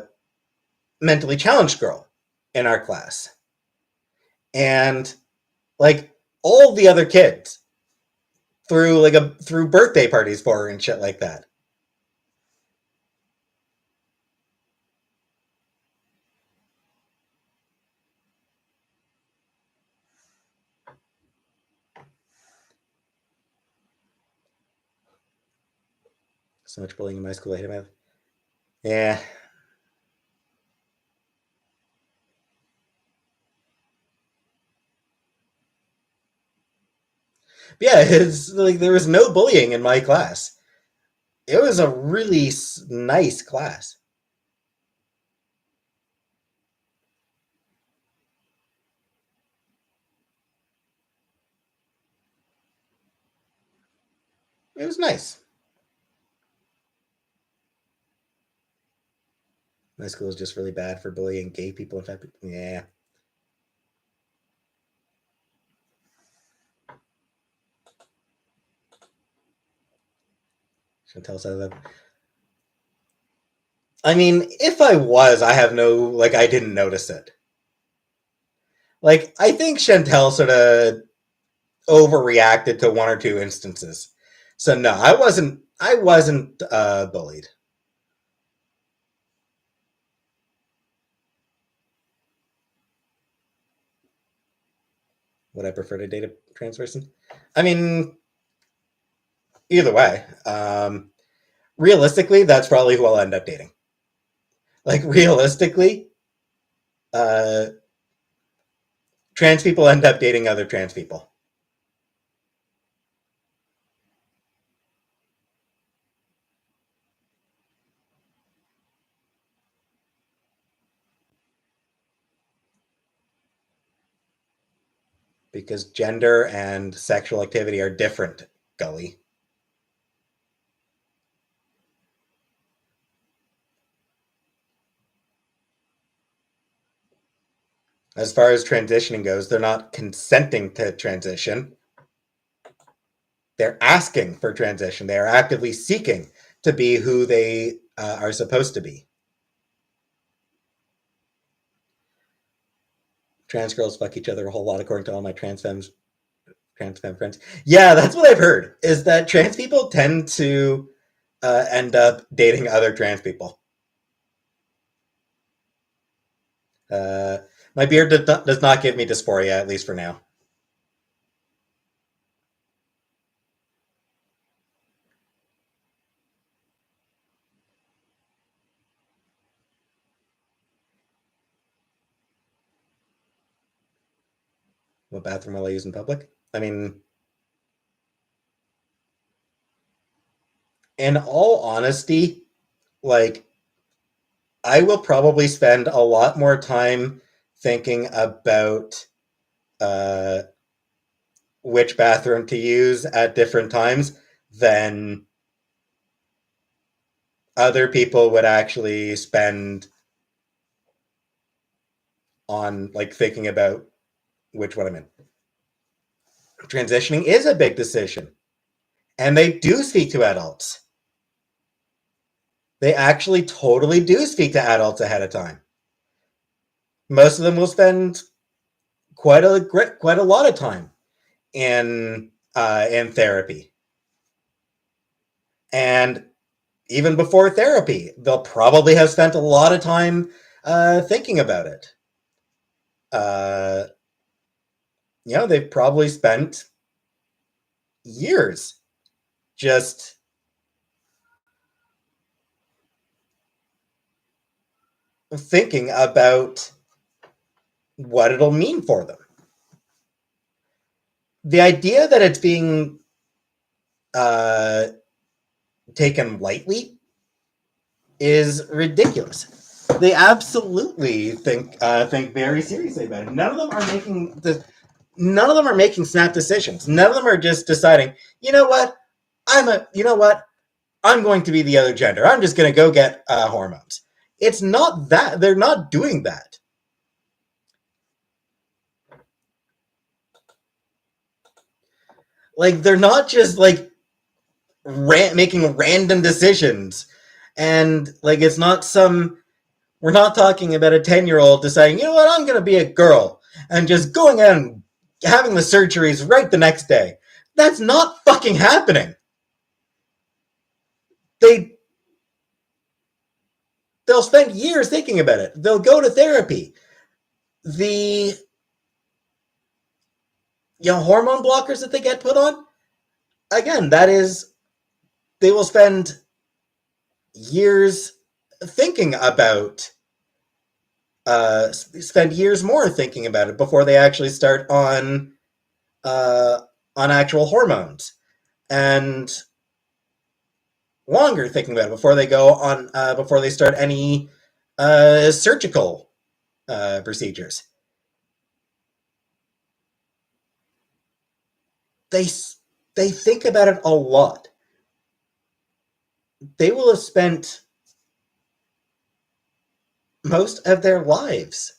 mentally challenged girl in our class, and like all the other kids threw birthday parties for her and shit like that. So much bullying in my school. I hated my life. Yeah. Yeah, it's like there was no bullying in my class. It was a really nice class. It was nice. My school is just really bad for bullying gay people. In fact, yeah. Chantel said that. I mean, if I was, I have no like. I didn't notice it. Like, I think Chantel sort of overreacted to one or two instances. So no, I wasn't. I wasn't bullied. Would I prefer to date a trans person? I mean, either way. Realistically, that's probably who I'll end up dating. Like realistically, uh, trans people end up dating other trans people because gender and sexual activity are different. Gully. As far as transitioning goes, they're not consenting to transition. They're asking for transition. They are actively seeking to be who they are supposed to be. Trans girls fuck each other a whole lot, according to all my trans femme friends. Yeah, that's what I've heard. Is that trans people tend to end up dating other trans people. Uh, my beard does not give me dysphoria, at least for now. What bathroom will I use in public? I mean, in all honesty, like I will probably spend a lot more time thinking about uh, which bathroom to use at different times than other people would actually spend on like thinking about which one I'm in. Transitioning is a big decision, and they do speak to adults. They actually totally do speak to adults ahead of time. Most of them will spend quite a lot of time in therapy, and even before therapy, they'll probably have spent a lot of time thinking about it. Uh, they've probably spent years just thinking about what it'll mean for them. The idea that it's being uh, taken lightly is ridiculous. They absolutely think very seriously about it. None of them are making snap decisions. None of them are just deciding, you know what, you know what, I'm going to be the other gender. I'm just going to go get hormones. It's not that. They're not doing that. Like they're not just like making random decisions, and like it's not some. We're not talking about a 10-year-old deciding, you know what, I'm going to be a girl and just going out and having the surgeries right the next day. That's not fucking happening. They they'll spend years thinking about it. They'll go to therapy. The hormone blockers that they get put on, again, that is they will spend years thinking about spend years more thinking about it before they actually start uh, on actual hormones, and longer thinking about it before they go on before they start any surgical procedures. They they think about it a lot. They will have spent most of their lives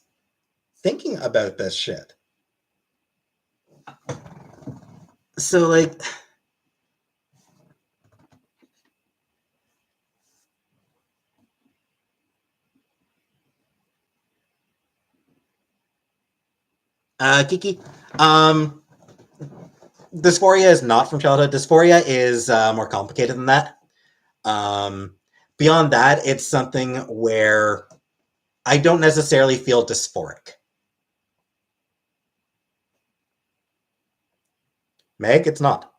thinking about this shit. So like Kiki, um dysphoria is not from childhood. Dysphoria is more complicated than that. Um, Beyond that, it's something where I don't necessarily feel dysphoric. Meg, it's not.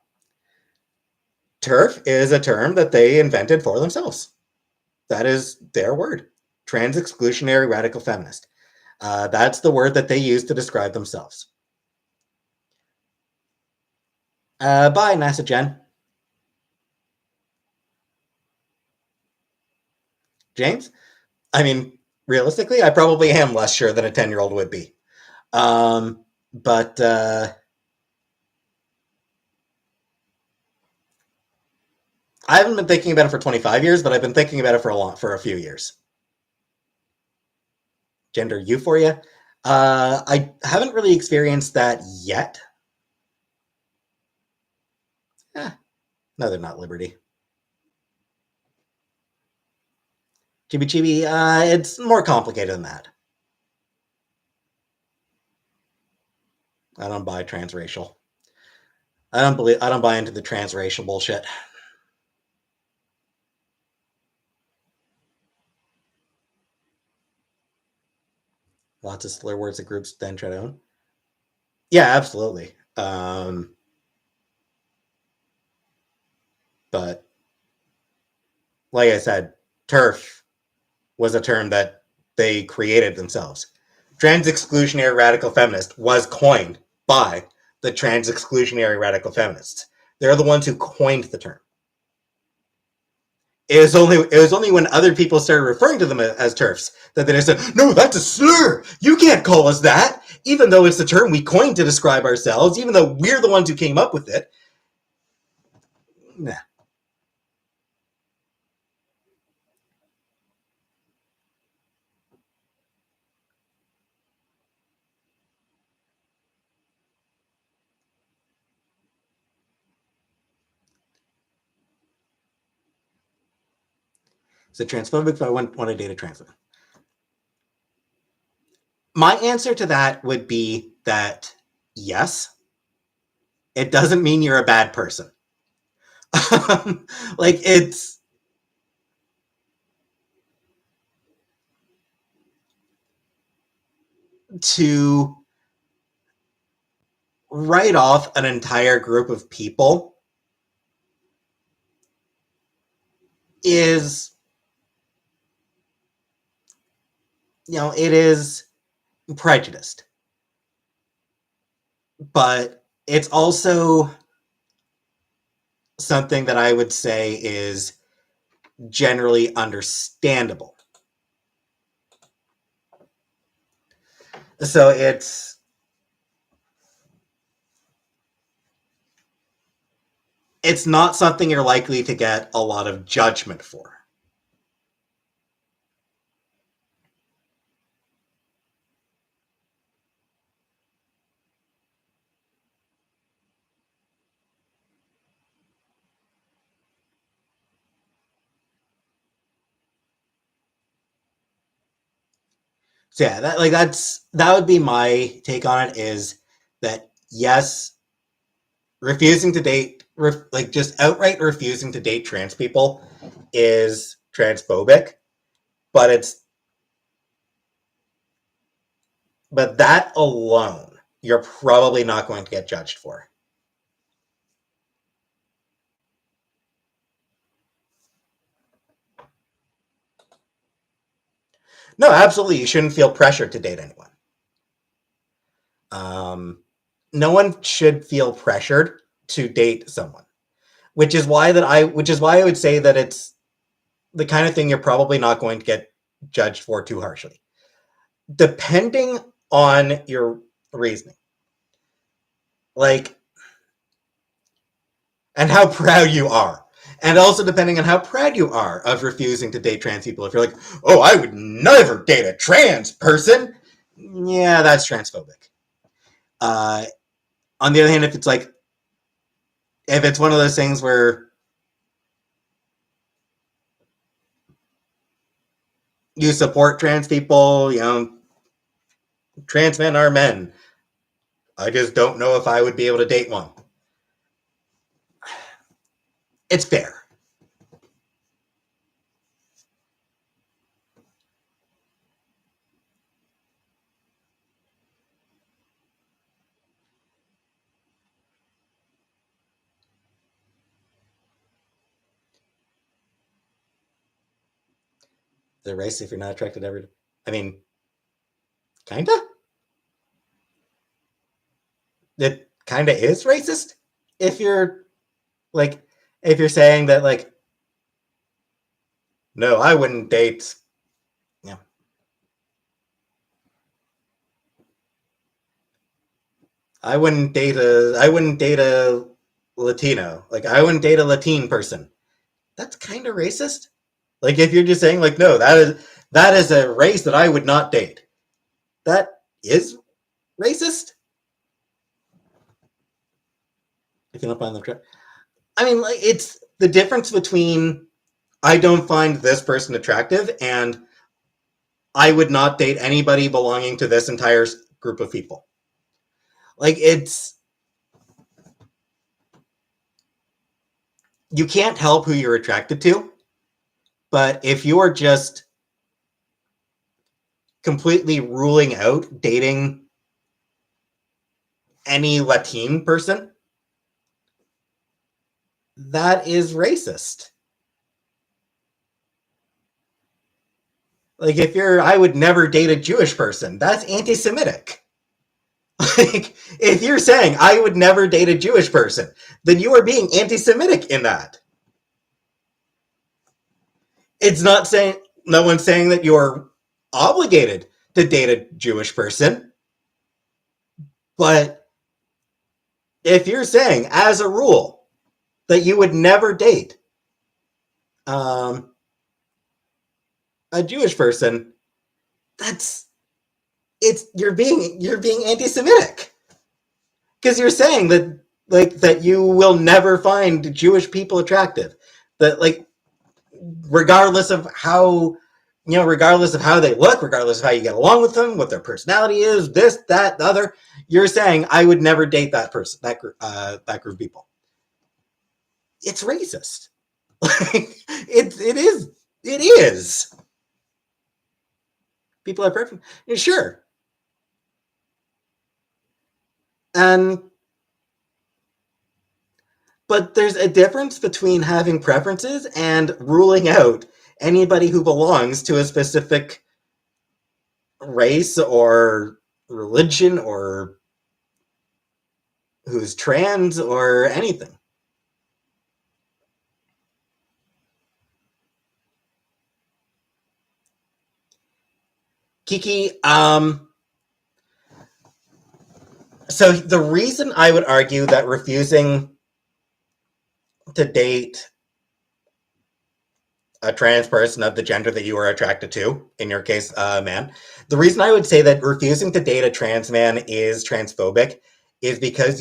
TERF is a term that they invented for themselves. That is their word. Trans exclusionary radical feminist. That's the word that they use to describe themselves. Bye, NASA Jen. James? I mean, realistically, I probably am less sure than a 10-year-old would be. But I haven't been thinking about it for 25 years, but I've been thinking about it for a few years. Gender euphoria. I haven't really experienced that yet. Eh, no, they're not Liberty. Chibi Chibi, it's more complicated than that. I don't buy transracial. I don't buy into the transracial bullshit. Lots of slur words that groups then try to own. Yeah, absolutely. But like I said, TERF was a term that they created themselves. Trans exclusionary radical feminist was coined by the trans exclusionary radical feminists. They're the ones who coined the term. It was only when other people started referring to them as TERFs that they said, "No, that's a slur. You can't call us that." Even though it's the term we coined to describe ourselves, even though we're the ones who came up with it. Nah. So transphobic if I want to date a trans woman. My answer to that would be that yes, it doesn't mean you're a bad person. Like it's to write off an entire group of people is, it is prejudiced, but it's also something that I would say is generally understandable. So it's not something you're likely to get a lot of judgment for. So yeah, that would be my take on it. Is that yes, refusing to date, like just outright refusing to date trans people, is transphobic, but that alone, you're probably not going to get judged for. No, absolutely, you shouldn't feel pressured to date anyone. Um, no one should feel pressured to date someone, which is why I would say that it's the kind of thing you're probably not going to get judged for too harshly, depending on your reasoning, like, and how proud you are. And also depending on how proud you are of refusing to date trans people. If you're like, oh, I would never date a trans person, yeah, that's transphobic. Uh, on the other hand, if it's one of those things where you support trans people, trans men are men. I just don't know if I would be able to date one. It's fair. The race, if you're not attracted to every, I mean, kinda. It kinda is racist if you're like, if you're saying that like, no, I wouldn't date. Yeah, I wouldn't date a Latino. Like, I wouldn't date a Latin person. That's kind of racist. Like, if you're just saying like, no, that is a race that I would not date. That is racist. If you don't find them attractive, I mean, like, it's the difference between I don't find this person attractive and I would not date anybody belonging to this entire group of people. Like, you can't help who you're attracted to, but if you're just completely ruling out dating any Latin person, that is racist. Like, I would never date a Jewish person, that's anti Semitic. Like, if you're saying I would never date a Jewish person, then you are being anti Semitic in that. It's not saying, no one's saying that you're obligated to date a Jewish person, but if you're saying, as a rule, that you would never date um, a Jewish person, that's you're being anti-Semitic because you're saying that that you will never find Jewish people attractive. That like regardless of how regardless of how they look, regardless of how you get along with them, what their personality is, this, that, the other, you're saying I would never date that person, that group of people. It's racist. It is. People are perfect. Sure. And but there's a difference between having preferences and ruling out anybody who belongs to a specific race or religion or who's trans or anything. Kiki, so the reason I would argue that refusing to date a trans person of the gender that you are attracted to, in your case, man, the reason I would say that refusing to date a trans man is transphobic is because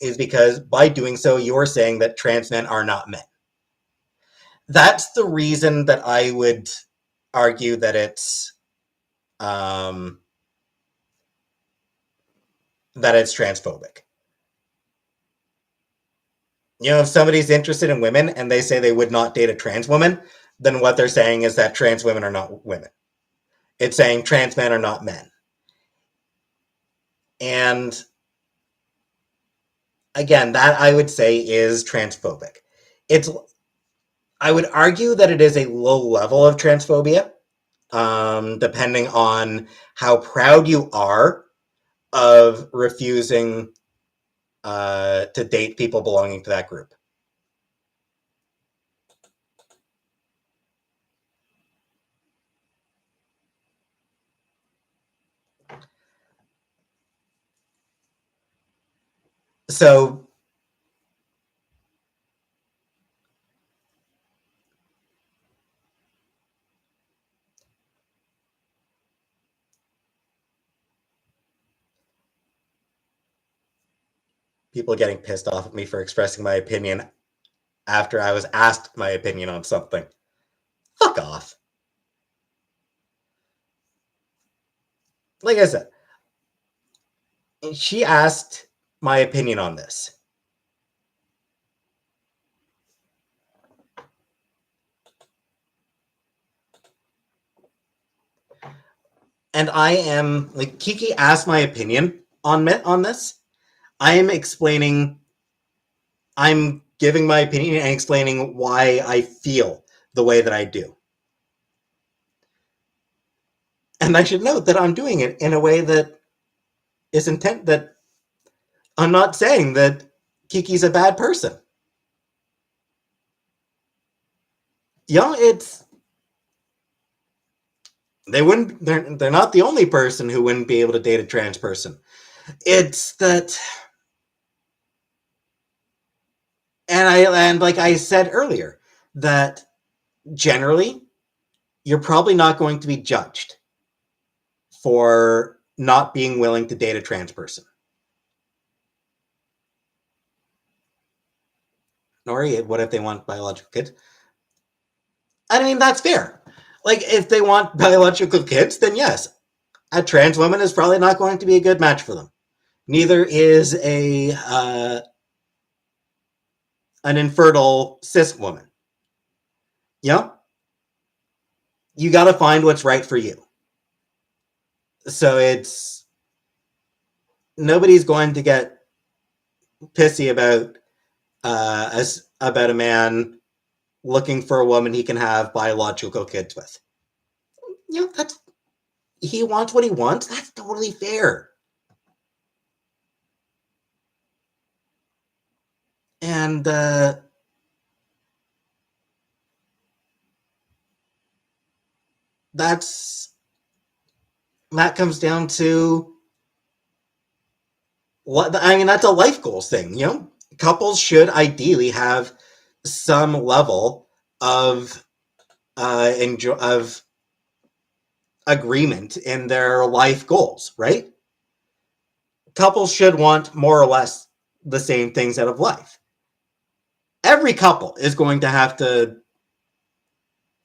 is because by doing so you're saying that trans men are not men. That's the reason that I would argue that um, it's transphobic. If somebody's interested in women and they say they would not date a trans woman, then what they're saying is that trans women are not women. It's saying trans men are not men. And again, that I would say is transphobic. I would argue that it is a low level of transphobia. depending on how proud you are of refusing to date people belonging to that group. So people getting pissed off at me for expressing my opinion after I was asked my opinion on something. Fuck off. Like I said, she asked my opinion on this. And I am like Kiki asked my opinion on this. I am explaining I'm giving my opinion and explaining why I feel the way that I do. And I should note that I'm doing it in a way that is intent that I'm not saying that Kiki's a bad person. It's they're not the only person who wouldn't be able to date a trans person. It's that and like I said earlier, that generally you're probably not going to be judged for not being willing to date a trans person. Nori, what if they want biological kids? I mean, that's fair. Like, if they want biological kids, then yes, a trans woman is probably not going to be a good match for them. Neither is an infertile cis woman. You got to find what's right for you. So it's nobody's going to get pissy about about a man looking for a woman he can have biological kids with. That's he wants what he wants. That's totally fair. And that comes down to that's a life goals thing. Couples should ideally have some level of of agreement in their life goals, right? Couples should want more or less the same things out of life. Every couple is going to have to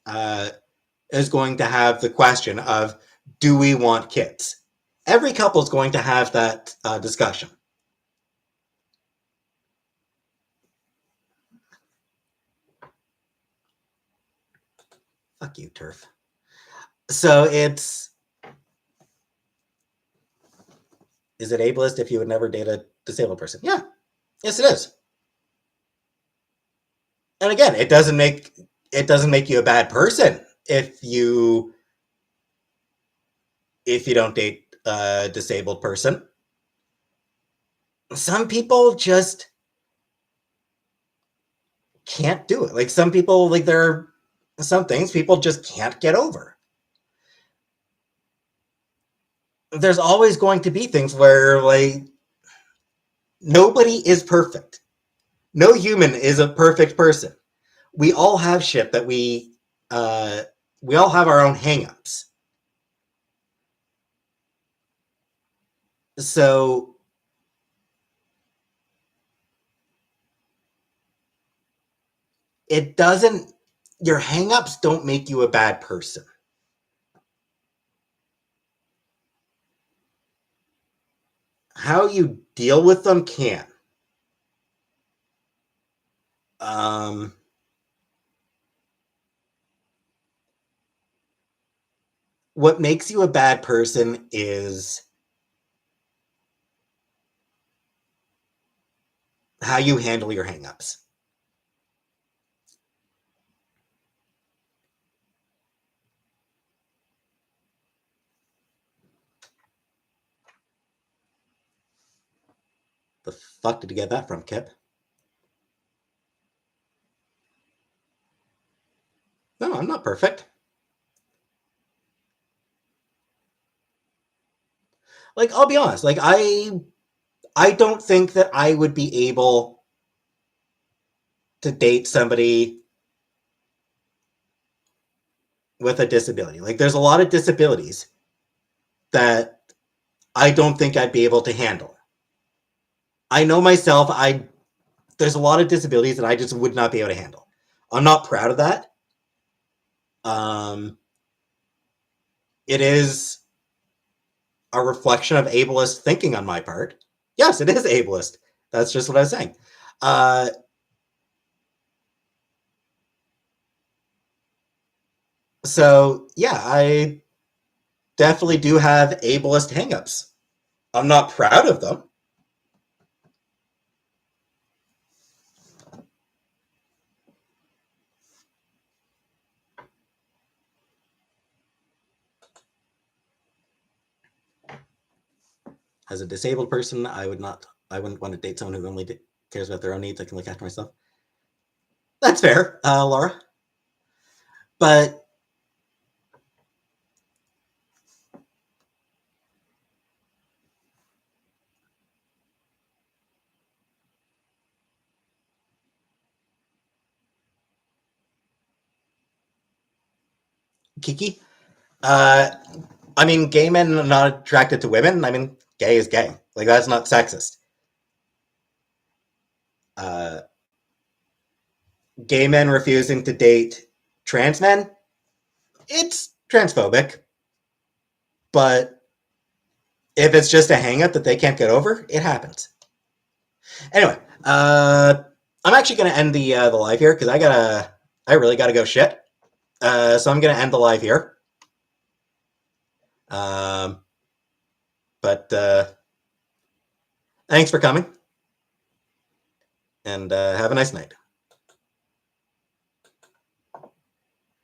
the question of, do we want kids? Every couple is going to have that discussion. Fuck you, TERF. So is it ableist if you would never date a disabled person? Yeah. Yes, it is. And again, it doesn't make you a bad person if you don't date a disabled person. Some people just can't do it. Like some people, like there are some things people just can't get over. There's always going to be things where like nobody is perfect. No human is a perfect person. We all have shit that we all have our own hangups. So your hangups don't make you a bad person. How you deal with them can. What makes you a bad person is how you handle your hangups. The fuck did you get that from, Kip? No, I'm not perfect. Like, I'll be honest. Like, I don't think that I would be able to date somebody with a disability. Like, there's a lot of disabilities that I don't think I'd be able to handle. I know myself. There's a lot of disabilities that I just would not be able to handle. I'm not proud of that. Um, it is a reflection of ableist thinking on my part. Yes, it is ableist. That's just what I was saying. Uh, so yeah, I definitely do have ableist hangups. I'm not proud of them. As a disabled person, I would not. I wouldn't want to date someone who only cares about their own needs. I can look after myself. That's fair, Laura. But Kiki, uh, I mean, gay men are not attracted to women. I mean, gay is gay. Like, that's not sexist. Uh, Gay men refusing to date trans men, it's transphobic. But if it's just a hangup that they can't get over, it happens. Anyway, I'm actually going to end the live here because I really gotta go shit. So I'm going to end the live here. Um, but thanks for coming, and have a nice night.